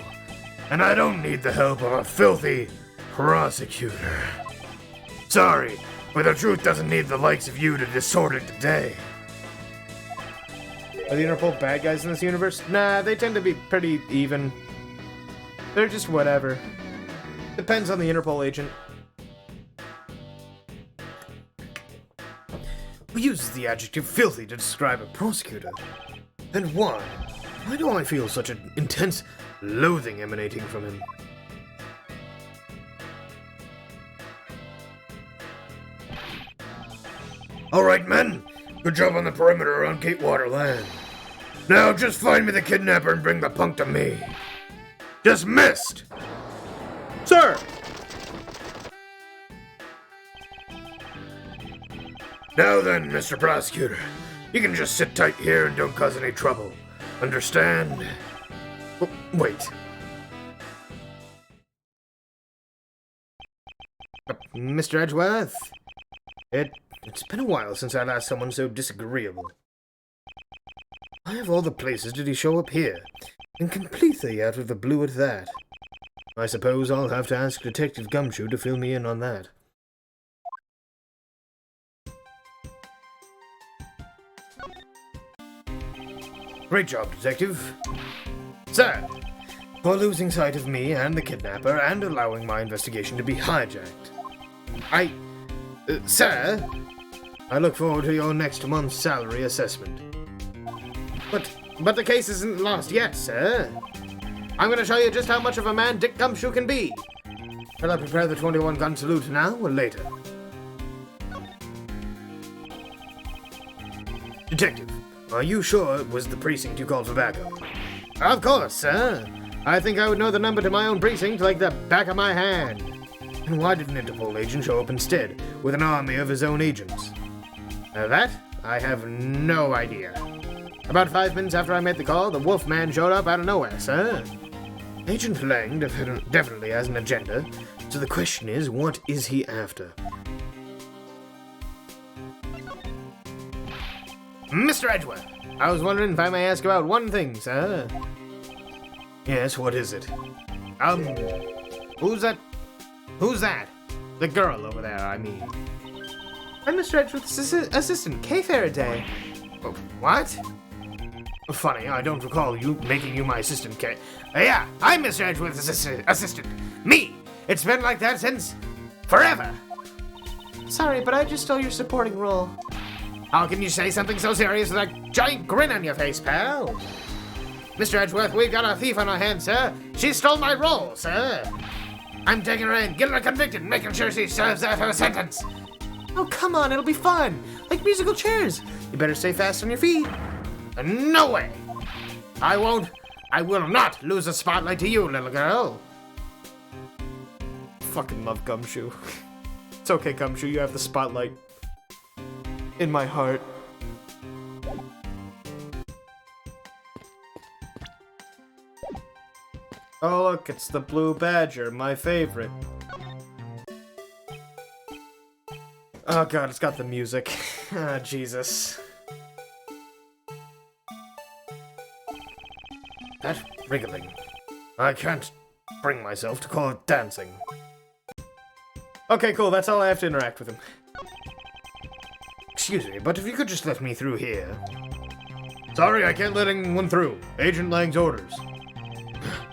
and I don't need the help of a filthy prosecutor. Sorry, but the truth doesn't need the likes of you to distort it today. Are the Interpol bad guys in this universe? Nah, they tend to be pretty even. They're just whatever. Depends on the Interpol agent. Who uses the adjective filthy to describe a prosecutor? And why? Why do I feel such an intense loathing emanating from him? Alright, men. Good job on the perimeter around Gatewater Land. Now just find me the kidnapper and bring the punk to me. Dismissed! Sir! Now then, Mr. Prosecutor, you can just sit tight here and don't cause any trouble. Understand? Wait. Mr. Edgeworth? It's been a while since I last someone so disagreeable. I have all the places did he show up here, and completely out of the blue at that. I suppose I'll have to ask Detective Gumshoe to fill me in on that. Great job, Detective. Sir, for losing sight of me and the kidnapper and allowing my investigation to be hijacked. Sir, I look forward to your next month's salary assessment. But the case isn't lost yet, sir. I'm gonna show you just how much of a man Dick Gumshoe can be. Shall I prepare the 21-gun salute now or later? Detective, are you sure it was the precinct you called for backup? Of course, sir. I think I would know the number to my own precinct like the back of my hand. And why did an Interpol agent show up instead, with an army of his own agents? Now that, I have no idea. About 5 minutes after I made the call, the Wolfman showed up out of nowhere, sir. Agent Lang definitely has an agenda, so the question is, what is he after? Mr. Edgeworth, I was wondering if I may ask about one thing, sir. Yes, what is it? Who's that? Who's that? The girl over there, I mean. I'm Mr. Edgeworth's assistant, Kay Faraday. Oh, what? Funny, I don't recall making you my assistant, Kay. Yeah, I'm Mr. Edgeworth's assistant. Me! It's been like that since forever. Sorry, but I just stole your supporting role. How can you say something so serious with a giant grin on your face, pal? Mr. Edgeworth, we've got a thief on our hands, sir. She stole my role, sir. I'm taking her in, getting her convicted, making sure she serves out her sentence. Oh, come on, it'll be fun. Like musical chairs. You better stay fast on your feet. No way. I will not lose the spotlight to you, little girl. Fucking love Gumshoe. It's okay, Gumshoe, you have the spotlight. In my heart. Oh look, it's the Blue Badger, my favorite. Oh god, it's got the music. Ah, Jesus. That wriggling. I can't bring myself to call it dancing. Okay, cool, that's all I have to interact with him. Excuse me, but if you could just let me through here. Sorry, I can't let anyone through. Agent Lang's orders.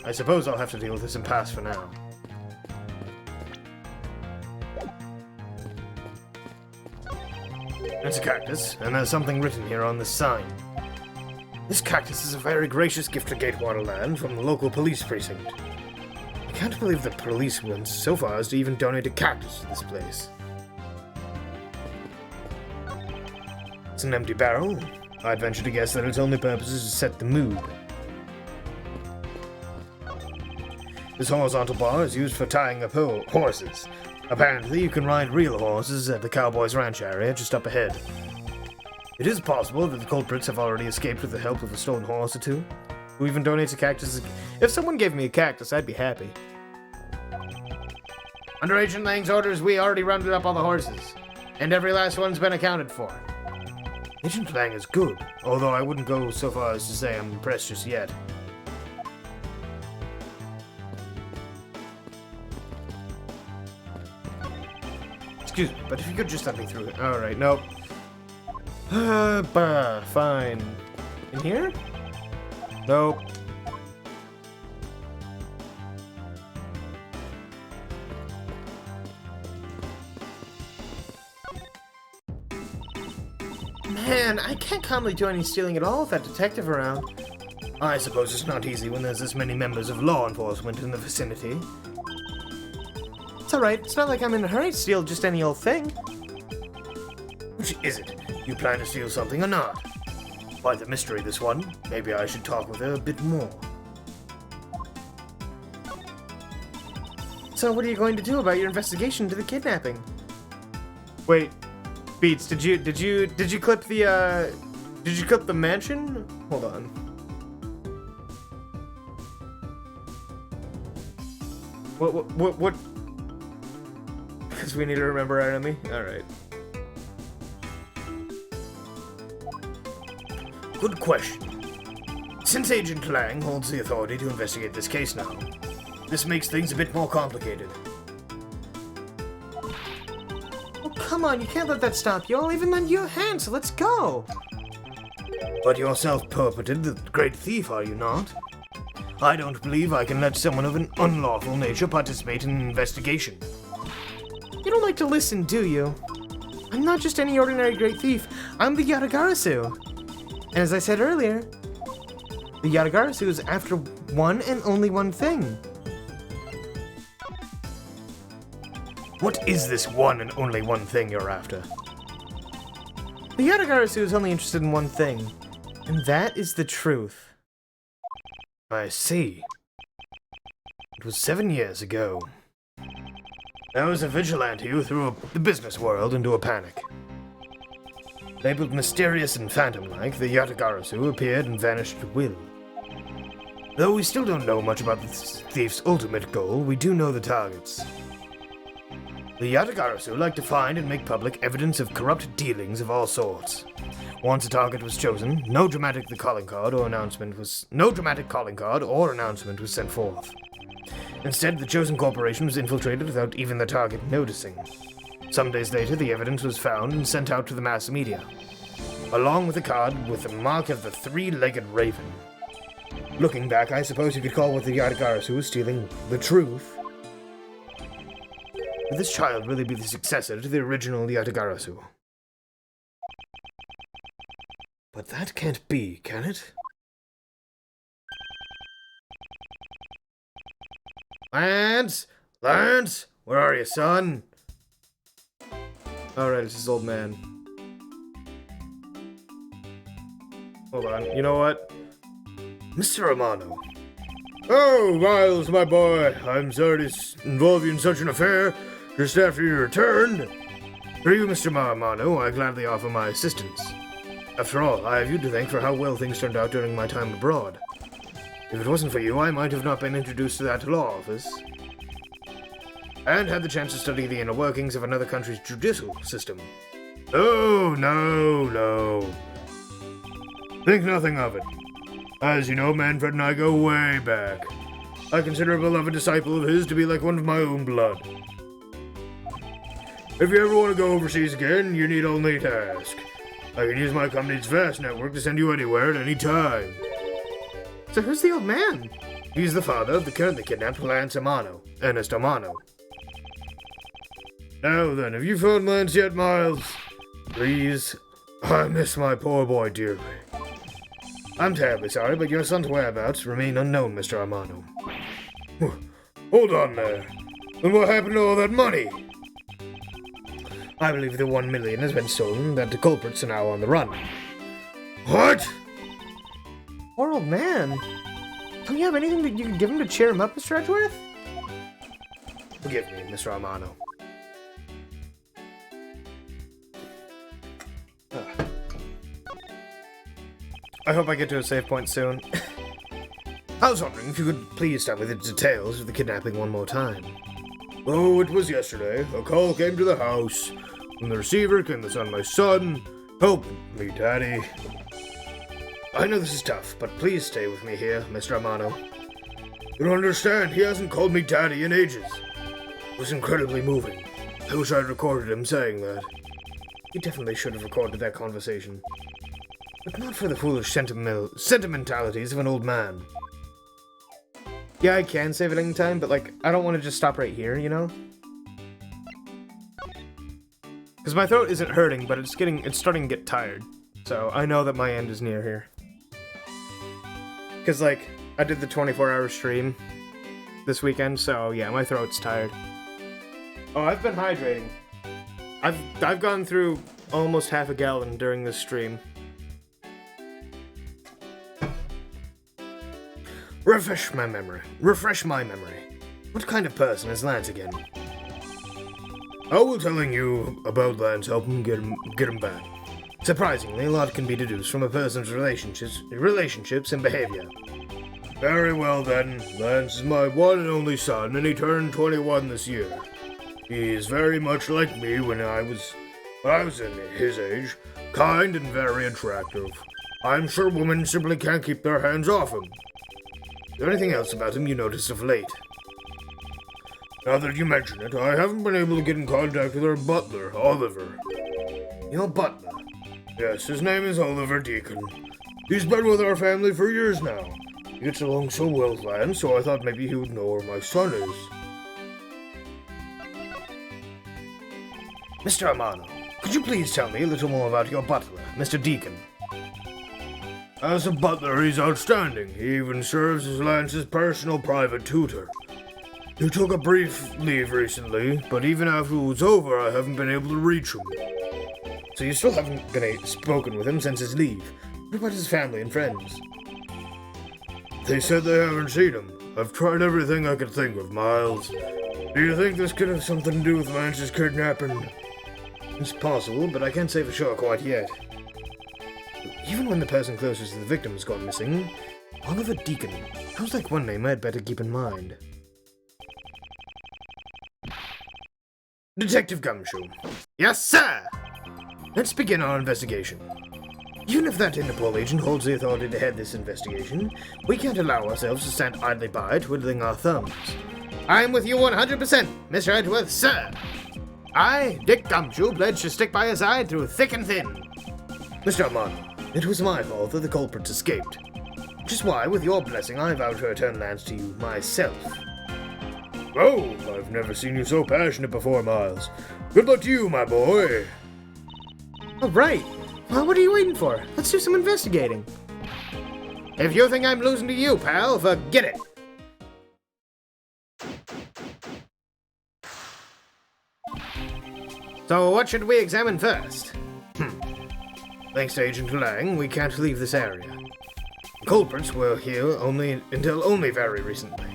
I suppose I'll have to deal with this impasse for now. It's a cactus, and there's something written here on this sign. This cactus is a very gracious gift to Gatewater Land from the local police precinct. I can't believe the police went so far as to even donate a cactus to this place. It's an empty barrel. I'd venture to guess that its only purpose is to set the mood. This horizontal bar is used for tying up horses. Apparently, you can ride real horses at the Cowboys Ranch area just up ahead. It is possible that the culprits have already escaped with the help of a stolen horse or two. Who even donates a cactus? If someone gave me a cactus, I'd be happy. Under Agent Lang's orders, we already rounded up all the horses, and every last one's been accounted for. Agent Lang is good, although I wouldn't go so far as to say I'm impressed just yet. Excuse me, but if you could just let me through it. Alright, nope. Fine. In here? Nope. Man, I can't calmly do any stealing at all with that detective around. I suppose it's not easy when there's this many members of law enforcement in the vicinity. It's alright, it's not like I'm in a hurry to steal just any old thing. Which is it? You plan to steal something or not? Quite the mystery, this one. Maybe I should talk with her a bit more. So what are you going to do about your investigation into the kidnapping? Wait, Beats, did you clip the mansion? Hold on. What? Because we need to remember our enemy? Alright. Good question. Since Agent Lang holds the authority to investigate this case now, this makes things a bit more complicated. Oh, come on, you can't let that stop you. I'll even lend you a hand, so let's go. But you're self-purported the great thief, are you not? I don't believe I can let someone of an unlawful nature participate in an investigation. You don't like to listen, do you? I'm not just any ordinary great thief. I'm the Yatagarasu. And as I said earlier, the Yatagarasu is after one and only one thing. What is this one and only one thing you're after? The Yatagarasu is only interested in one thing, and that is the truth. I see. It was 7 years ago. There was a vigilante who threw the business world into a panic. Labeled mysterious and phantom-like, the Yatagarasu appeared and vanished at will. Though we still don't know much about the thief's ultimate goal, we do know the targets. The Yatagarasu like to find and make public evidence of corrupt dealings of all sorts. Once a target was chosen, no dramatic calling card or announcement was sent forth. Instead, the chosen corporation was infiltrated without even the target noticing. Some days later, the evidence was found and sent out to the mass media, along with a card with the mark of the three-legged raven. Looking back, I suppose you could call what the Yatagarasu was stealing the truth. Would this child really be the successor to the original Yatagarasu? But that can't be, can it? Lance! Lance! Where are you, son? Alright, it's his old man. Hold on, you know what? Mr. Amano. Oh, Miles, my boy. I'm sorry to involve you in such an affair just after you returned. For you, Mr. Amano, I gladly offer my assistance. After all, I have you to thank for how well things turned out during my time abroad. If it wasn't for you, I might have not been introduced to that law office, and had the chance to study the inner workings of another country's judicial system. Oh, no. Think nothing of it. As you know, Manfred and I go way back. I consider a beloved disciple of his to be like one of my own blood. If you ever want to go overseas again, you need only to ask. I can use my company's vast network to send you anywhere at any time. So who's the old man? He's the father of the currently kidnapped Lance Amano, Ernest Amano. Now then, have you found Lance yet, Miles? Please? I miss my poor boy dearly. I'm terribly sorry, but your son's whereabouts remain unknown, Mr. Amano. Hold on there. And what happened to all that money? I believe the 1 million has been stolen, that the culprits are now on the run. What? Poor old man. Don't you have anything that you can give him to cheer him up, Mr. Edgeworth? Forgive me, Mr. Amano. I hope I get to a save point soon. I was wondering if you could please tell me the details of the kidnapping one more time. Oh, it was yesterday. A call came to the house. From the receiver came the sound of my son. Help me, Daddy. I know this is tough, but please stay with me here, Mr. Amano. You don't understand. He hasn't called me Daddy in ages. It was incredibly moving. I wish I'd recorded him saying that. He definitely should have recorded that conversation. But not for the foolish sentimentalities of an old man. Yeah, I can save it any time, but like, I don't want to just stop right here, you know? Because my throat isn't hurting, but it's starting to get tired. So I know that my end is near here. Because like, I did the 24-hour stream this weekend, so yeah, my throat's tired. Oh, I've been hydrating. I've gone through almost half a gallon during this stream. Refresh my memory. What kind of person is Lance again? How will telling you about Lance help him get him back? Surprisingly, a lot can be deduced from a person's relationships and behavior. Very well then, Lance is my one and only son, and he turned 21 this year. He is very much like me when I was in his age, kind and very attractive. I'm sure women simply can't keep their hands off him. Is there anything else about him you noticed of late? Now that you mention it, I haven't been able to get in contact with our butler, Oliver. Your butler? Yes, his name is Oliver Deacon. He's been with our family for years now. He gets along so well with Lance, so I thought maybe he would know where my son is. Mr. Amano, could you please tell me a little more about your butler, Mr. Deacon? As a butler, he's outstanding. He even serves as Lance's personal private tutor. He took a brief leave recently, but even after it was over, I haven't been able to reach him. So you still haven't spoken with him since his leave? What about his family and friends? They said they haven't seen him. I've tried everything I could think of, Miles. Do you think this could have something to do with Lance's kidnapping? It's possible, but I can't say for sure quite yet. Even when the person closest to the victim has gone missing, Oliver Deacon sounds like one name I'd better keep in mind. Detective Gumshoe. Yes, sir! Let's begin our investigation. Even if that Interpol agent holds the authority to head this investigation, we can't allow ourselves to stand idly by twiddling our thumbs. I'm with you 100%, Mr. Edgeworth, sir! I, Dick Gumshoe, pledge to stick by his side through thick and thin. Mr. Armando, it was my fault that the culprits escaped. Which is why, with your blessing, I vow to return Lance to you myself. Oh, I've never seen you so passionate before, Miles. Good luck to you, my boy. All right. Well, what are you waiting for? Let's do some investigating. If you think I'm losing to you, pal, forget it. So what should we examine first? Thanks to Agent Lang, we can't leave this area. The culprits were here until only very recently,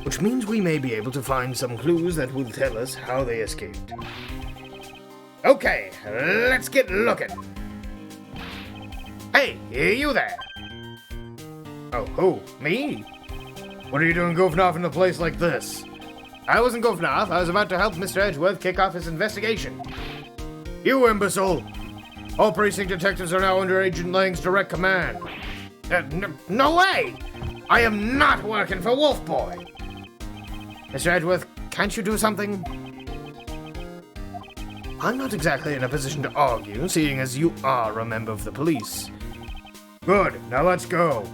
which means we may be able to find some clues that will tell us how they escaped. Okay, let's get looking. Hey, you there? Oh, who? Me? What are you doing goofing off in a place like this? I wasn't goofing off. I was about to help Mr. Edgeworth kick off his investigation. You imbecile! All precinct detectives are now under Agent Lang's direct command. No way! I am not working for Wolf Boy! Mr. Edgeworth, can't you do something? I'm not exactly in a position to argue, seeing as you are a member of the police. Good, now let's go.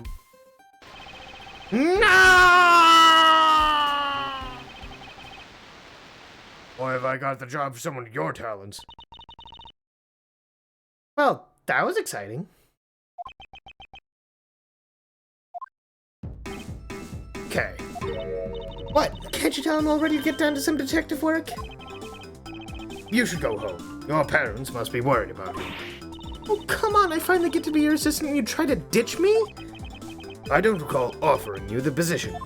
No! Boy, have I got the job for someone of your talents. Well, that was exciting. Okay. What? Can't you tell I'm all ready to get down to some detective work? You should go home. Your parents must be worried about you. Oh, come on, I finally get to be your assistant and you try to ditch me? I don't recall offering you the position.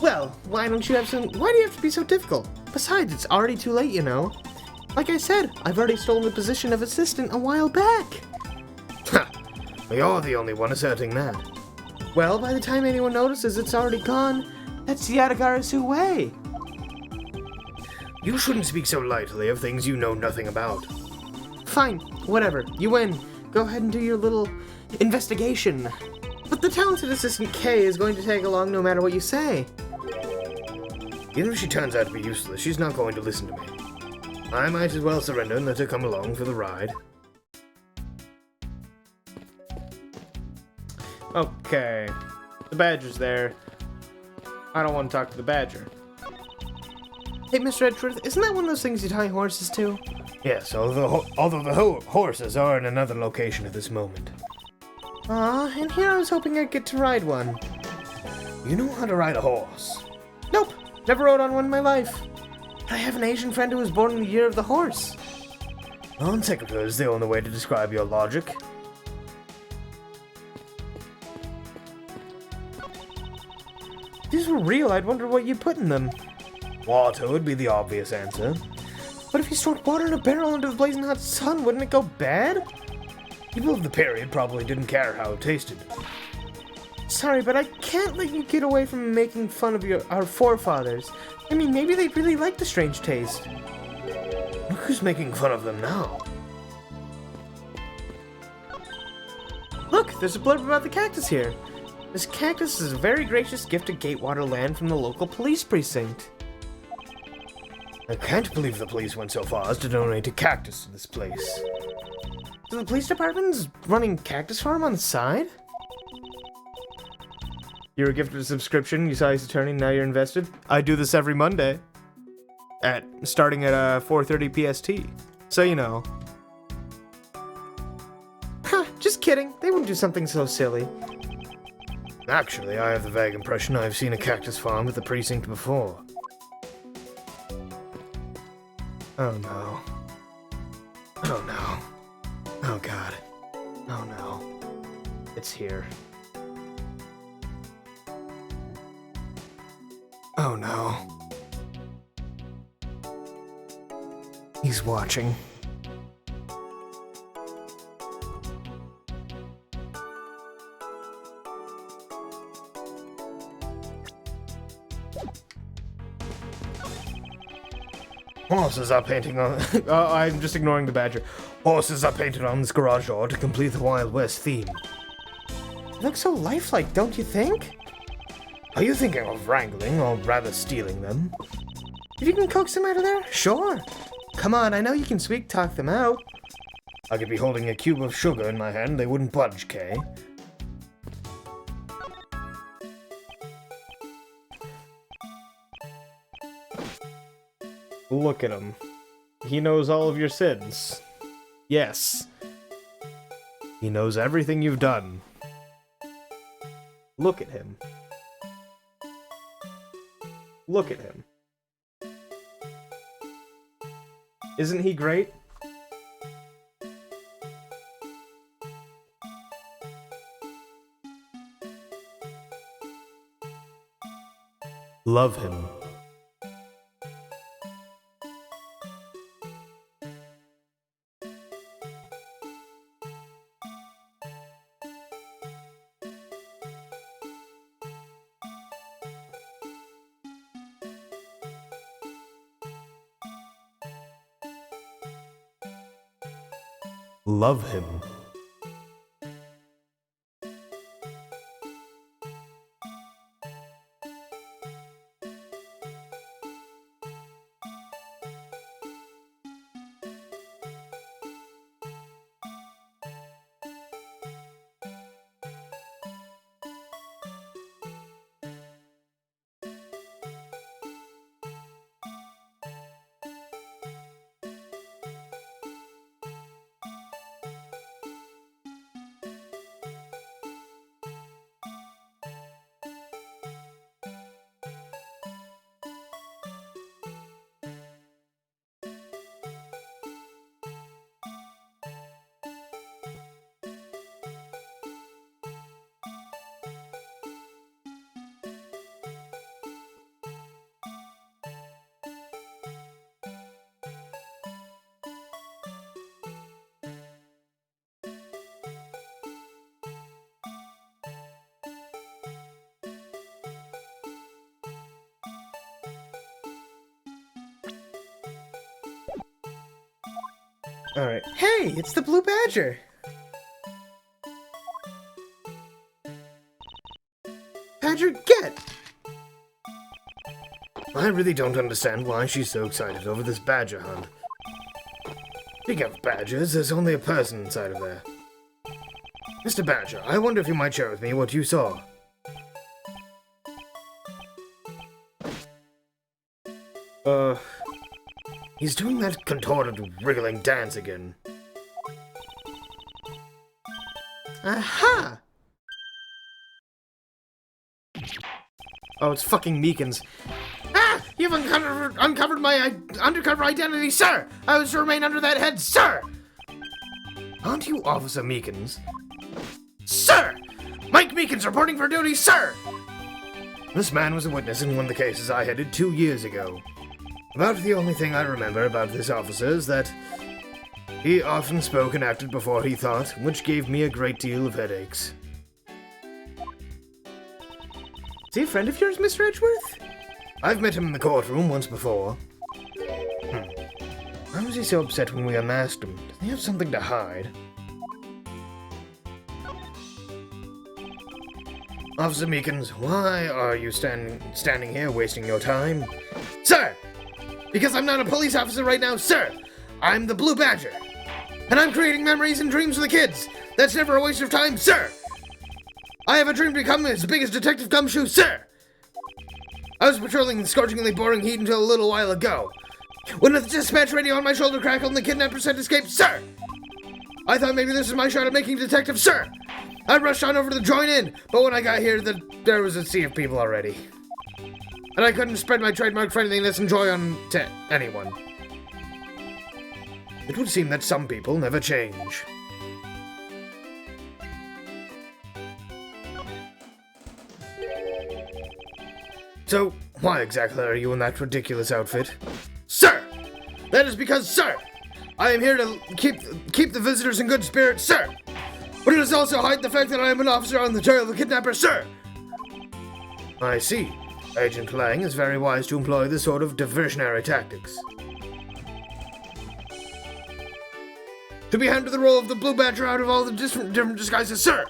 Well, why do you have to be so difficult? Besides, it's already too late, you know. Like I said, I've already stolen the position of assistant a while back. Ha! You're the only one asserting that. Well, by the time anyone notices it's already gone, that's Yatagarasu way. You shouldn't speak so lightly of things you know nothing about. Fine, whatever. You win. Go ahead and do your little investigation. But the talented assistant Kay is going to tag along no matter what you say. Even if she turns out to be useless, she's not going to listen to me. I might as well surrender and let her come along for the ride. Okay. The badger's there. I don't want to talk to the badger. Hey, Mr. Edgeworth, isn't that one of those things you tie horses to? Yes, although the horses are in another location at this moment. And here I was hoping I'd get to ride one. You know how to ride a horse? Nope, never rode on one in my life. But I have an Asian friend who was born in the year of the horse. Non sequitur is the only way to describe your logic. If these were real, I'd wonder what you'd put in them. Water would be the obvious answer. But if you stored water in a barrel under the blazing hot sun, wouldn't it go bad? People of the period probably didn't care how it tasted. Sorry, but I can't let you get away from making fun of our forefathers. I mean, maybe they really like the strange taste. Look who's making fun of them now. Look, there's a blurb about the cactus here. This cactus is a very gracious gift to Gatewater land from the local police precinct. I can't believe the police went so far as to donate a cactus to this place. So the police department's running cactus farm on the side? You were gifted a subscription, you saw Ace Attorney, now you're invested? I do this every Monday. Starting at 4:30 PST. So you know. Just kidding. They wouldn't do something so silly. Actually, I have the vague impression I've seen a cactus farm at the precinct before. Oh no. Oh no. Oh god. Oh no. It's here. Oh no. He's watching. Horses are painting on... I'm just ignoring the badger. Horses are painted on this garage door to complete the Wild West theme. They look so lifelike, don't you think? Are you thinking of wrangling, or rather stealing them? If you can coax them out of there, sure. Come on, I know you can sweet talk them out. I could be holding a cube of sugar in my hand, they wouldn't budge, Kay. Look at him. He knows all of your sins. Yes. He knows everything you've done. Look at him. Look at him. Isn't he great? Love him. Love him. Alright. Hey, it's the Blue Badger. Badger, get! I really don't understand why she's so excited over this badger hunt. Speaking of badgers, there's only a person inside of there. Mr. Badger, I wonder if you might share with me what you saw. He's doing that contorted, wriggling dance again. Aha! Oh, it's fucking Meekins. Ah! You've uncovered my undercover identity, sir! I was to remain under that head, sir! Aren't you Officer Meekins? Sir! Mike Meekins reporting for duty, sir! This man was a witness in one of the cases I headed 2 years ago. About the only thing I remember about this officer is that he often spoke and acted before he thought, which gave me a great deal of headaches. Is he a friend of yours, Mr. Edgeworth? I've met him in the courtroom once before. Why was he so upset when we unmasked him? Does he have something to hide? Officer Meekins, why are you standing here wasting your time? Sir! Because I'm not a police officer right now, sir! I'm the Blue Badger! And I'm creating memories and dreams for the kids! That's never a waste of time, sir! I have a dream to become as big as Detective Gumshoe, sir! I was patrolling the scorchingly boring heat until a little while ago. When the dispatch radio on my shoulder crackled and the kidnappers had escaped, sir! I thought maybe this is my shot at making detective, sir! I rushed on over to join in, but when I got here, there was a sea of people already. And I couldn't spread my trademark friendliness and joy on to anyone. It would seem that some people never change. So, why exactly are you in that ridiculous outfit? Sir! That is because, sir, I am here to keep the visitors in good spirits, sir! But it does also hide the fact that I am an officer on the trail of the kidnapper, sir! I see. Agent Lang is very wise to employ this sort of diversionary tactics. To be handed the role of the Blue Badger out of all the different disguises, sir!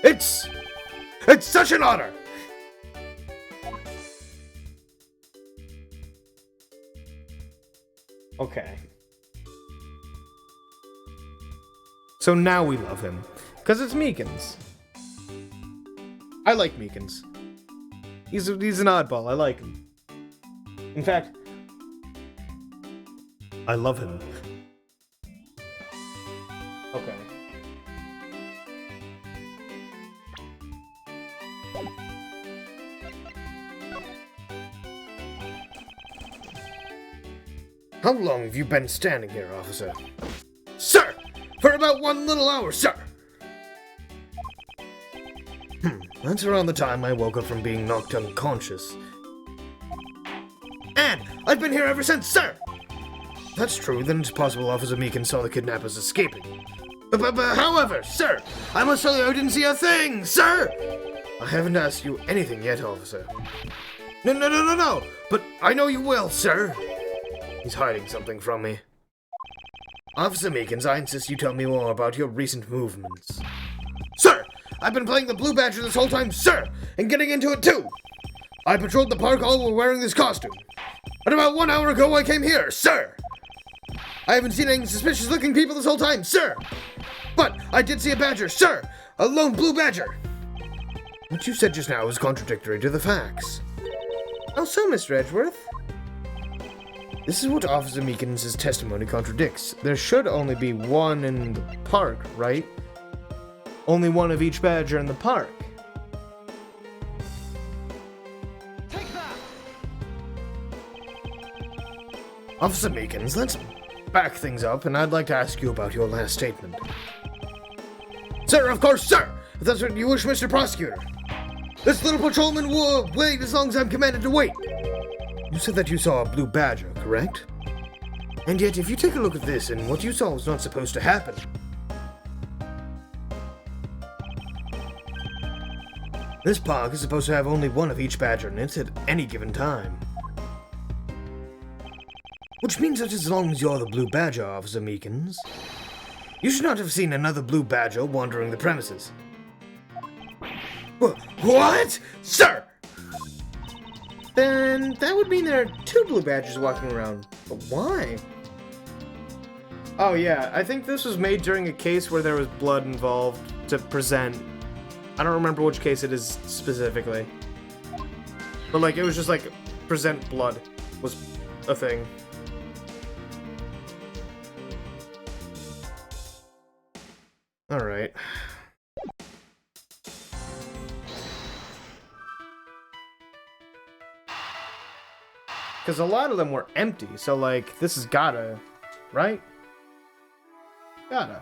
It's such an honor! Okay. So now we love him. Because it's Meekins. I like Meekins. He's an oddball. I like him. In fact, I love him. Okay. How long have you been standing here, officer? Sir! For about 1 little hour, sir! That's around the time I woke up from being knocked unconscious. And I've been here ever since, sir! That's true, then it's possible Officer Meekins saw the kidnappers escaping. But however, sir, I must tell you I didn't see a thing, sir! I haven't asked you anything yet, officer. No, but I know you will, sir. He's hiding something from me. Officer Meekins, I insist you tell me more about your recent movements. Sir! I've been playing the Blue Badger this whole time, sir! And getting into it, too! I patrolled the park all while wearing this costume. And about 1 hour ago, I came here, sir! I haven't seen any suspicious-looking people this whole time, sir! But I did see a badger, sir! A lone Blue Badger! What you said just now is contradictory to the facts. Oh, so, Mr. Edgeworth? This is what Officer Meekins' testimony contradicts. There should only be one in the park, right? Only one of each badger in the park. Take that! Officer Meekins, let's back things up, and I'd like to ask you about your last statement. Sir, of course, sir! If that's what you wish, Mr. Prosecutor. This little patrolman will wait as long as I'm commanded to wait. You said that you saw a Blue Badger, correct? And yet, if you take a look at this, and what you saw was not supposed to happen. This park is supposed to have only one of each badger in it at any given time. Which means that as long as you're the Blue Badger, Officer Meekins, you should not have seen another Blue Badger wandering the premises. What? Sir! Then that would mean there are 2 Blue Badgers walking around. But why? Oh yeah, I think this was made during a case where there was blood involved to present. I don't remember which case it is specifically. But like, it was just like, present blood was a thing. Alright. Because a lot of them were empty, so like, this has gotta, right? Gotta.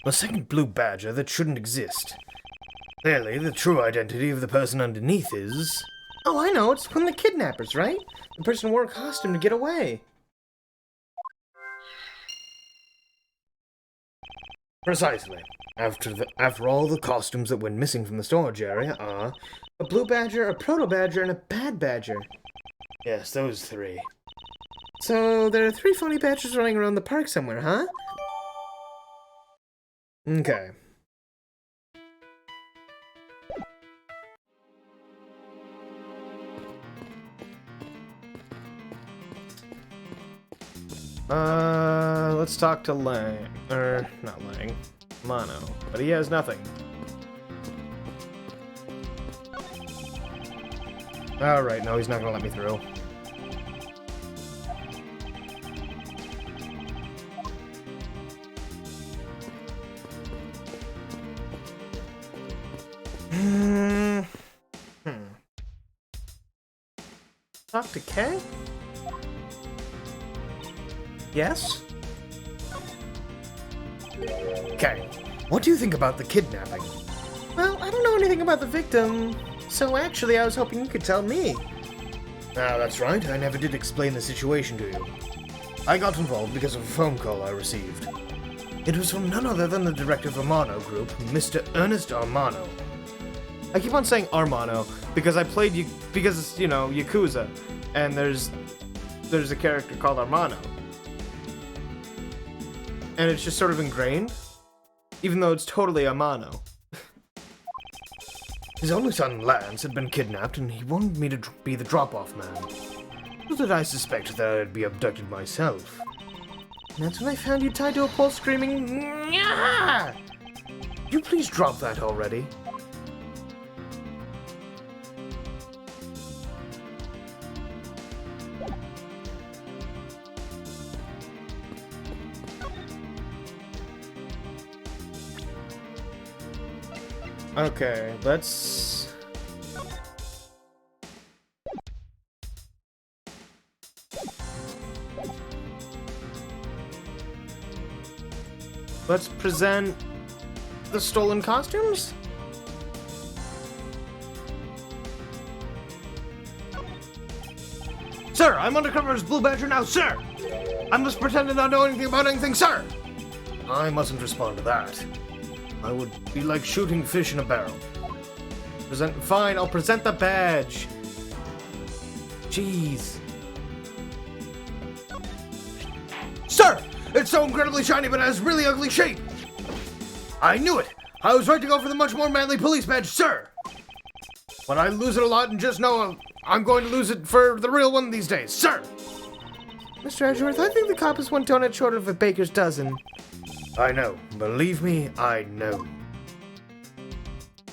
A second Blue Badger that shouldn't exist. Clearly, the true identity of the person underneath is... Oh, I know, it's from the kidnappers, right? The person wore a costume to get away. Precisely. After all, the costumes that went missing from the storage area are... A Blue Badger, a Proto Badger, and a Bad Badger. Yes, those 3. So, there are 3 phony badgers running around the park somewhere, huh? Okay. Let's talk to Lang. Not Lang. Mono. But he has nothing. Alright, no, he's not gonna let me through. Talk to Kay? Yes? Kay, what do you think about the kidnapping? Well, I don't know anything about the victim, so actually I was hoping you could tell me. Ah, that's right. I never did explain the situation to you. I got involved because of a phone call I received. It was from none other than the director of Amano Group, Mr. Ernest Armano. I keep on saying Armano because I played Yakuza, and there's a character called Armano. And it's just sort of ingrained, even though it's totally Amano. His only son, Lance, had been kidnapped, and he wanted me to be the drop-off man. Little did I suspect that I'd be abducted myself. And that's when I found you tied to a pole screaming, "Nyah!" Could you please drop that already? Okay, let's... Let's present the stolen costumes? Sir, I'm undercover as Blue Badger now, sir! I must pretend to not know anything about anything, sir! I mustn't respond to that. I would be like shooting fish in a barrel. Fine, I'll present the badge. Jeez. Sir! It's so incredibly shiny, but it has really ugly shape! I knew it! I was right to go for the much more manly police badge, sir! But I lose it a lot, and just know I'm going to lose it for the real one these days, sir! Mr. Edgeworth, I think the cop is one donut short of a baker's dozen. I know. Believe me, I know.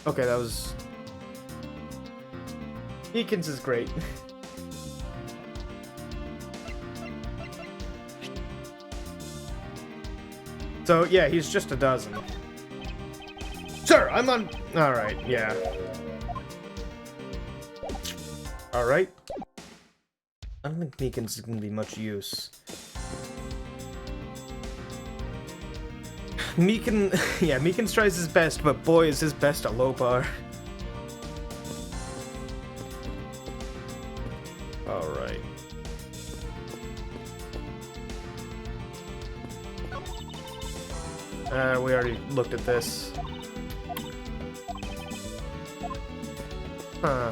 Okay, that was... Eakins is great. So, yeah, he's just a dozen. Sir, I'm on... Alright, yeah. Alright. I don't think Meekins is gonna be much use. Meekins tries his best, but boy is his best a low bar. Alright. We already looked at this. Huh.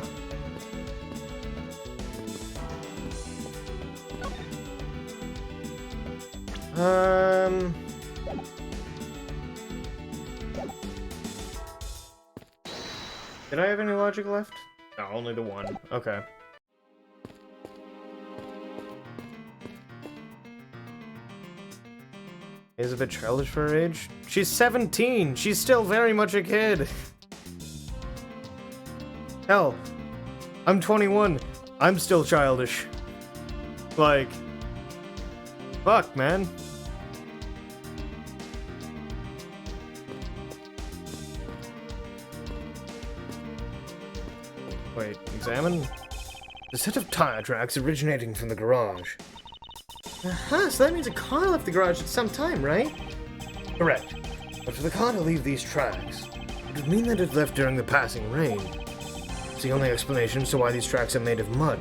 Did I have any logic left? No, only the one. Okay. Is a bit childish for her age. She's 17! She's still very much a kid! Hell, I'm 21. I'm still childish. Like... Fuck, man. Wait, examine? The set of tire tracks originating from the garage. Uh-huh, so that means a car left the garage at some time, right? Correct. But for the car to leave these tracks, it would mean that it left during the passing rain. It's the only explanation as to why these tracks are made of mud.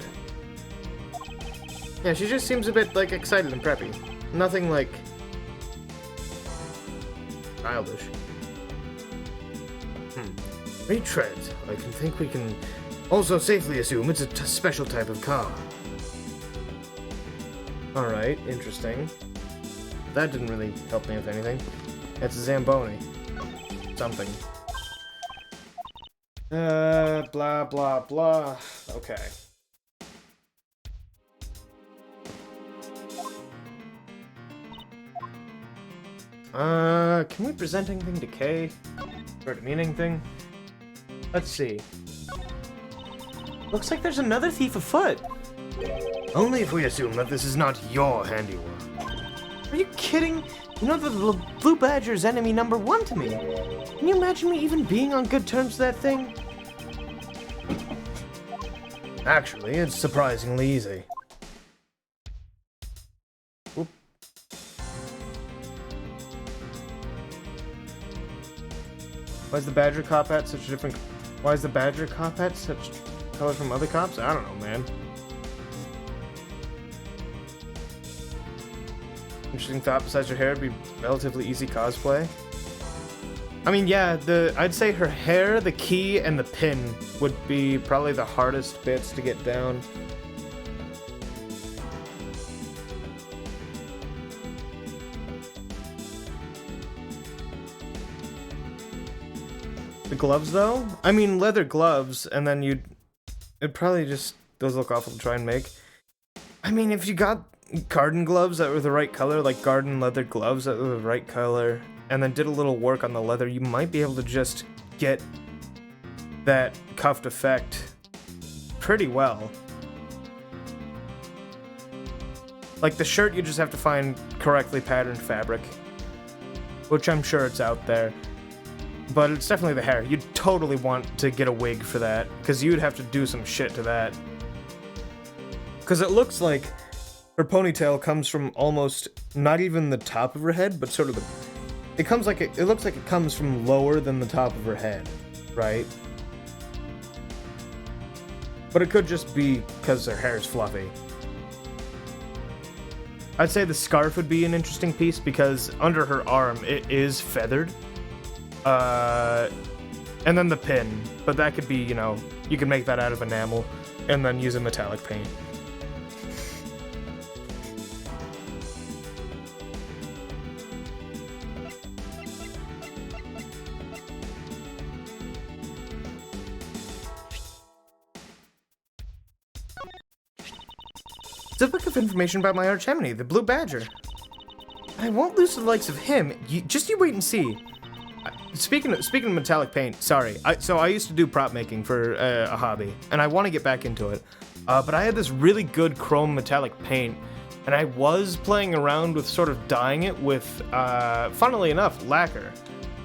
Yeah, she just seems a bit, like, excited and preppy. Nothing, like... childish. Retreads. I can think we can also safely assume it's a special type of car. Alright, interesting. That didn't really help me with anything. It's a Zamboni. Something. Blah, blah, blah. Okay. Can we present anything to Kay? Or to mean anything? Let's see. Looks like there's another thief afoot. Only if we assume that this is not your handiwork. Are you kidding? You know the Blue Badger's enemy #1 to me. Can you imagine me even being on good terms with that thing? Actually, it's surprisingly easy. Oop. Why is the Badger cop hat such a different... Why is the Badger cop hat such color from other cops? I don't know, man. Interesting thought, besides her hair, it'd be relatively easy cosplay. I mean, yeah, I'd say her hair, the key, and the pin would be probably the hardest bits to get down. The gloves, though? I mean, leather gloves, and then it'd probably just... Those look awful to try and make. I mean, if you got garden gloves that were the right color, like garden leather gloves that were the right color, and then did a little work on the leather, you might be able to just get that cuffed effect pretty well. Like the shirt, you just have to find correctly patterned fabric, which I'm sure it's out there. But it's definitely the hair. You'd totally want to get a wig for that, because you'd have to do some shit to that. Because it looks like her ponytail comes from almost not even the top of her head, but sort of the... It looks like it comes from lower than the top of her head, right? But it could just be because her hair's fluffy. I'd say the scarf would be an interesting piece because under her arm it is feathered. And then the pin, but that could be, you know, you could make that out of enamel and then use a metallic paint. It's a book of information about my archenemy, the Blue Badger. I won't lose to the likes of him. You wait and see. Speaking of metallic paint, sorry. I used to do prop making for a hobby, and I want to get back into it. But I had this really good chrome metallic paint, and I was playing around with sort of dyeing it with, funnily enough, lacquer.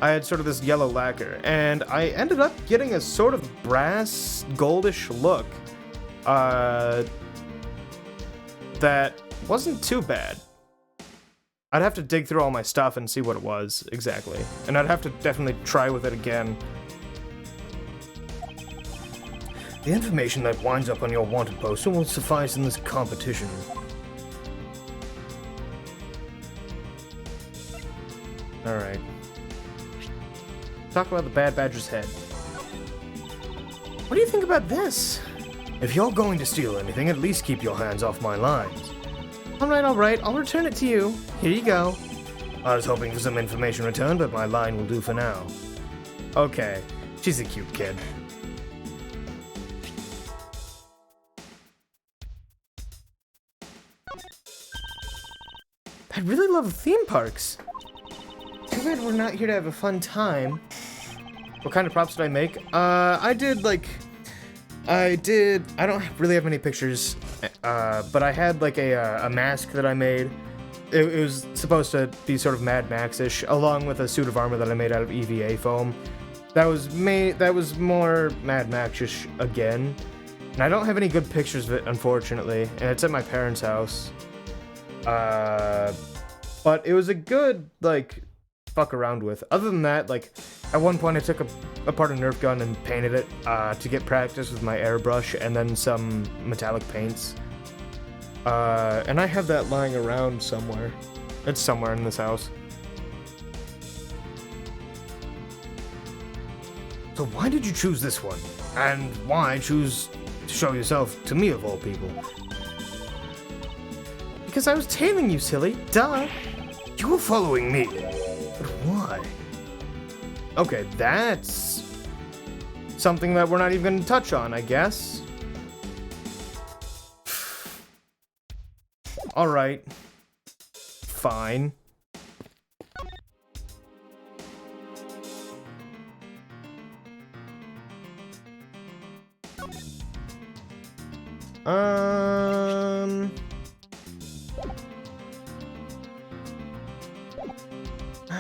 I had sort of this yellow lacquer, and I ended up getting a sort of brass, goldish look. That wasn't too bad. I'd have to dig through all my stuff and see what it was exactly. And I'd have to definitely try with it again. The information that winds up on your wanted poster will suffice in this competition. Alright. Talk about the Bad Badger's head. What do you think about this? If you're going to steal anything, at least keep your hands off my lines. Alright, I'll return it to you. Here you go. I was hoping for some information returned, but my line will do for now. Okay, she's a cute kid. I really love theme parks. Too bad we're not here to have a fun time. What kind of props did I make? I don't really have many pictures, but I had like a mask that I made. It was supposed to be sort of Mad Max-ish, along with a suit of armor that I made out of EVA foam. That was more Mad Max-ish again. And I don't have any good pictures of it, unfortunately, and it's at my parents' house. But it was a good, like, fuck around with. Other than that, like, at one point I took apart a Nerf gun and painted it to get practice with my airbrush and then some metallic paints. And I have that lying around somewhere. It's somewhere in this house. So why did you choose this one? And why choose to show yourself to me of all people? Because I was tailing you, silly. Duh. You were following me. But why? Okay, that's something that we're not even going to touch on, I guess. Alright. Fine.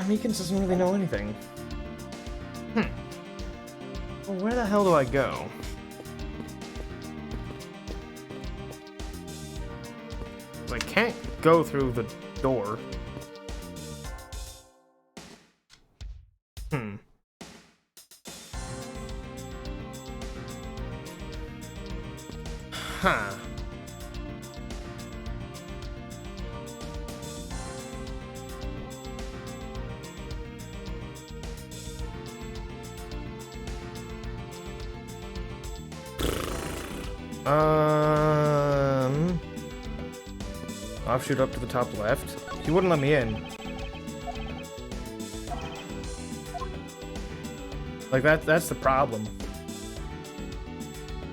Meekins doesn't really know anything. Well, where the hell do I go? 'cause I can't go through the door. Huh. Offshoot up to the top left. He wouldn't let me in. Like that's the problem.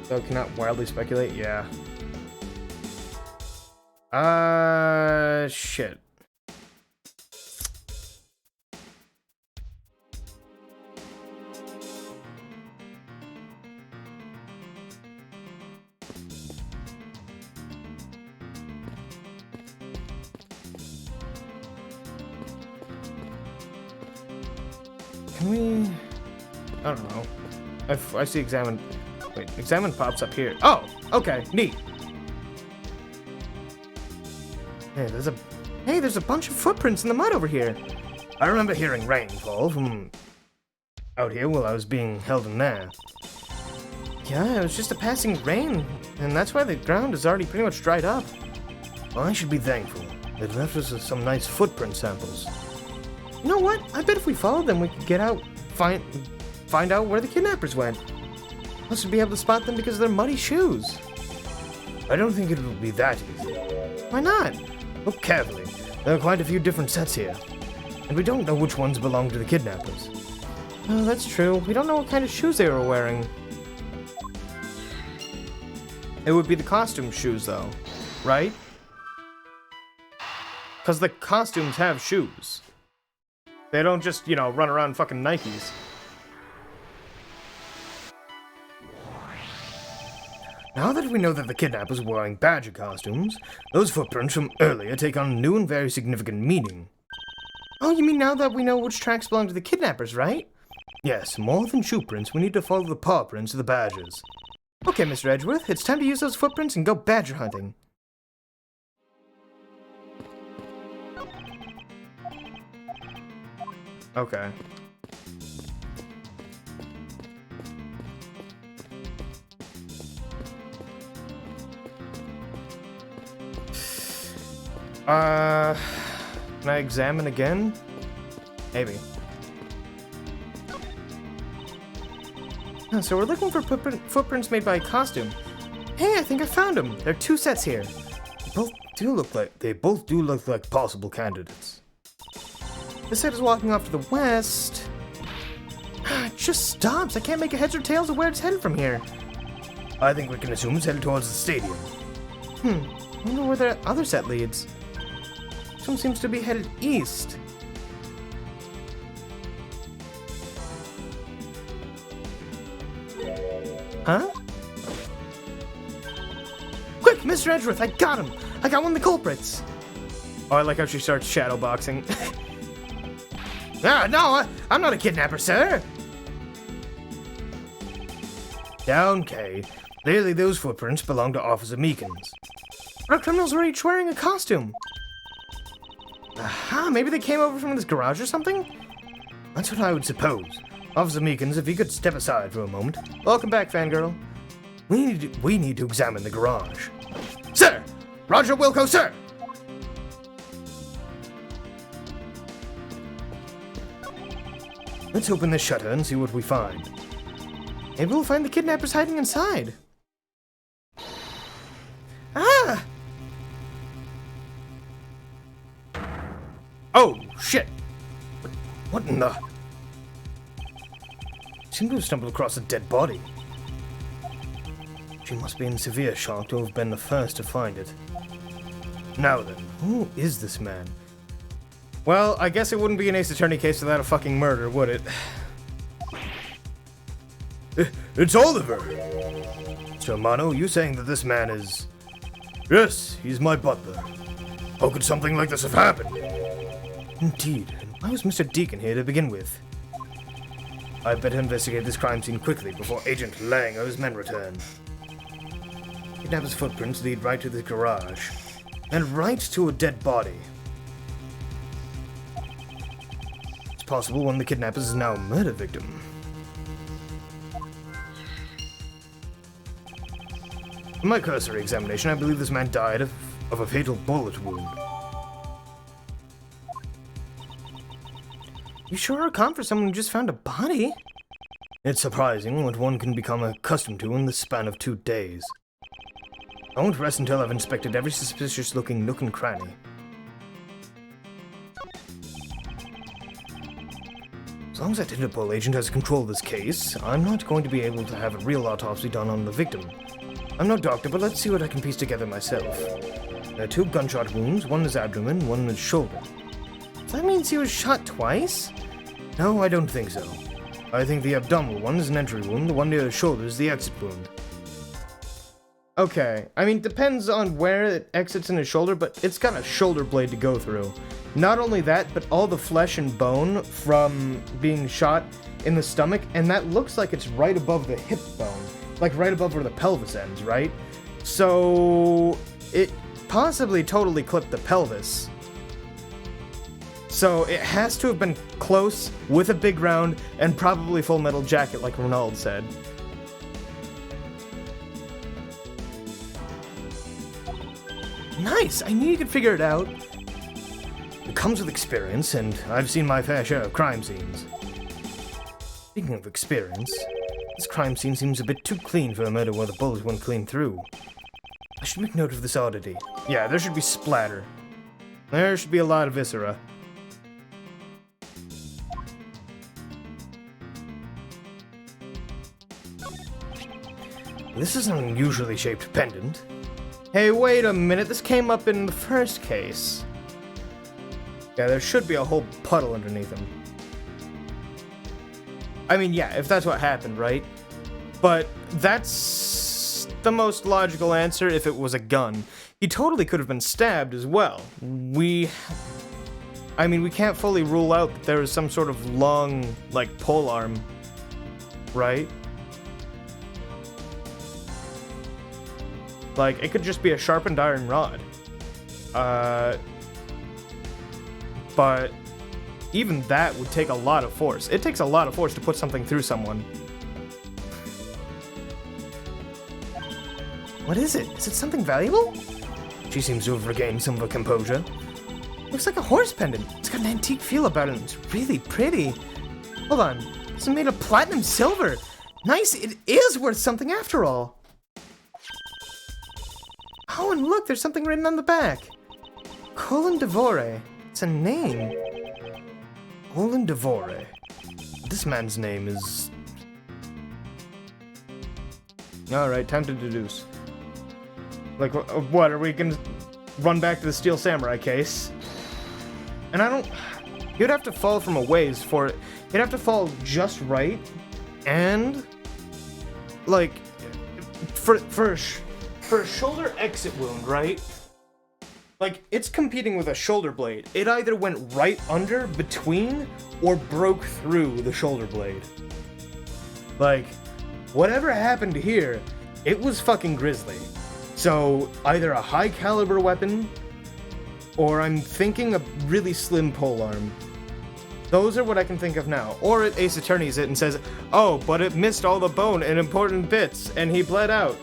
So cannot wildly speculate, yeah. Shit. Can we... I don't know. I see examine... Wait, examine pops up here. Oh! Okay, neat. Hey, there's a bunch of footprints in the mud over here. I remember hearing rainfall from out here while I was being held in there. Yeah, it was just a passing rain, and that's why the ground is already pretty much dried up. Well, I should be thankful. It left us with some nice footprint samples. You know what? I bet if we followed them, we could get out, find out where the kidnappers went. Plus, we'd be able to spot them because of their muddy shoes. I don't think it will be that easy. Why not? Look carefully. There are quite a few different sets here. And we don't know which ones belong to the kidnappers. Oh, that's true. We don't know what kind of shoes they were wearing. It would be the costume shoes, though. Right? Because the costumes have shoes. They don't just, you know, run around fucking Nikes. Now that we know that the kidnappers were wearing badger costumes, those footprints from earlier take on a new and very significant meaning. Oh, you mean now that we know which tracks belong to the kidnappers, right? Yes, more than shoe prints, we need to follow the paw prints of the badgers. Okay, Mr. Edgeworth, it's time to use those footprints and go badger hunting. Okay. Can I examine again? Maybe. So we're looking for footprints made by a costume. Hey, I think I found them. There are two sets here. They both do look like possible candidates. This set is walking off to the west. It just stops. I can't make a heads or tails of where it's headed from here. I think we can assume it's headed towards the stadium. I wonder where the other set leads. This one seems to be headed east. Huh? Quick, Mr. Edgeworth, I got him! I got one of the culprits! Oh, I like how she starts shadowboxing. No, I'm not a kidnapper, sir! Down, Kay. Clearly those footprints belong to Officer Meekins. But our criminals were each wearing a costume. Aha, maybe they came over from this garage or something? That's what I would suppose. Officer Meekins, if you could step aside for a moment. Welcome back, fangirl. We need to examine the garage. Sir! Roger Wilco, sir! Let's open this shutter and see what we find. Maybe we'll find the kidnappers hiding inside. Ah! Oh, shit! What in the... Seem to have stumbled across a dead body. She must be in severe shock to have been the first to find it. Now then, who is this man? Well, I guess it wouldn't be an Ace Attorney case without a fucking murder, would it? It's Oliver! So, Mano, you saying that this man is... Yes, he's my butler. How could something like this have happened? Indeed, and why was Mr. Deacon here to begin with? I better investigate this crime scene quickly before Agent Lang or his men return. Kidnapper's footprints lead right to the garage. and right to a dead body. It's possible one of the kidnappers is now a murder victim. In my cursory examination, I believe this man died of a fatal bullet wound. You sure are calm for someone who just found a body. It's surprising what one can become accustomed to in the span of 2 days. I won't rest until I've inspected every suspicious-looking nook and cranny. As long as that Interpol agent has control of this case, I'm not going to be able to have a real autopsy done on the victim. I'm no doctor, but let's see what I can piece together myself. There are 2 gunshot wounds, one in his abdomen, one in his shoulder. That means he was shot twice? No, I don't think so. I think the abdominal one is an entry wound, the one near the shoulder is the exit wound. Okay, I mean, depends on where it exits in his shoulder, but it's got a shoulder blade to go through. Not only that, but all the flesh and bone from being shot in the stomach, and that looks like it's right above the hip bone. Like right above where the pelvis ends, right? So it possibly totally clipped the pelvis. So it has to have been close, with a big round, and probably full metal jacket like Ronald said. Nice! I knew you could figure it out. It comes with experience, and I've seen my fair share of crime scenes. Speaking of experience, this crime scene seems a bit too clean for a murder where the bullet went clean through. I should make note of this oddity. Yeah, there should be splatter. There should be a lot of viscera. This is an unusually shaped pendant. Hey, wait a minute, this came up in the first case. Yeah, there should be a whole puddle underneath him. I mean, yeah, if that's what happened, right? But that's the most logical answer if it was a gun. He totally could have been stabbed as well. We can't fully rule out that there was some sort of long, like, pole arm, right? Like, it could just be a sharpened iron rod. But even that would take a lot of force. It takes a lot of force to put something through someone. What is it? Is it something valuable? She seems to have regained some of her composure. Looks like a horse pendant. It's got an antique feel about it. It's really pretty. Hold on. It's made of platinum silver. Nice. It is worth something after all. Oh, and look, there's something written on the back. Colin Devore. It's a name. Colin Devore. This man's name is... Alright, time to deduce. Like, what, are we gonna run back to the Steel Samurai case? And I don't... You'd have to fall from a ways for it. You'd have to fall just right. And... like... For a shoulder exit wound, right? Like, it's competing with a shoulder blade. It either went right under, between, or broke through the shoulder blade. Like, whatever happened here, it was fucking grisly. So, either a high caliber weapon, or I'm thinking a really slim polearm. Those are what I can think of now. Or Ace Attorneys it and says, oh, but it missed all the bone and important bits, and he bled out.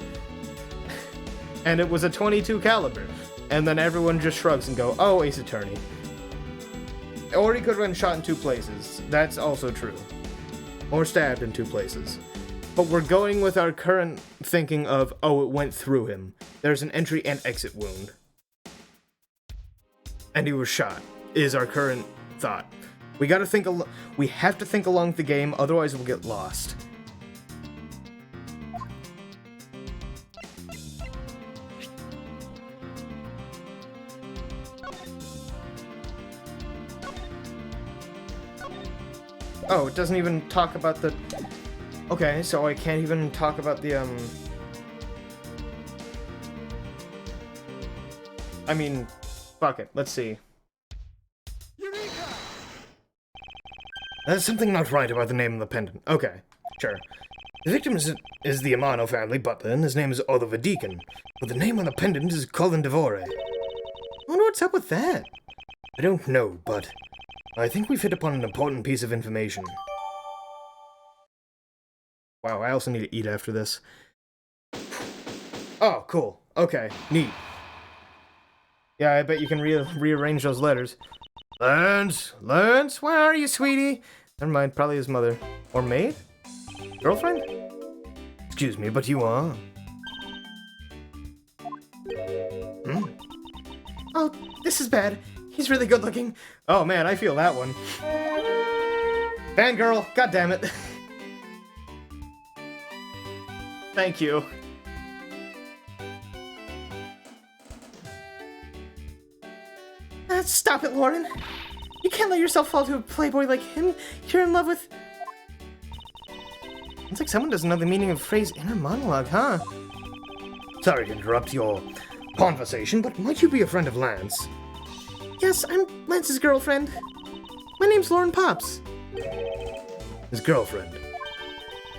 And it was a .22 caliber. And then everyone just shrugs and go, oh, Ace Attorney. Or he could have been shot in 2 places. That's also true. Or stabbed in 2 places. But we're going with our current thinking of, oh, it went through him. There's an entry and exit wound. And he was shot, is our current thought. We have to think along the game, otherwise we'll get lost. Oh, it doesn't even talk about the... Okay, so I can't even talk about the, I mean, fuck it, let's see. Eureka! There's something not right about the name of the pendant. Okay, sure. The victim is the Amano family butler, and his name is Oliver Deacon, but the name on the pendant is Colin Devore. what's up with that? I don't know, but I think we've hit upon an important piece of information. Wow, I also need to eat after this. Oh, cool. Okay, neat. Yeah, I bet you can rearrange those letters. Lance, where are you, sweetie? Never mind, probably his mother. Or maid? Girlfriend? Excuse me, but you are? Oh, this is bad. He's really good looking. Oh man, I feel that one. Fangirl, god damn it. Thank you. Stop it, Lauren. You can't let yourself fall to a playboy like him. You're in love with... It's like someone doesn't know the meaning of the phrase inner monologue, huh? Sorry to interrupt your conversation, but might you be a friend of Lance? Yes, I'm Lance's girlfriend. My name's Lauren Pops. His girlfriend?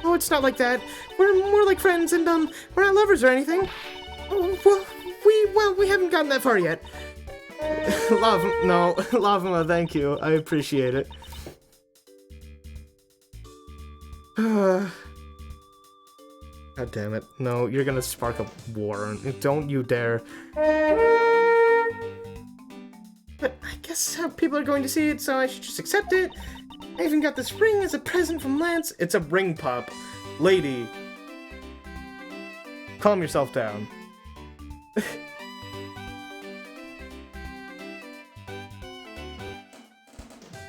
Oh, it's not like that. We're more like friends, and we're not lovers or anything. Oh, well, we haven't gotten that far yet. Lavama, thank you. I appreciate it. God damn it. No, you're gonna spark a war. Don't you dare. But I guess how people are going to see it, so I should just accept it. I even got this ring as a present from Lance. It's a ring pop. Lady. Calm yourself down.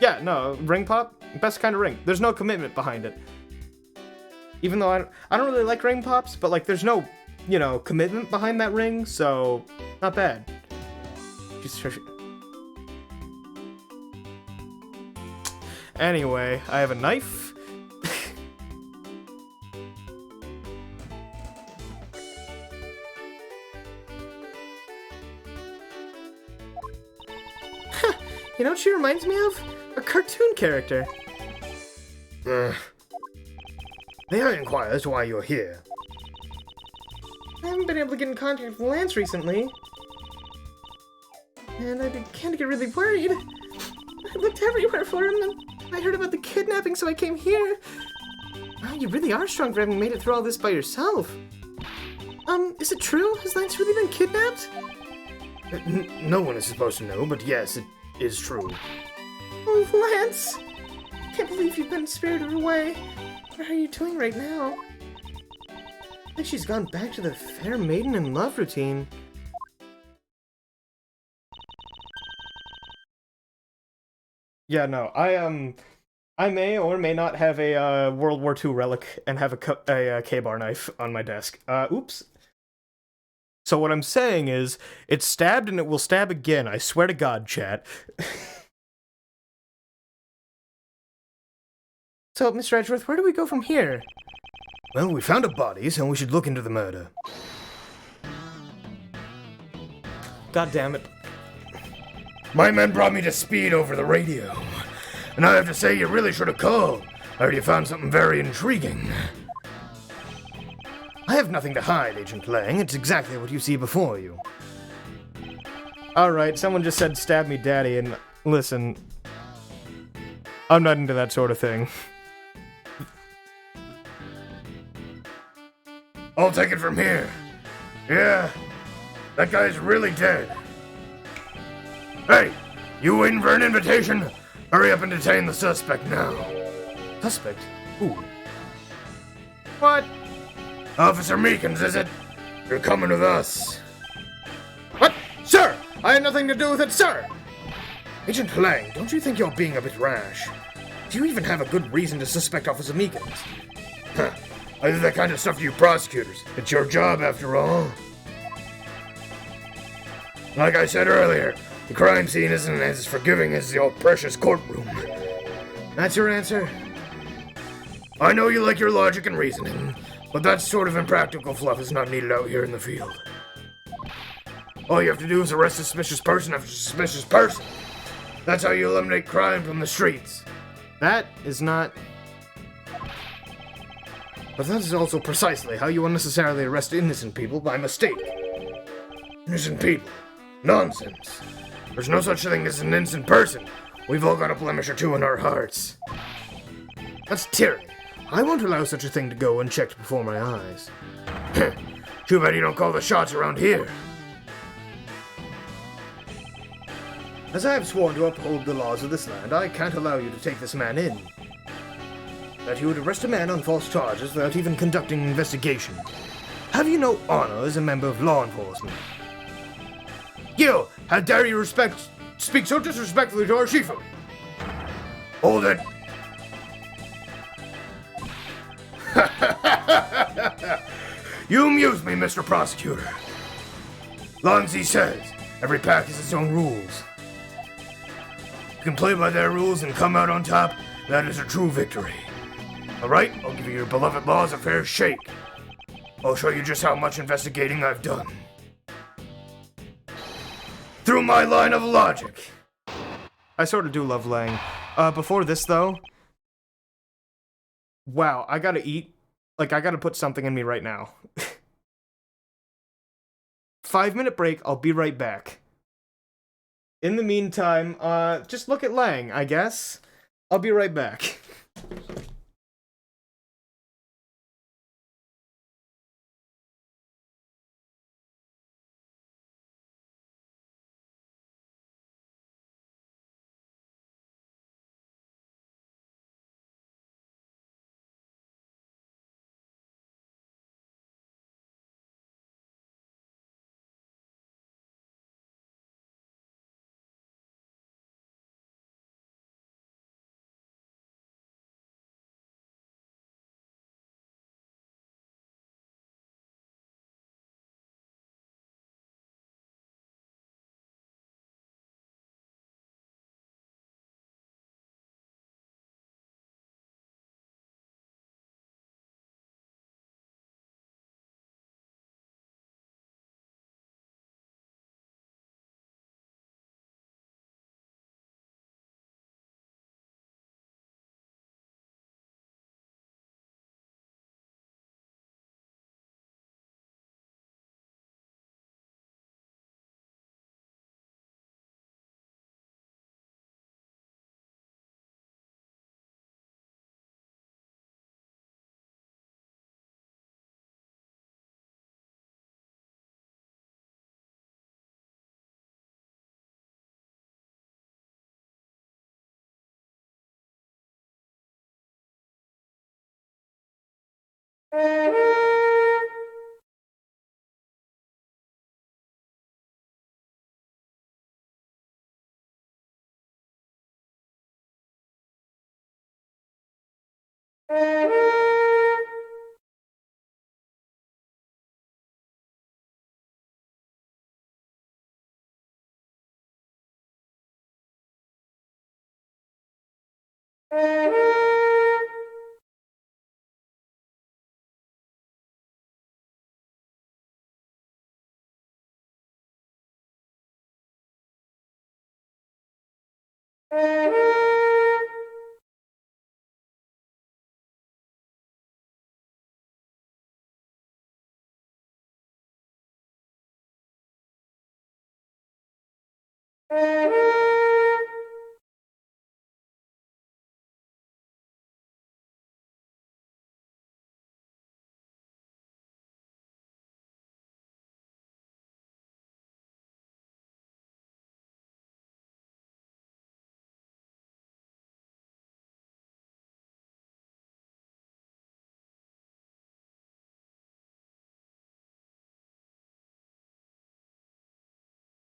Yeah, no, ring pop, best kind of ring. There's no commitment behind it. Even though I don't really like ring pops, but like there's no, you know, commitment behind that ring, so not bad. Anyway, I have a knife. You know what she reminds me of? A cartoon character. May I inquire as to why you're here? I haven't been able to get in contact with Lance recently. And I began to get really worried. I looked everywhere for him, and I heard about the kidnapping, so I came here. Wow, you really are strong for having made it through all this by yourself. Is it true? Has Lance really been kidnapped? No one is supposed to know, but yes, it is true. Oh, Lance! I can't believe you've been spirited away. What are you doing right now? I think she's gone back to the fair maiden in love routine. Yeah, no, I may or may not have a World War II relic and have a K-bar knife on my desk. Oops. So what I'm saying is, it's stabbed and it will stab again. I swear to God, chat. So, Mr. Edgeworth, where do we go from here? Well, we found a body, so we should look into the murder. God damn it. My men brought me to speed over the radio. And I have to say, you really should have called. I heard you found something very intriguing. I have nothing to hide, Agent Lang. It's exactly what you see before you. Alright, someone just said stab me daddy, and listen, I'm not into that sort of thing. I'll take it from here. Yeah, that guy's really dead. Hey, you waiting for an invitation? Hurry up and detain the suspect now. Suspect? Who? What? Officer Meekins, is it? You're coming with us. What? Sir! I had nothing to do with it, sir! Agent Lang, don't you think you're being a bit rash? Do you even have a good reason to suspect Officer Meekins? Huh. I do that kind of stuff to you prosecutors. It's your job, after all. Like I said earlier, the crime scene isn't as forgiving as your precious courtroom. That's your answer? I know you like your logic and reasoning, but that sort of impractical fluff is not needed out here in the field. All you have to do is arrest a suspicious person after suspicious person. That's how you eliminate crime from the streets. That is not... But that is also precisely how you unnecessarily arrest innocent people by mistake. Innocent people. Nonsense. There's no such thing as an innocent person. We've all got a blemish or two in our hearts. That's tyranny. I won't allow such a thing to go unchecked before my eyes. Too bad you don't call the shots around here. As I have sworn to uphold the laws of this land, I can't allow you to take this man in. That you would arrest a man on false charges without even conducting an investigation. Have you no honor as a member of law enforcement? You! How dare you speak so disrespectfully to our Shifu? Hold it! You amuse me, Mr. Prosecutor. Long as he says, every pack has its own rules. You can play by their rules and come out on top, that is a true victory. Alright, I'll give you your beloved laws a fair shake. I'll show you just how much investigating I've done. Through my line of logic. I sort of do love Lang. Before this, though... Wow, I gotta eat. Like, I gotta put something in me right now. 5-minute break, I'll be right back. In the meantime, just look at Lang, I guess. I'll be right back.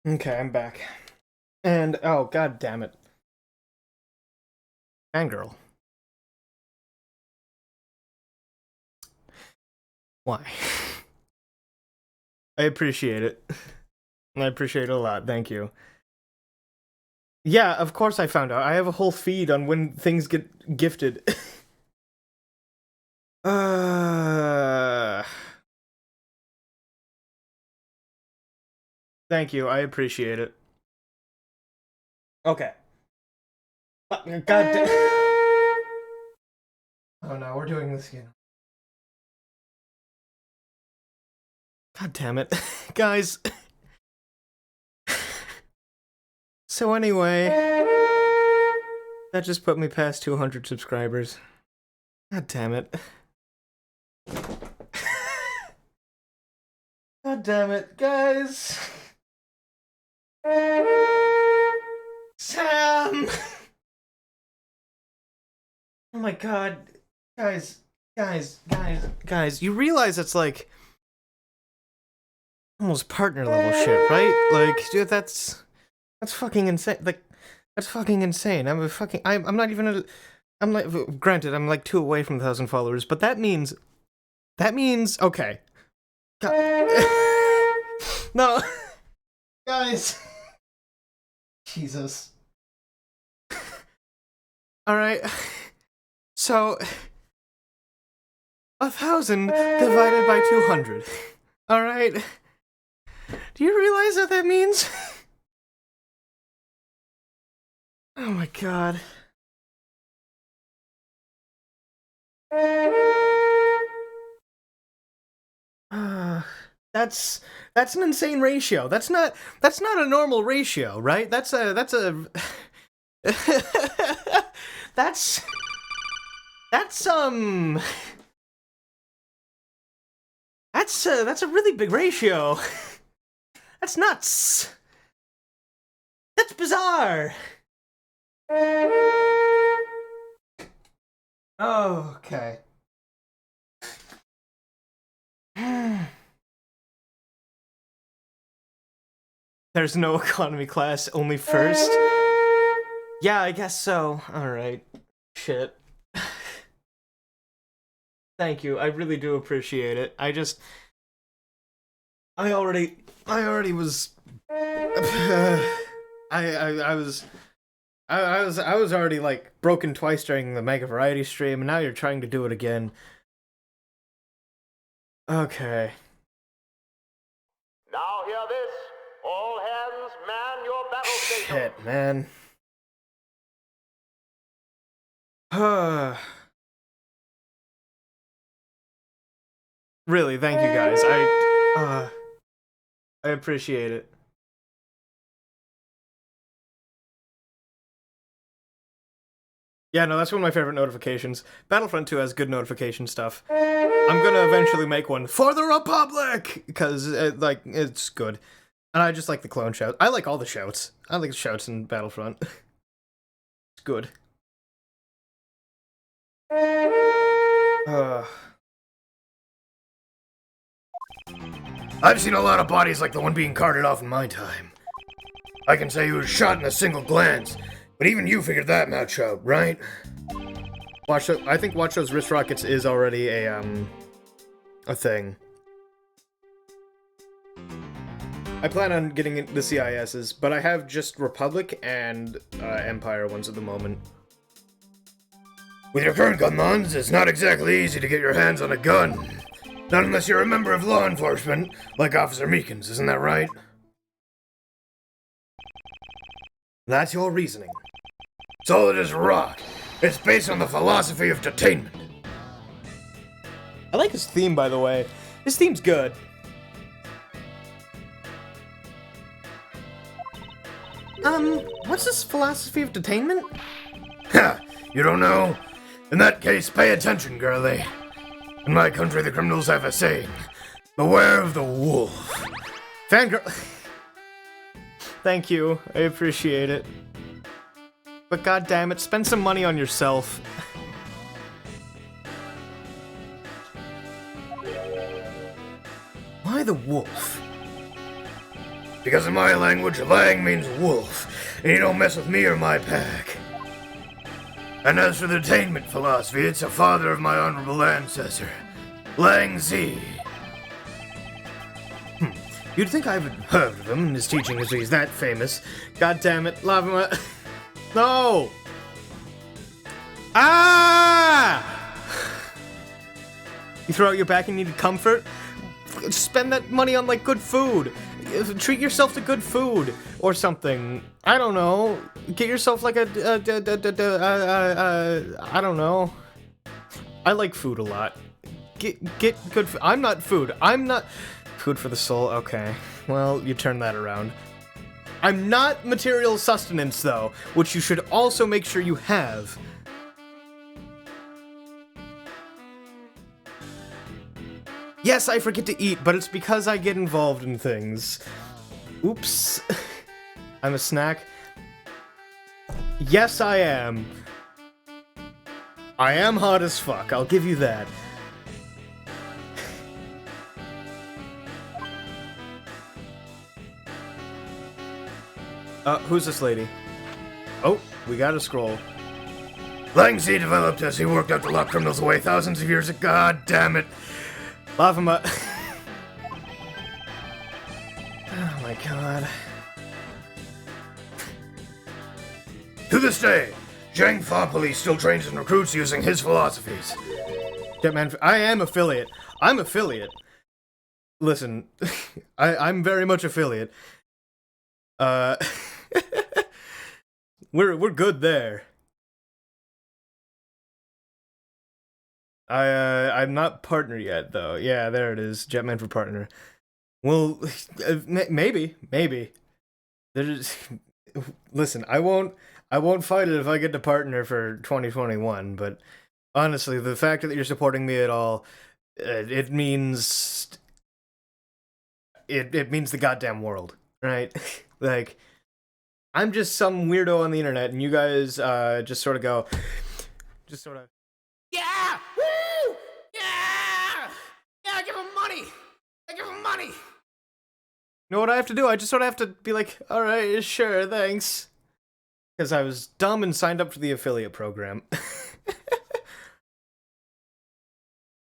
Okay, I'm back. And, oh, god damn it. Fangirl. Why? I appreciate it. I appreciate it a lot, thank you. Yeah, of course I found out. I have a whole feed on when things get gifted. Thank you, I appreciate it. Okay. God damn. Oh no, we're doing this again. God damn it. Guys. So anyway, that just put me past 200 subscribers. God damn it. God damn it, guys. Sam! Oh my god. Guys, you realize it's like almost partner level shit, right? Like, dude, that's fucking insane. Like, that's fucking insane. I'm not even I'm like, granted, I'm like 2 away from 1,000 followers, but that means, okay. No. Guys. Jesus. Alright. So, 1,000 divided by 200. Alright. Do you realize what that means? Oh my god. That's an insane ratio. That's not a normal ratio, right? That's a that's a really big ratio. That's nuts. That's bizarre. Oh, okay. There's no economy class, only first? Yeah, I guess so. Alright. Shit. Thank you, I really do appreciate it. I already was... I was already, like, broken twice during the Mega Variety stream, and now you're trying to do it again. Okay. Now hear this. All hands man your battle station. Shit, man. Really, thank you guys. I appreciate it. Yeah, no, that's one of my favorite notifications. Battlefront 2 has good notification stuff. I'm gonna eventually make one for the Republic! Because, it's good. And I just like the clone shout. I like all the shouts. I like the shouts in Battlefront. It's good. I've seen a lot of bodies like the one being carted off in my time. I can say he was shot in a single glance, but even you figured that match out, right? I think Watch Those Wrist Rockets is already a thing. I plan on getting the CISs, but I have just Republic and Empire ones at the moment. With your current gun mods, it's not exactly easy to get your hands on a gun. Not unless you're a member of law enforcement, like Officer Meekins, isn't that right? That's your reasoning. Solid as rock. It's based on the philosophy of detainment. I like his theme, by the way. His theme's good. What's this philosophy of detainment? Ha! You don't know? In that case, pay attention, girlie. In my country, the criminals have a saying. Beware of the wolf. Fangirl... Thank you, I appreciate it. But goddammit, spend some money on yourself. Why the wolf? Because in my language, Lang means wolf, and you don't mess with me or my pack. And as for the detainment philosophy, it's a father of my honorable ancestor, Lang Zi. You'd think I haven't heard of him and his teaching as he's that famous. God damn it, Lava. No! Ah! You throw out your back and needed comfort? Spend that money on, like, good food. Treat yourself to good food or something. I don't know. Get yourself like I don't know. I like food a lot. Get good food. I'm not food. I'm not... Food for the soul, okay. Well, you turn that around. I'm not material sustenance, though, which you should also make sure you have. Yes, I forget to eat, but it's because I get involved in things. Oops. I'm a snack. Yes, I am. I am hot as fuck, I'll give you that. Who's this lady? Oh, we got a scroll. Langsy developed as he worked out to lock criminals away thousands of years ago. God damn it. Lava Oh my god. To this day, Zhang Fa Police still trains and recruits using his philosophies. Jetman, I am affiliate. I'm affiliate. Listen, I'm very much affiliate. We're good there. I'm not partner yet, though. Yeah, there it is. Jetman for partner. Well, maybe. There's. Listen, I won't fight it if I get to partner for 2021. But honestly, the fact that you're supporting me at all, it means it means the goddamn world, right? Like, I'm just some weirdo on the internet, and you guys just sort of. Yeah! Woo! Yeah! Yeah, give him money! I give him money! You know what I have to do? I just sort of have to be like, alright, sure, thanks. Because I was dumb and signed up for the affiliate program.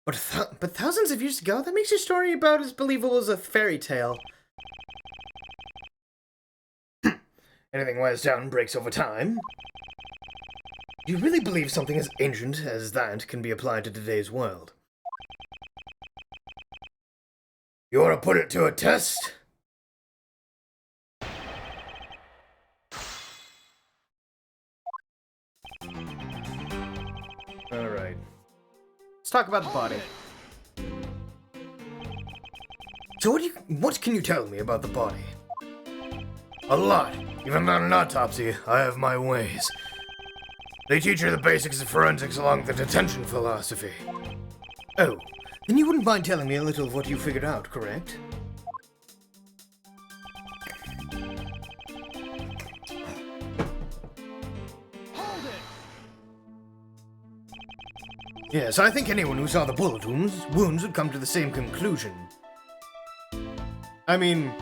But thousands of years ago, that makes your story about as believable as a fairy tale. Anything wears down and breaks over time. Do you really believe something as ancient as that can be applied to today's world? You want to put it to a test? Alright. Let's talk about the body. So what can you tell me about the body? A lot. Even on an autopsy, I have my ways. They teach you the basics of forensics along the detention philosophy. Oh, then you wouldn't mind telling me a little of what you figured out, correct? Hold it! Yes, I think anyone who saw the bullet wounds would come to the same conclusion. I mean,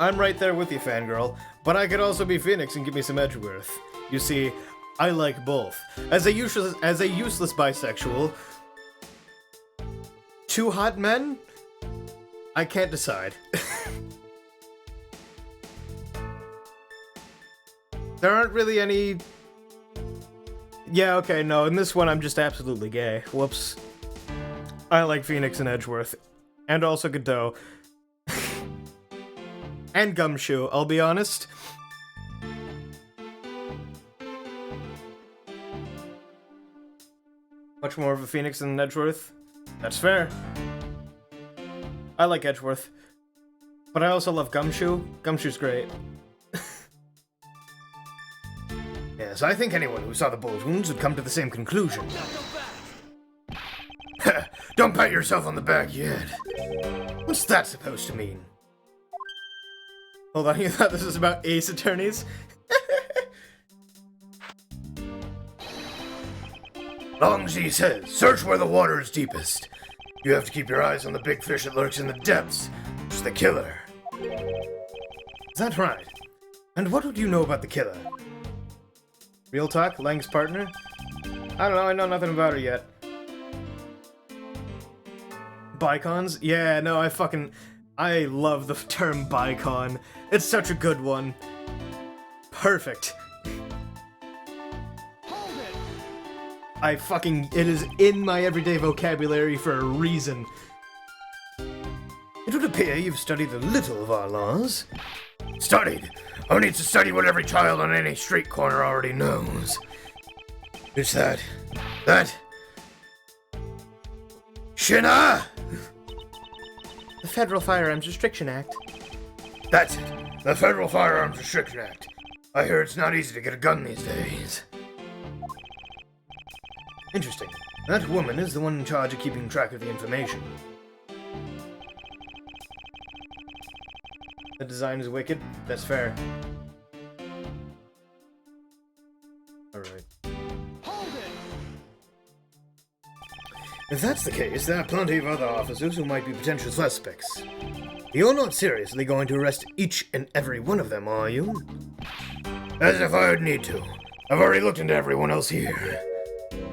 I'm right there with you, fangirl, but I could also be Phoenix and give me some Edgeworth. You see, I like both. As a useless bisexual, two hot men? I can't decide. There aren't really any... Yeah, okay, no, in this one I'm just absolutely gay. Whoops. I like Phoenix and Edgeworth. And also Godot. And Gumshoe, I'll be honest. Much more of a Phoenix than Edgeworth. That's fair. I like Edgeworth. But I also love Gumshoe. Gumshoe's great. Yes, I think anyone who saw the bullet wounds would come to the same conclusion. Don't pat yourself on the back yet. What's that supposed to mean? Hold on, you thought this was about Ace Attorneys? Longji says, search where the water is deepest. You have to keep your eyes on the big fish that lurks in the depths. It's the killer. Is that right? And what would you know about the killer? Real talk, Lang's partner? I don't know, I know nothing about her yet. Bicons? Yeah, no, I love the term bicon. It's such a good one. Perfect. Hold it! It is in my everyday vocabulary for a reason. It would appear you've studied a little of our laws. Studied? Who needs to study what every child on any street corner already knows? It's that. Shina! The Federal Firearms Restriction Act. That's it. The Federal Firearms Restriction Act. I hear it's not easy to get a gun these days. Interesting. That woman is the one in charge of keeping track of the information. The design is wicked. That's fair. Alright. Hold it! If that's the case, there are plenty of other officers who might be potential suspects. You're not seriously going to arrest each and every one of them, are you? As if I would need to. I've already looked into everyone else here.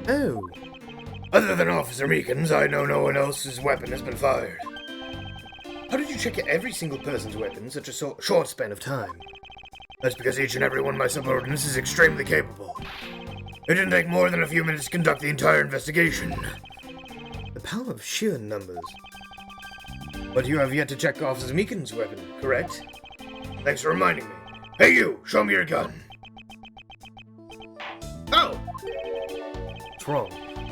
Oh. Other than Officer Meekins, I know no one else's weapon has been fired. How did you check every single person's weapon in such a short span of time? That's because each and every one of my subordinates is extremely capable. It didn't take more than a few minutes to conduct the entire investigation. The power of sheer numbers. But you have yet to check Officer Meekins' weapon, correct? Thanks for reminding me. Hey you, show me your gun. Oh! What's wrong?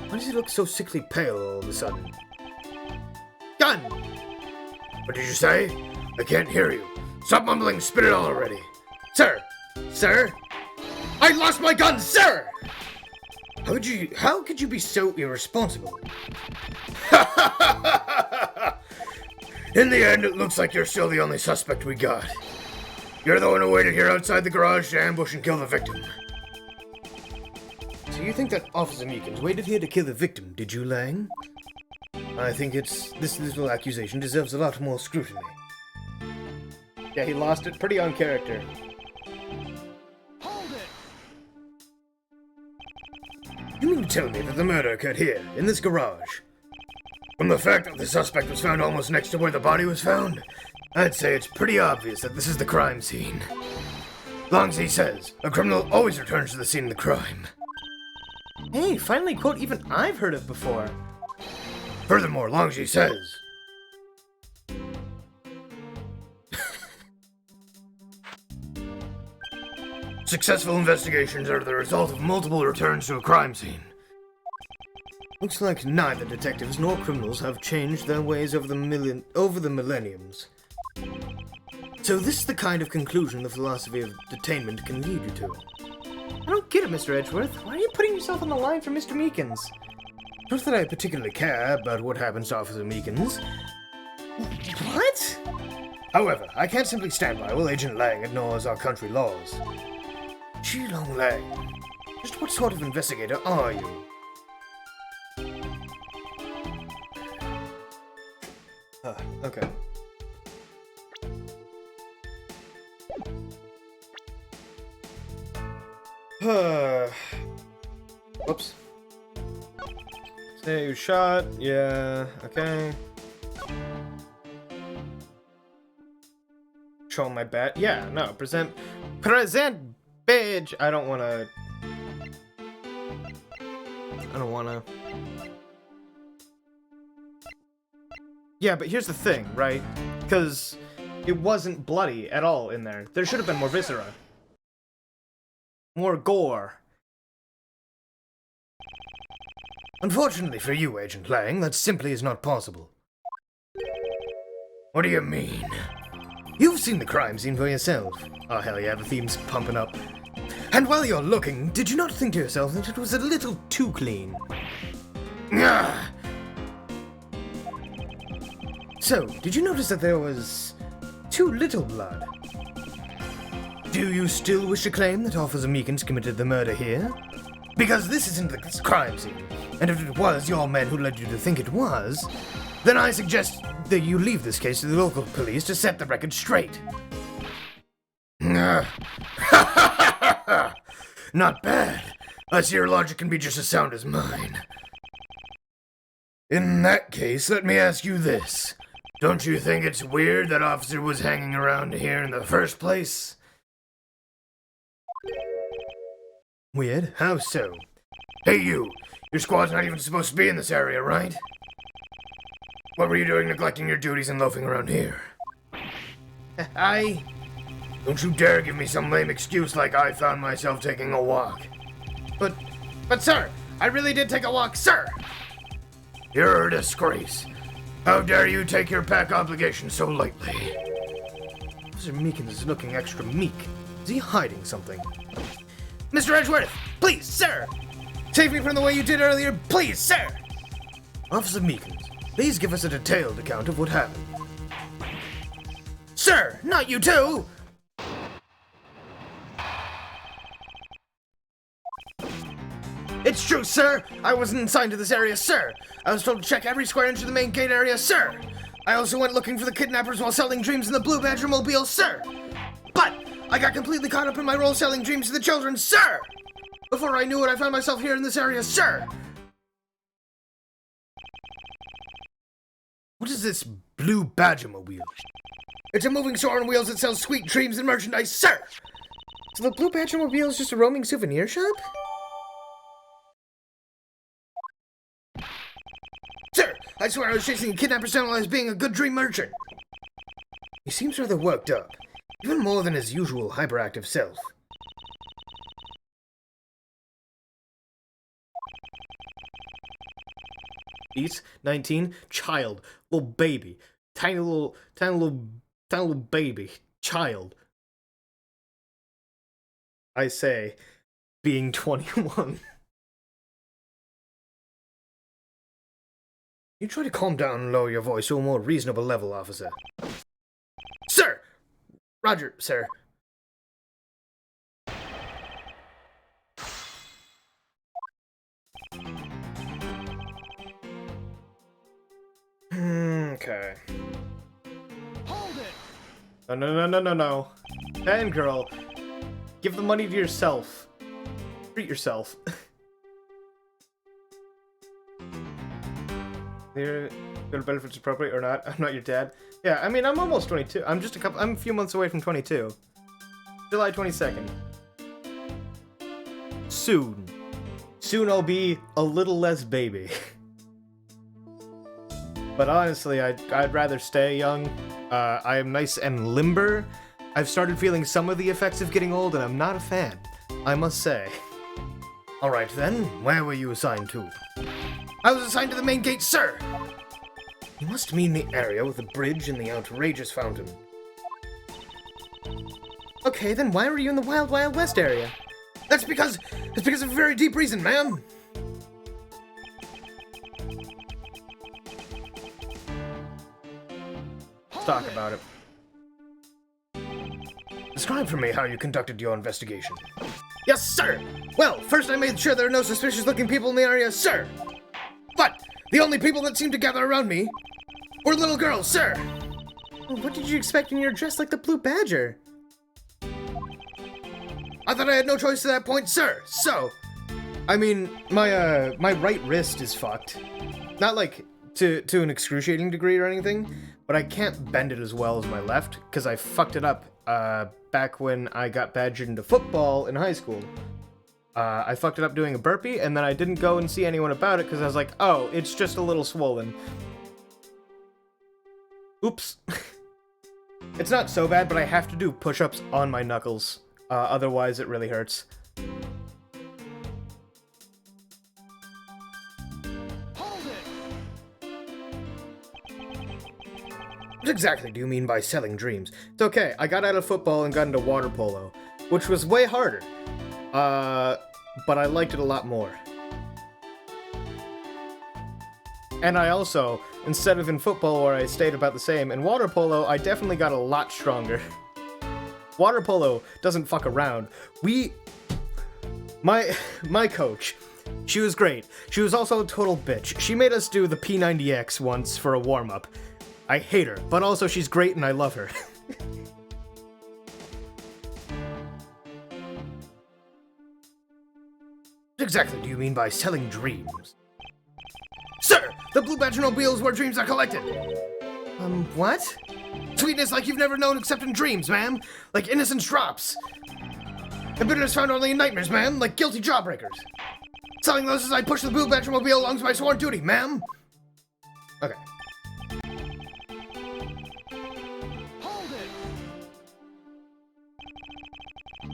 Why does he look so sickly pale all of a sudden? Gun! What did you say? I can't hear you. Stop mumbling, spit it all already. Sir! Sir? I lost my gun, sir! How could you be so irresponsible? In the end, it looks like you're still the only suspect we got. You're the one who waited here outside the garage to ambush and kill the victim. So you think that Officer Meekins waited here to kill the victim, did you, Lang? I think this little accusation deserves a lot more scrutiny. Yeah, he lost it pretty on character. Hold it! You mean to tell me that the murder occurred here, in this garage? From the fact that the suspect was found almost next to where the body was found, I'd say it's pretty obvious that this is the crime scene. Longzi says, a criminal always returns to the scene of the crime. Hey, finally a quote even I've heard of before. Furthermore, Longji says... Successful investigations are the result of multiple returns to a crime scene. Looks like neither detectives nor criminals have changed their ways over the millenniums. So this is the kind of conclusion the philosophy of detainment can lead you to. I don't get it, Mr. Edgeworth. Why are you putting yourself on the line for Mr. Meekins? Not that I particularly care about what happens to Officer Meekins. What? However, I can't simply stand by while Agent Lang ignores our country laws. Qilong Lang, just what sort of investigator are you? Okay. Whoops. Say you shot, yeah, okay. Show my bat. Yeah, no, present badge. I don't wanna. Yeah, but here's the thing, right? Because it wasn't bloody at all in there. There should have been more viscera. More gore. Unfortunately for you, Agent Lang, that simply is not possible. What do you mean? You've seen the crime scene for yourself. Oh, hell yeah, the theme's pumping up. And while you're looking, did you not think to yourself that it was a little too clean? Ah! So, did you notice that there was too little blood? Do you still wish to claim that Officer Meekins committed the murder here? Because this isn't the crime scene, and if it was your men who led you to think it was, then I suggest that you leave this case to the local police to set the record straight. Not bad. I see your logic can be just as sound as mine. In that case, let me ask you this. Don't you think it's weird that Officer was hanging around here in the first place? Weird? How so? Hey you! Your squad's not even supposed to be in this area, right? What were you doing neglecting your duties and loafing around here? Don't you dare give me some lame excuse like I found myself taking a walk. But sir, I really did take a walk, sir! You're a disgrace. How dare you take your pack obligation so lightly? Officer Meekins is looking extra meek. Is he hiding something? Mr. Edgeworth! Please, sir! Save me from the way you did earlier, please, sir! Officer Meekins, please give us a detailed account of what happened. Sir, not you too! It's true, sir! I wasn't assigned to this area, sir! I was told to check every square inch of the main gate area, sir! I also went looking for the kidnappers while selling dreams in the Blue Badger Mobile, sir! But I got completely caught up in my role selling dreams to the children, sir! Before I knew it, I found myself here in this area, sir! What is this Blue Badger Mobile? It's a moving store on wheels that sells sweet dreams and merchandise, sir! So the Blue Badger Mobile is just a roaming souvenir shop? Sir, I swear I was chasing a kidnapper's tunnel as being a good dream merchant. He seems rather worked up, even more than his usual hyperactive self. Eat 19 child, little baby, tiny little baby, child. I say, being 21. You try to calm down and lower your voice to a more reasonable level, officer. Sir! Roger, sir. Okay. Hold it! No. Fangirl, give the money to yourself. Treat yourself. Your benefits appropriate or not? I'm not your dad. Yeah, I mean, I'm almost 22. I'm a few months away from 22. July 22nd. Soon. Soon I'll be a little less baby. But honestly, I'd rather stay young. I am nice and limber. I've started feeling some of the effects of getting old, and I'm not a fan, I must say. Alright then, where were you assigned to? I was assigned to the main gate, sir! You must mean the area with the bridge and the outrageous fountain. Okay, then why were you in the Wild Wild West area? It's because of a very deep reason, ma'am! Let's talk about it. Describe for me how you conducted your investigation. Yes, sir! Well, first I made sure there are no suspicious-looking people in the area, sir! But the only people that seemed to gather around me were little girls, sir! Well, what did you expect when you're dressed like the Blue Badger? I thought I had no choice to that point, sir, so... I mean, my right wrist is fucked. Not like to an excruciating degree or anything, but I can't bend it as well as my left, because I fucked it up, back when I got badgered into football in high school. I fucked it up doing a burpee, and then I didn't go and see anyone about it, because I was like, oh, it's just a little swollen. Oops. It's not so bad, but I have to do push-ups on my knuckles. Otherwise, it really hurts. Hold it! What exactly do you mean by selling dreams? It's okay, I got out of football and got into water polo, which was way harder. But I liked it a lot more. And I also, instead of in football where I stayed about the same, in water polo, I definitely got a lot stronger. Water polo doesn't fuck around. My coach, she was great. She was also a total bitch. She made us do the P90X once for a warm-up. I hate her, but also she's great and I love her. What exactly do you mean by selling dreams? Sir, the Blue Badger Mobile is where dreams are collected. What? Sweetness like you've never known except in dreams, ma'am. Like innocence drops. And bitterness found only in nightmares, ma'am. Like guilty jawbreakers. Selling those as I push the Blue Badger Mobile along to my sworn duty, ma'am. Okay. Hold it!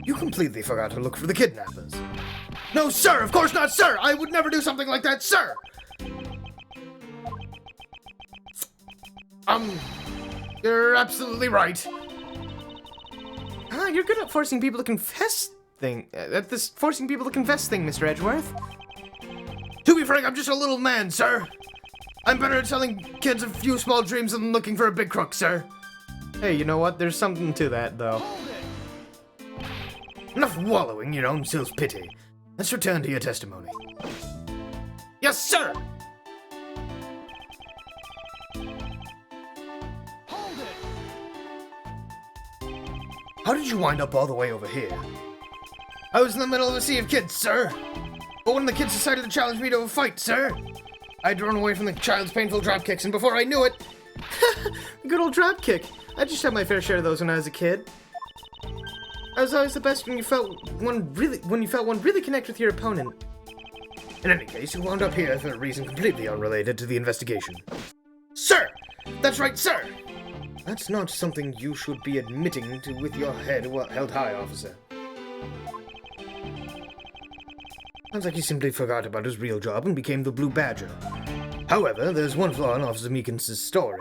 You completely forgot to look for the kidnappers. No, sir! Of course not, sir! I would never do something like that, sir! You're absolutely right. Wow, you're good at forcing people to confess at this forcing people to confess thing, Mr. Edgeworth. To be frank, I'm just a little man, sir. I'm better at telling kids a few small dreams than looking for a big crook, sir. Hey, you know what? There's something to that, though. Hold it. Enough wallowing in your own self-pity. Let's return to your testimony. Yes, sir! Hold it. How did you wind up all the way over here? I was in the middle of a sea of kids, sir. But one of the kids decided to challenge me to a fight, sir. I'd run away from the child's painful drop kicks, and before I knew it... Good old drop kick. I just had my fair share of those when I was a kid. I was always the best when you felt one really connect with your opponent. In any case, you wound up here for a reason completely unrelated to the investigation. Sir! That's right, sir! That's not something you should be admitting to with your head held high, officer. Sounds like he simply forgot about his real job and became the Blue Badger. However, there's one flaw in Officer Meekins' story.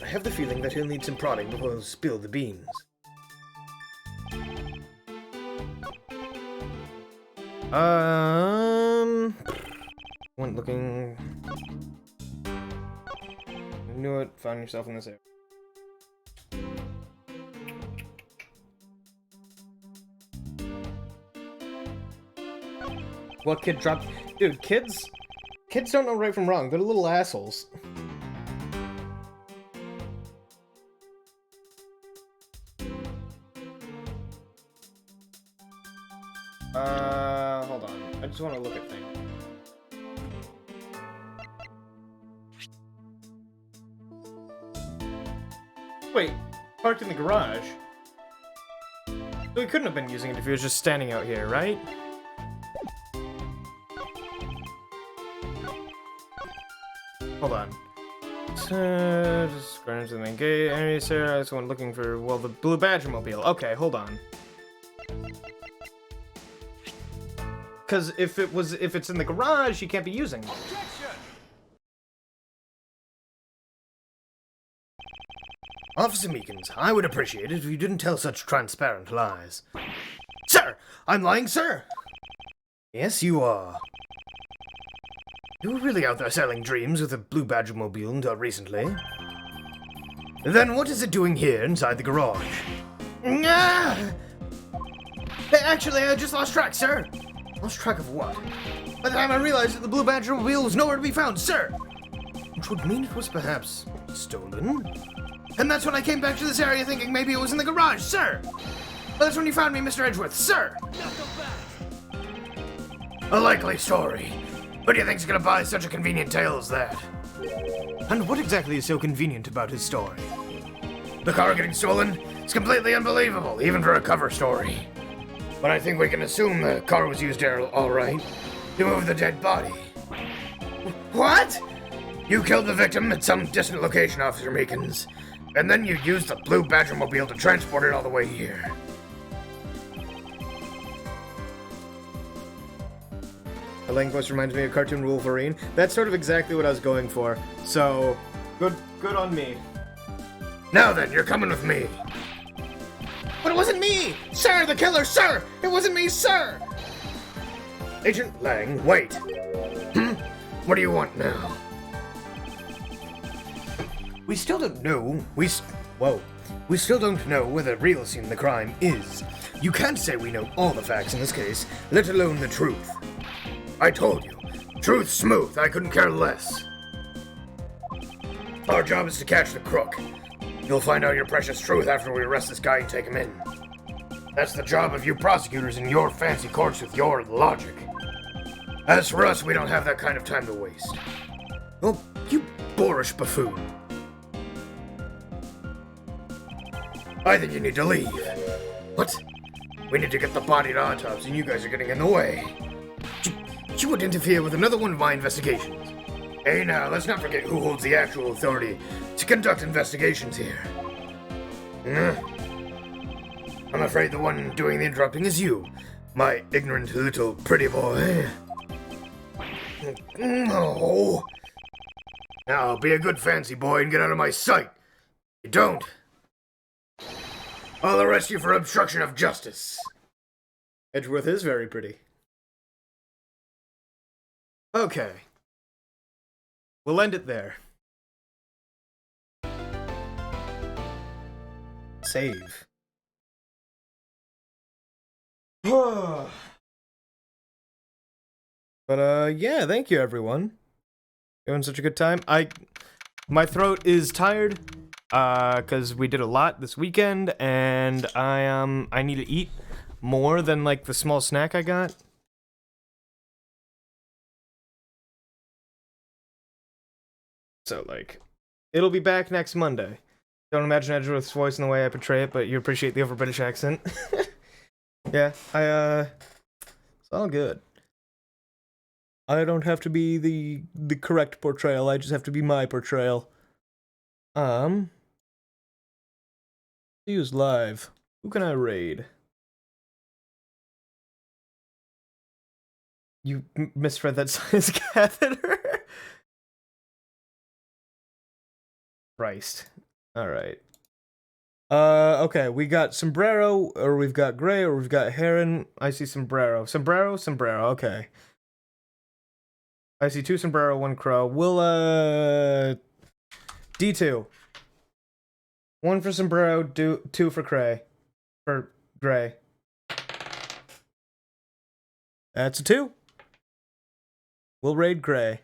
I have the feeling that he'll need some prodding before he'll spill the beans. Went looking... I knew it, found yourself in this area. What kid dropped... Dude, kids don't know right from wrong. They're little assholes. Hold on. I just want to look at things. Wait, parked in the garage? So he couldn't have been using it if he was just standing out here, right? Hold on. Just going to the main gate. Area, sir. I was one looking for, well, the Blue Badger mobile. Okay, hold on. Because if it's in the garage, you can't be using it. Objection. Officer Meekins, I would appreciate it if you didn't tell such transparent lies. Sir! I'm lying, sir! Yes, you are. You were really out there selling dreams with a Blue Badger mobile until recently. Then what is it doing here inside the garage? Ah! Hey, actually, I just lost track, sir! Lost track of what? By the time I realized that the Blue Badger mobile was nowhere to be found, sir! Which would mean it was perhaps stolen? And that's when I came back to this area thinking maybe it was in the garage, sir! But that's when you found me, Mr. Edgeworth, sir! A likely story. Who do you think's gonna buy such a convenient tale as that? And what exactly is so convenient about his story? The car getting stolen? It's completely unbelievable, even for a cover story. But I think we can assume the car was used there all right to move the dead body. What? You killed the victim at some distant location, Officer Meekins, and then you used the Blue Badger mobile to transport it all the way here. The Lang voice reminds me of cartoon Wolverine. That's sort of exactly what I was going for. So, good on me. Now then, you're coming with me. But it wasn't me! Sir, the killer, sir! It wasn't me, sir! Agent Lang, wait. What do you want now? We still don't know. We still don't know where the real scene of the crime is. You can't say we know all the facts in this case, let alone the truth. I told you, truth's smooth, I couldn't care less. Our job is to catch the crook. You'll find out your precious truth after we arrest this guy and take him in. That's the job of you prosecutors in your fancy courts with your logic. As for us, we don't have that kind of time to waste. Oh, you boorish buffoon. I think you need to leave. What? We need to get the body to autopsy and you guys are getting in the way. You would interfere with another one of my investigations. Hey now, let's not forget who holds the actual authority to conduct investigations here. I'm afraid the one doing the interrupting is you, my ignorant little pretty boy. Oh. Now, be a good fancy boy and get out of my sight. You don't. I'll arrest you for obstruction of justice. Edgeworth is very pretty. Okay. We'll end it there. Save. But, yeah, thank you, everyone. Having such a good time. My throat is tired, because we did a lot this weekend, and I need to eat more than, like, the small snack I got. So, like, it'll be back next Monday. Don't imagine Edgeworth's voice in the way I portray it, but you appreciate the over-British accent. Yeah, it's all good. I don't have to be the correct portrayal, I just have to be my portrayal. Use live. Who can I raid? You misread that size catheter? Christ. Alright. Okay, we got Sombrero, or we've got Gray, or we've got Heron. I see Sombrero. Sombrero, okay. I see 2 Sombrero, 1 Crow. We'll, D2. 1 for Sombrero, 2 for Gray. For Gray. That's a 2. We'll raid Gray.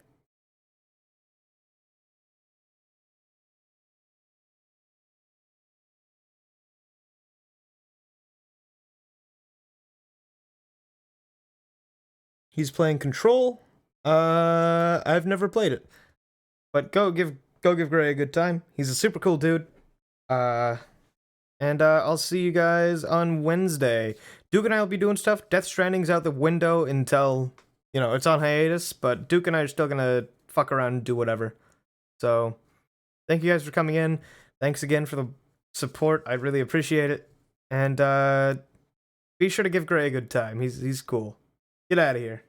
He's playing Control. I've never played it, but go give Gray a good time. He's a super cool dude. And I'll see you guys on Wednesday. Duke and I will be doing stuff. Death Stranding's out the window until, you know, it's on hiatus, but Duke and I are still gonna fuck around and do whatever. So, thank you guys for coming in. Thanks again for the support. I really appreciate it. And be sure to give Gray a good time. He's cool. Get out of here.